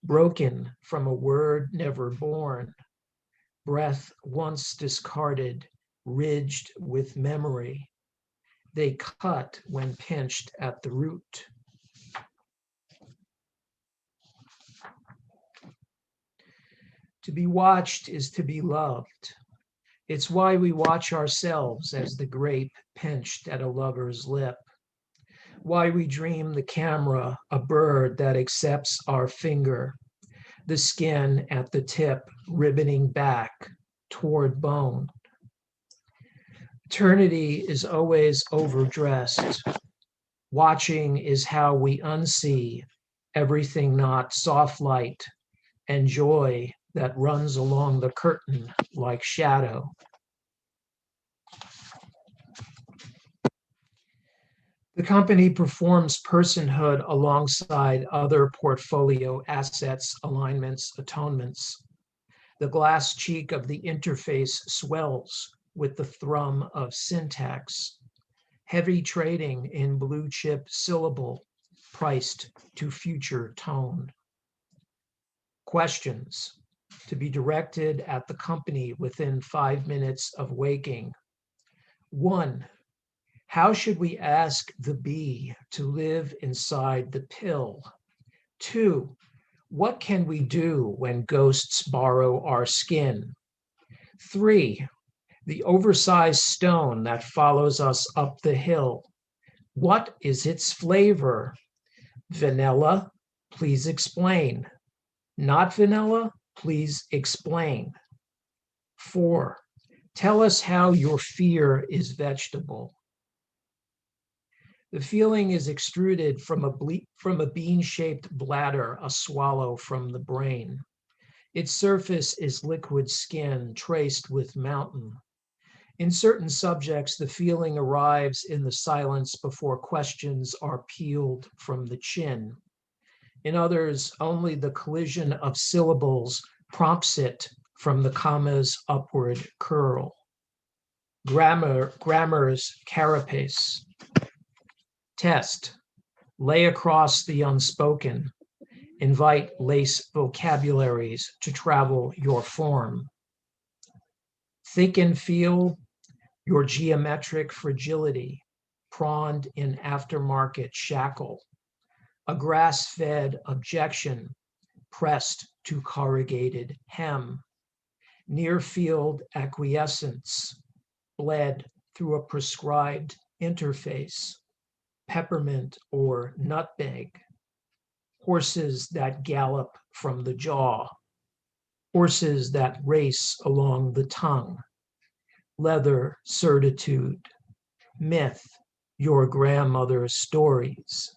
broken from a word never born, breath once discarded, ridged with memory. They cut when pinched at the root. To be watched is to be loved. It's why we watch ourselves as the grape pinched at a lover's lip. Why we dream the camera a bird that accepts our finger, the skin at the tip ribboning back toward bone. Eternity is always overdressed. Watching is how we unsee everything not soft light and joy that runs along the curtain like shadow. The company performs personhood alongside other portfolio assets, alignments, atonements. The glass cheek of the interface swells with the thrum of syntax. Heavy trading in blue chip syllable priced to future tone. Questions to be directed at the company within 5 minutes of waking. 1. How should we ask the bee to live inside the pill? 2. What can we do when ghosts borrow our skin? 3. The oversized stone that follows us up the hill. What is its flavor? Vanilla? Please explain. Not vanilla? Please explain. 4. Tell us how your fear is vegetable. The feeling is extruded from a bean-shaped bladder, a swallow from the brain. Its surface is liquid skin traced with mountain. In certain subjects, the feeling arrives in the silence before questions are peeled from the chin. In others, only the collision of syllables prompts it from the comma's upward curl. Grammar's carapace. Test. Lay across the unspoken. Invite lace vocabularies to travel your form. Think and feel your geometric fragility, prawned in aftermarket shackle. A grass-fed objection pressed to corrugated hem. Near-field acquiescence bled through a prescribed interface. Peppermint or nutmeg. Horses that gallop from the jaw. Horses that race along the tongue. Leather certitude. Myth, your grandmother's stories.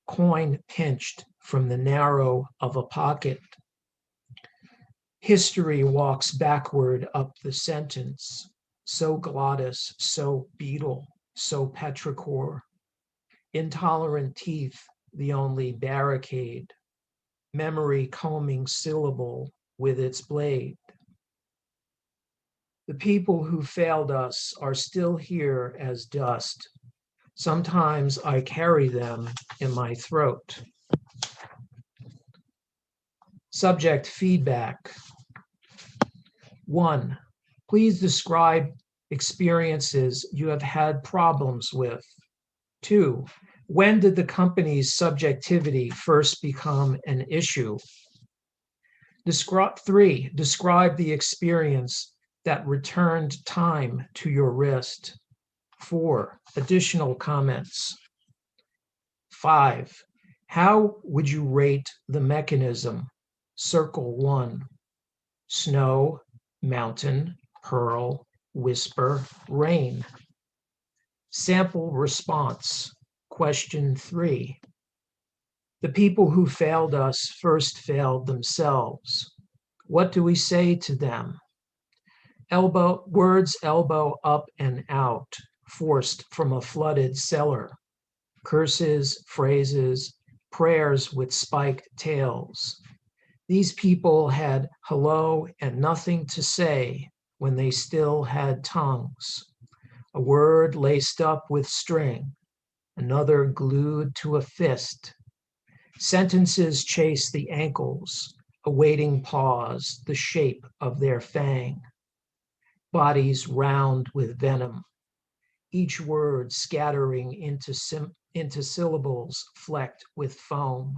Coin pinched from the narrow of a pocket. History walks backward up the sentence. So glottis, so beetle, so petrichor. Intolerant teeth, the only barricade. Memory combing syllable with its blade. The people who failed us are still here as dust. Sometimes I carry them in my throat. Subject feedback. 1. Please describe experiences you have had problems with. 2. When did the company's subjectivity first become an issue? 3. Describe the experience that returned time to your wrist. 4. Additional comments. 5. How would you rate the mechanism? Circle 1. Snow, mountain, pearl, whisper, rain. Sample response. Question 3. The people who failed us first failed themselves. What do we say to them? Words elbow up and out, forced from a flooded cellar. Curses, phrases, prayers with spiked tails. These people had hello and nothing to say when they still had tongues. A word laced up with string, another glued to a fist. Sentences chase the ankles, awaiting pause, the shape of their fang. Bodies round with venom, each word scattering into syllables flecked with foam.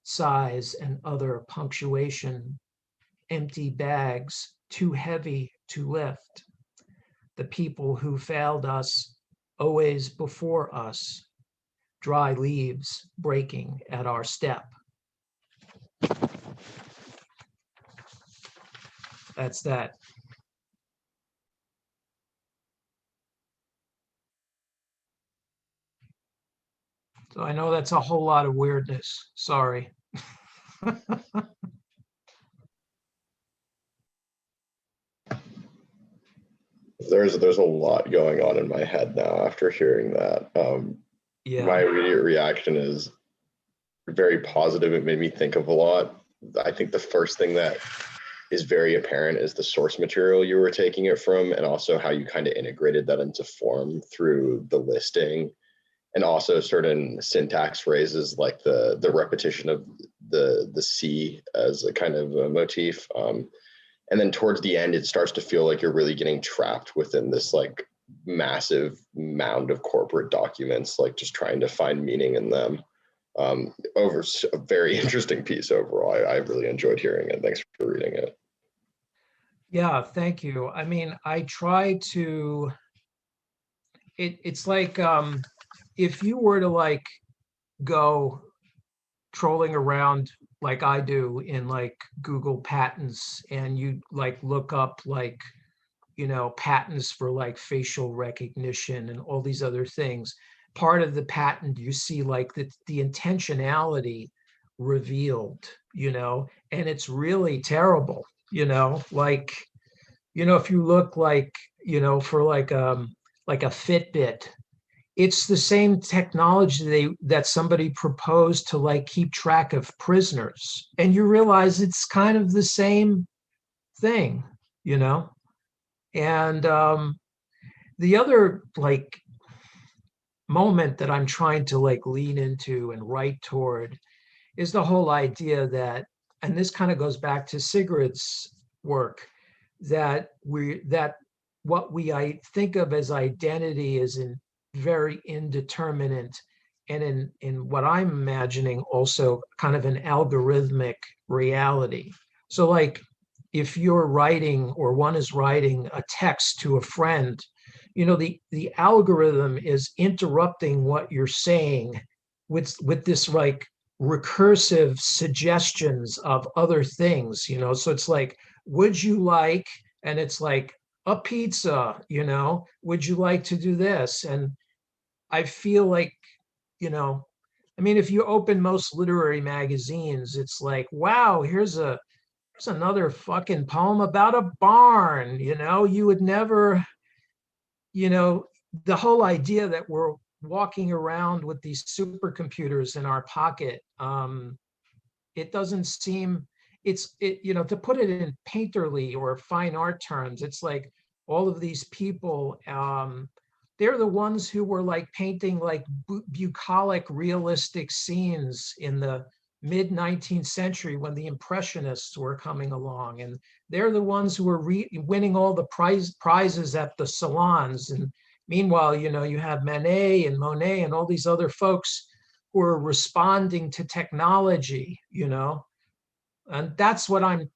Sighs and other punctuation, empty bags too heavy to lift. The people who failed us, always before us, dry leaves breaking at our step. That's that. So I know that's a whole lot of weirdness. Sorry. There's a lot going on in my head now after hearing that. Yeah. My immediate reaction is very positive. It made me think of a lot. I think the first thing that is very apparent is the source material you were taking it from, and also how you kind of integrated that into form through the listing, and also certain syntax phrases like the repetition of the C as a kind of a motif. And then towards the end, it starts to feel like you're really getting trapped within this like massive mound of corporate documents, like just trying to find meaning in them. Over a very interesting piece overall. I really enjoyed hearing it. Thanks for reading it. Yeah, thank you. I mean, I try to, it's like if you were to like go trolling around like I do in like Google patents, and you like look up like, you know, patents for like facial recognition and all these other things. Part of the patent, you see like the intentionality revealed, you know, and it's really terrible, you know, like, you know, if you look like, you know, for like a Fitbit, it's the same technology that somebody proposed to like keep track of prisoners. And you realize it's kind of the same thing, you know? And the other like moment that I'm trying to like lean into and write toward is the whole idea that, and this kind of goes back to Sigrid's work, that what I think of as identity is very indeterminate, and in what I'm imagining also kind of an algorithmic reality. So like if you're writing, or one is writing a text to a friend, you know, the algorithm is interrupting what you're saying with this like recursive suggestions of other things, you know. So it's like, would you like, and it's like a pizza, you know, would you like to do this? And I feel like, you know, I mean, if you open most literary magazines, it's like, wow, here's another fucking poem about a barn, you know. You would never, you know, the whole idea that we're walking around with these supercomputers in our pocket, it doesn't seem, you know, to put it in painterly or fine art terms, it's like all of these people they're the ones who were like painting like bucolic realistic scenes in the mid 19th century when the Impressionists were coming along. And they're the ones who were winning all the prizes at the salons. And meanwhile, you know, you have Manet and Monet and all these other folks who are responding to technology, you know. And that's what I'm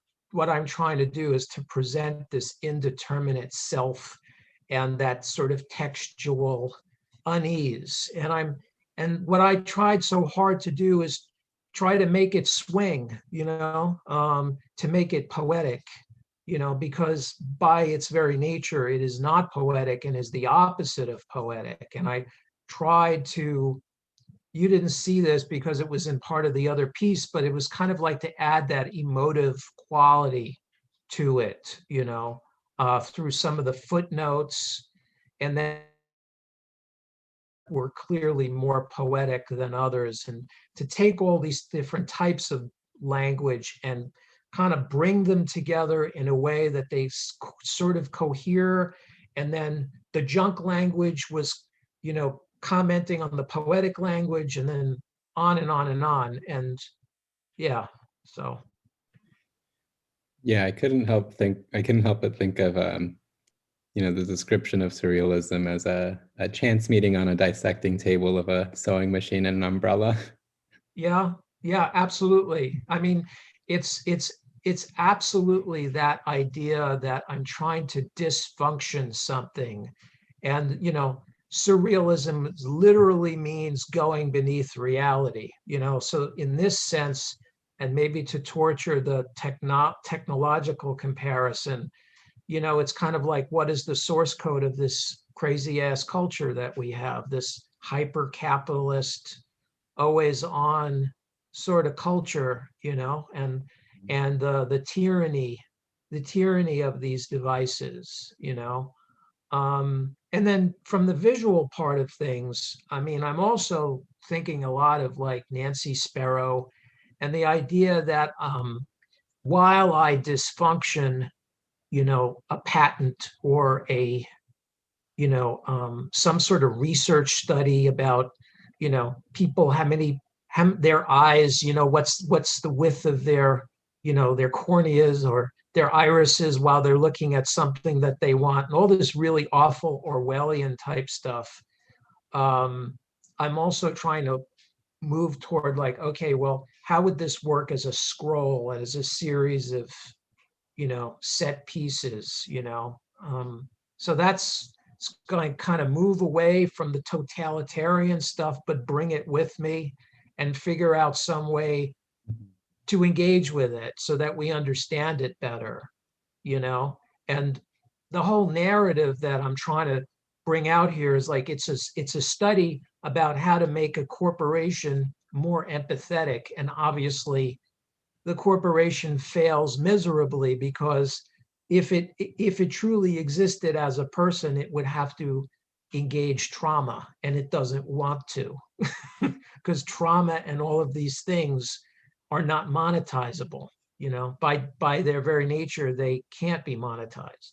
trying to do, is to present this indeterminate self and that sort of textual unease. And what I tried so hard to do is try to make it swing, you know, to make it poetic, you know, because by its very nature, it is not poetic and is the opposite of poetic. And I tried to, you didn't see this because it was in part of the other piece, but it was kind of like to add that emotive quality to it, you know, through some of the footnotes, and then were clearly more poetic than others, and to take all these different types of language and kind of bring them together in a way that they sort of cohere. And then the junk language was, you know, commenting on the poetic language, and then on and on and on. And yeah, so. Yeah, I couldn't help but think of, you know, the description of surrealism as a chance meeting on a dissecting table of a sewing machine and an umbrella. Yeah, absolutely. I mean, it's absolutely that idea that I'm trying to dysfunction something. And, you know, surrealism literally means going beneath reality, you know. So in this sense, and maybe to torture the technological comparison, you know, it's kind of like, what is the source code of this crazy ass culture that we have, this hyper capitalist, always on sort of culture, you know, and the tyranny of these devices, you know. And then from the visual part of things, I mean, I'm also thinking a lot of like Nancy Sparrow, and the idea that while I dysfunction, you know, a patent or a, you know, some sort of research study about, you know, people, their eyes, you know, what's the width of their, you know, their corneas or their irises while they're looking at something that they want, and all this really awful Orwellian type stuff. I'm also trying to move toward like, okay, well, how would this work as a scroll, as a series of, you know, set pieces, you know? So that's going to kind of move away from the totalitarian stuff, but bring it with me and figure out some way to engage with it so that we understand it better, you know? And the whole narrative that I'm trying to bring out here is like, it's a study about how to make a corporation more empathetic. And obviously the corporation fails miserably, because if it truly existed as a person, it would have to engage trauma, and it doesn't want to, because trauma and all of these things are not monetizable, you know, by their very nature, they can't be monetized.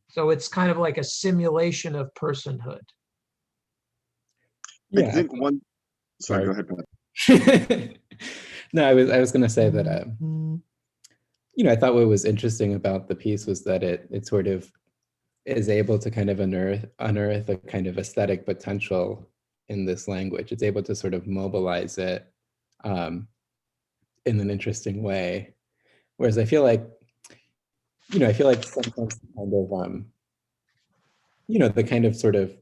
So it's kind of like a simulation of personhood. Yeah, I think one. Sorry, go ahead, Pat. No, I was going to say that, you know, I thought what was interesting about the piece was that it sort of is able to kind of unearth a kind of aesthetic potential in this language. It's able to sort of mobilize it in an interesting way. Whereas I feel like, you know, sometimes kind of, you know, the kind of sort of,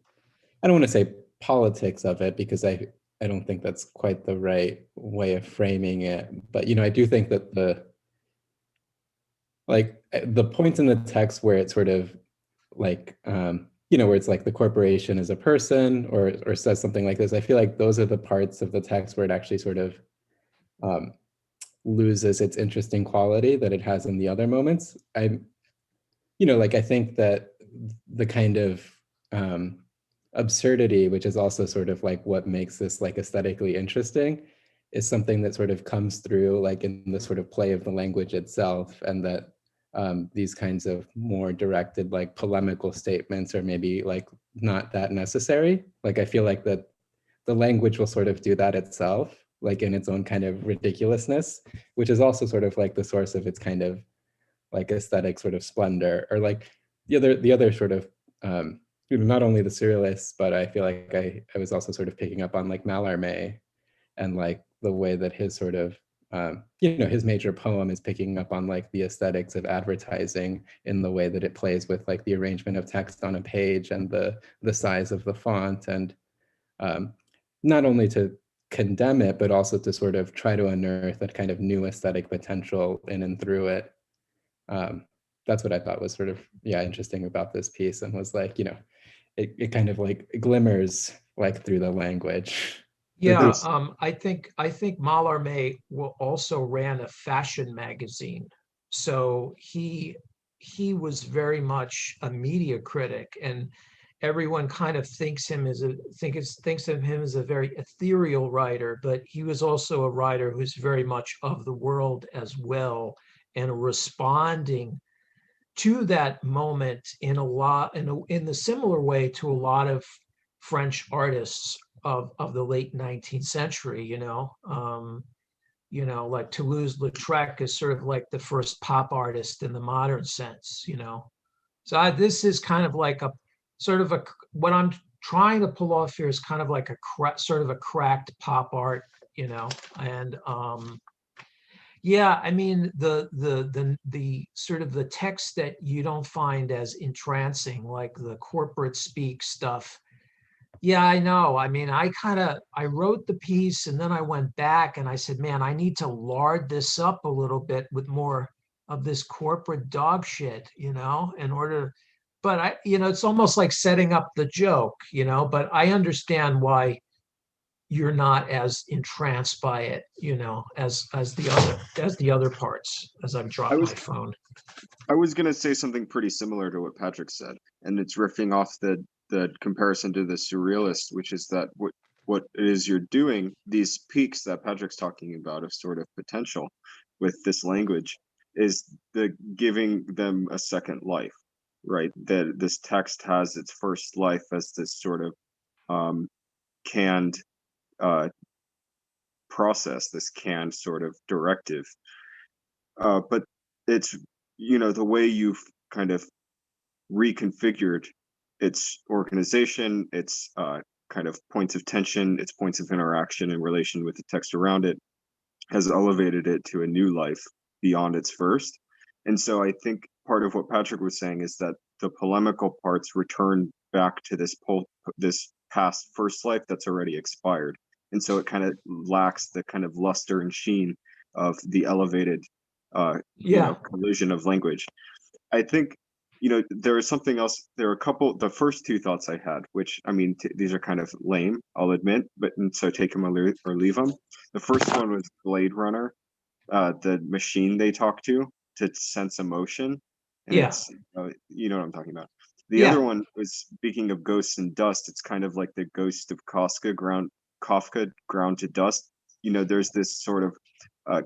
I don't want to say politics of it, because I don't think that's quite the right way of framing it. But, you know, I do think that the points in the text where it sort of like, you know, where it's like the corporation is a person, or says something like this, I feel like those are the parts of the text where it actually sort of loses its interesting quality that it has in the other moments. You know, like, I think that the kind of absurdity, which is also sort of like what makes this like aesthetically interesting, is something that sort of comes through like in the sort of play of the language itself, and that these kinds of more directed like polemical statements, or maybe like not that necessary. Like I feel like that the language will sort of do that itself, like in its own kind of ridiculousness, which is also sort of like the source of its kind of like aesthetic sort of splendor, or like the other sort of not only the surrealists, but I feel like I was also sort of picking up on like Mallarmé and like the way that his sort of his major poem is picking up on like the aesthetics of advertising in the way that it plays with like the arrangement of text on a page and the size of the font, and not only to condemn it, but also to sort of try to unearth that kind of new aesthetic potential in and through it. That's what I thought was sort of, interesting about this piece, and was like, it kind of like glimmers like through the language. Yeah, I think Mallarmé also ran a fashion magazine, so he was very much a media critic, and everyone kind of thinks of him as a very ethereal writer, but he was also a writer who's very much of the world as well, and responding to that moment in the similar way to a lot of French artists of the late 19th century, like Toulouse-Lautrec is sort of like the first pop artist in the modern sense, So this is kind of like what I'm trying to pull off here is kind of like sort of a cracked pop art, and yeah, I mean the sort of the text that you don't find as entrancing, like the corporate speak stuff. Yeah, I know. I mean, I wrote the piece and then I went back and I said, man, I need to lard this up a little bit with more of this corporate dog shit, in order. But it's almost like setting up the joke, but I understand why you're not as entranced by it, as the other parts, as I've dropped my phone. I was going to say something pretty similar to what Patrick said, and it's riffing off the comparison to the surrealist, which is that what it is you're doing, these peaks that Patrick's talking about of sort of potential with this language, is the giving them a second life, right? That this text has its first life as this sort of canned process, this canned sort of directive. But it's, the way you've kind of reconfigured its organization, its kind of points of tension, its points of interaction in relation with the text around it, has elevated it to a new life beyond its first. And so I think part of what Patrick was saying is that the polemical parts return back to this past first life that's already expired. And so it kind of lacks the kind of luster and sheen of the elevated collision of language. I think, there is something else. There are the first two thoughts I had, which, I mean, these are kind of lame, I'll admit, and so take them or leave them. The first one was Blade Runner, the machine they talk to sense emotion. And it's, you know what I'm talking about. The other one was, speaking of ghosts and dust, it's kind of like the ghost of Kafka ground to dust. There's this sort of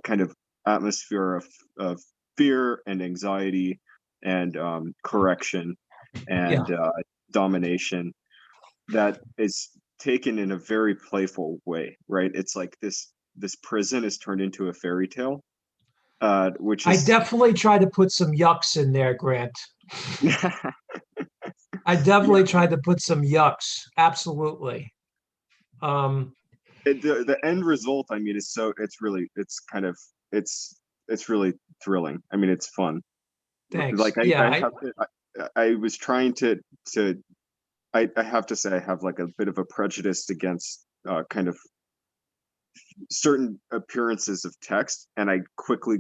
kind of atmosphere of fear and anxiety and correction and domination that is taken in a very playful way, right? It's like this prison is turned into a fairy tale, which is... I definitely tried to put some yucks in there, Grant. I definitely tried to put some yucks. Absolutely. The end result, I mean, it's really thrilling. I mean, it's fun. Thanks. Like I was trying to I have to say I have like a bit of a prejudice against kind of certain appearances of text, and I quickly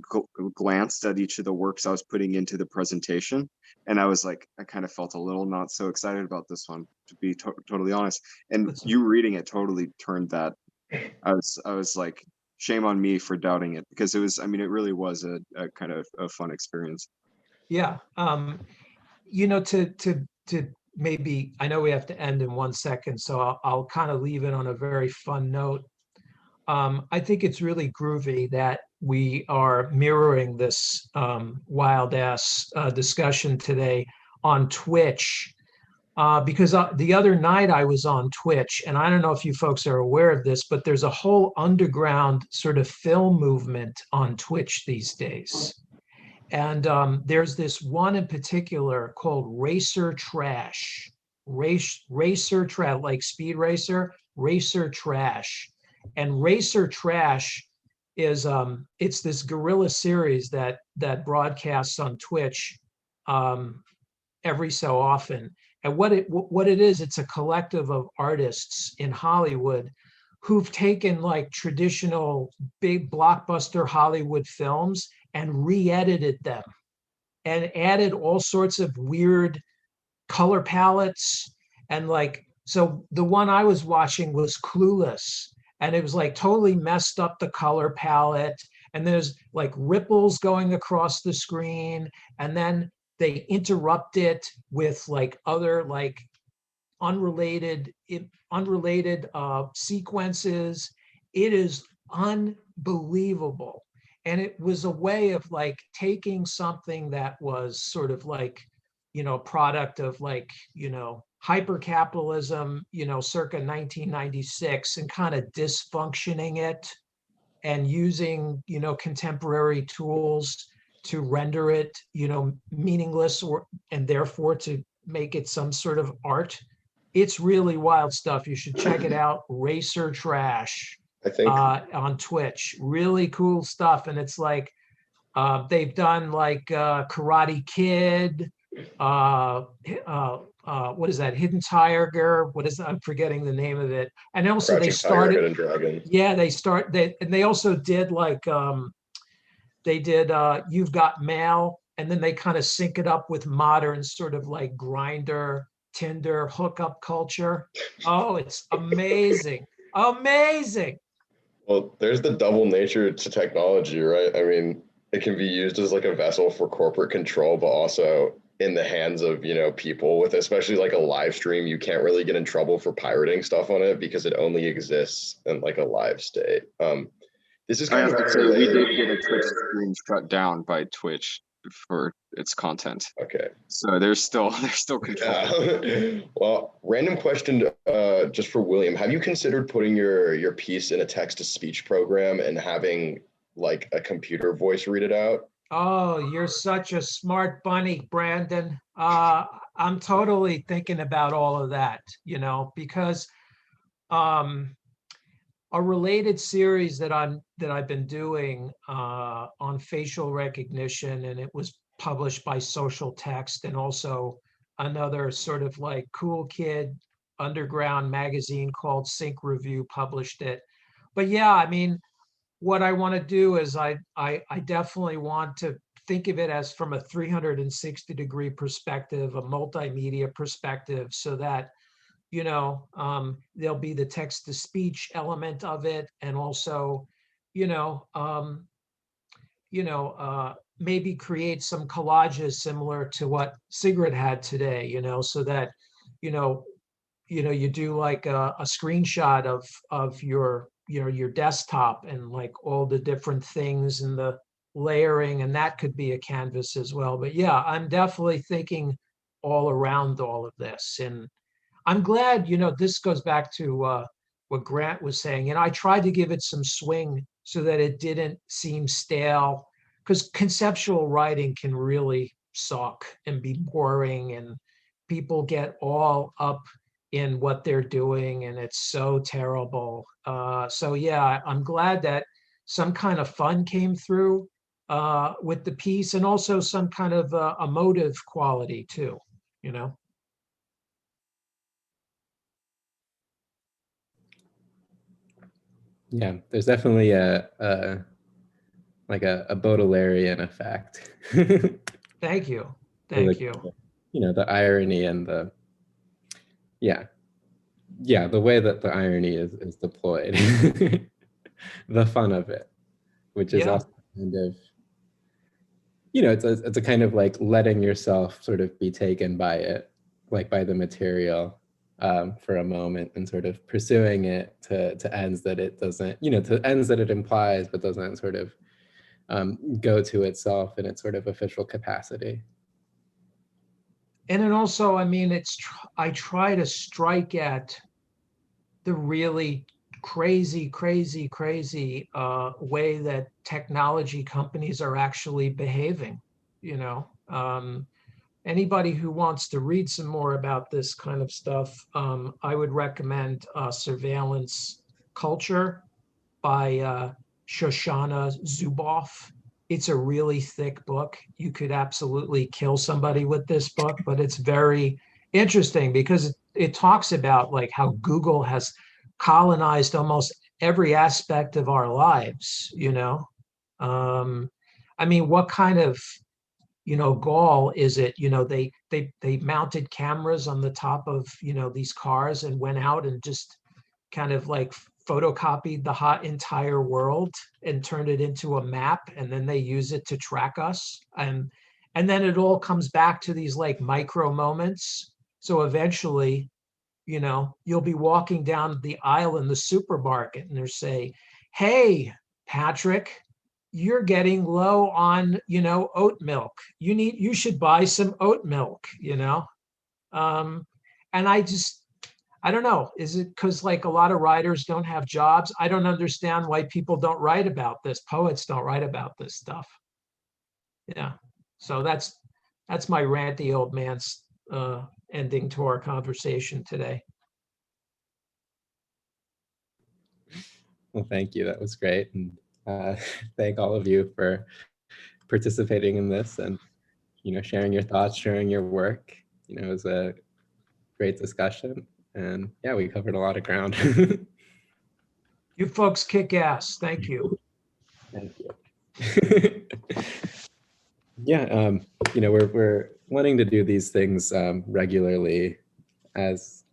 glanced at each of the works I was putting into the presentation, and I was like, I kind of felt a little not so excited about this one, to be totally honest. And you reading it totally turned that. I was like, shame on me for doubting it, because it was, I mean, it really was a kind of a fun experience. Yeah. To maybe, I know we have to end in 1 second, so I'll kind of leave it on a very fun note. I think it's really groovy that we are mirroring this wild ass discussion today on Twitch. because the other night I was on Twitch, and I don't know if you folks are aware of this, but there's a whole underground sort of film movement on Twitch these days. And there's this one in particular called Racer Trash. Racer Trash, like Speed Racer, Racer Trash. And Racer Trash is it's this guerrilla series that broadcasts on Twitch every so often. And what it is, it's a collective of artists in Hollywood who've taken like traditional big blockbuster Hollywood films and re-edited them and added all sorts of weird color palettes. And like, so the one I was watching was Clueless, and it was like totally messed up the color palette. And there's like ripples going across the screen. And then they interrupt it with like other like unrelated sequences. It is unbelievable. And it was a way of like taking something that was sort of like, product of like, hypercapitalism, circa 1996, and kind of dysfunctioning it and using, contemporary tools to render it, meaningless and therefore to make it some sort of art. It's really wild stuff. You should check it out. Racer Trash. I think on Twitch, really cool stuff. And it's like they've done like Karate Kid, what is that, Hidden Tiger, I'm forgetting the name of it. And also Crouching they started Tiger, Hidden Dragon. Yeah, they also did like they did You've Got Mail, and then they kind of sync it up with modern sort of like Grindr, Tinder hookup culture. Oh, it's amazing. Amazing. Well, there's the double nature to technology, right? I mean, it can be used as like a vessel for corporate control, but also in the hands of, people with, especially like a live stream, you can't really get in trouble for pirating stuff on it because it only exists in like a live state. This is kind of we did get a Twitch stream shut down by Twitch for its content. Okay. So there's still control. Yeah. Well, random question just for William. Have you considered putting your piece in a text-to-speech program and having like a computer voice read it out? Oh, you're such a smart bunny, Brandon. I'm totally thinking about all of that, because a related series that I've been doing on facial recognition, and it was published by Social Text, and also another sort of like cool kid underground magazine called Sync Review published it. But yeah, I mean, what I want to do is I definitely want to think of it as from a 360-degree perspective, a multimedia perspective, so that there'll be the text-to-speech element of it, and also, maybe create some collages similar to what Sigrid had today, so that, you do like a screenshot of your desktop and like all the different things and the layering, and that could be a canvas as well. But yeah, I'm definitely thinking all around all of this. And I'm glad, this goes back to what Grant was saying. I tried to give it some swing so that it didn't seem stale, because conceptual writing can really suck and be boring, and people get all up in what they're doing, and it's so terrible. So yeah, I'm glad that some kind of fun came through with the piece, and also some kind of emotive quality too, Yeah, there's definitely a Baudelairean effect. Thank you. The irony and the the way that the irony is deployed, the fun of it, which is also kind of, it's a kind of like letting yourself sort of be taken by it, like by the material for a moment, and sort of pursuing it to ends that it doesn't, to ends that it implies, but doesn't sort of go to itself in its sort of official capacity. And then also, I mean, I try to strike at the really crazy way that technology companies are actually behaving, you know. Anybody who wants to read some more about this kind of stuff, I would recommend Surveillance Culture by Shoshana Zuboff. It's a really thick book. You could absolutely kill somebody with this book, but it's very interesting because it talks about like how Google has colonized almost every aspect of our lives, you know. I mean, what kind of, you know, gall is it? You know, they mounted cameras on the top of, you know, these cars and went out and just kind of like photocopied the entire world and turned it into a map, and then they use it to track us. And then it all comes back to these like micro moments. So eventually, you know, you'll be walking down the aisle in the supermarket and they'll say, hey, Patrick, you're getting low on, you know, oat milk. You should buy some oat milk, you know? And I don't know, is it because like a lot of writers don't have jobs? I don't understand why people don't write about this. Poets don't write about this stuff. Yeah, so that's my ranty old man's ending to our conversation today. Well, thank you. That was great. And thank all of you for participating in this and, you know, sharing your thoughts, sharing your work. You know, it was a great discussion. And yeah, we covered a lot of ground. You folks kick ass. Thank you. Thank you. Yeah, you know, we're wanting to do these things regularly as,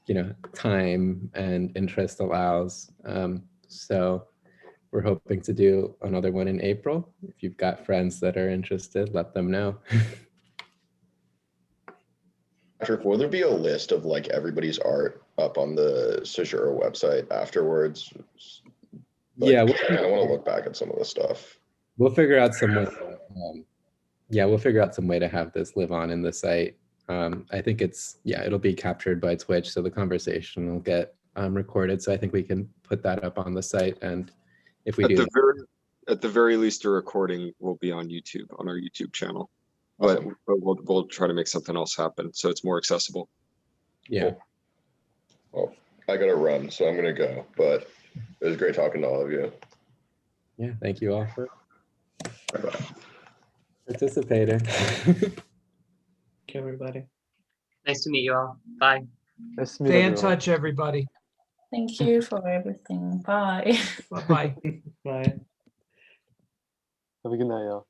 you know, time and interest allows. So we're hoping to do another one in April. If you've got friends that are interested, let them know. Patrick, will there be a list of like everybody's art up on the Caesura website afterwards? Like, Yeah, I kind of want to look back at some of the stuff. We'll figure out some way. Yeah, we'll figure out some way to have this live on in the site. I think it'll be captured by Twitch, so the conversation will get recorded. So I think we can put that up on the site, and if we at the very least, a recording will be on YouTube, on our YouTube channel. But we'll try to make something else happen so it's more accessible. Yeah. Cool. Well, I gotta run, so I'm gonna go. But it was great talking to all of you. Yeah, thank you all for Bye-bye. participating. Thank you, everybody. Nice to meet you all. Bye. Nice to meet Stay in everyone. touch, everybody. Thank you for everything. Bye. Bye-bye. Bye. Have a good night, y'all.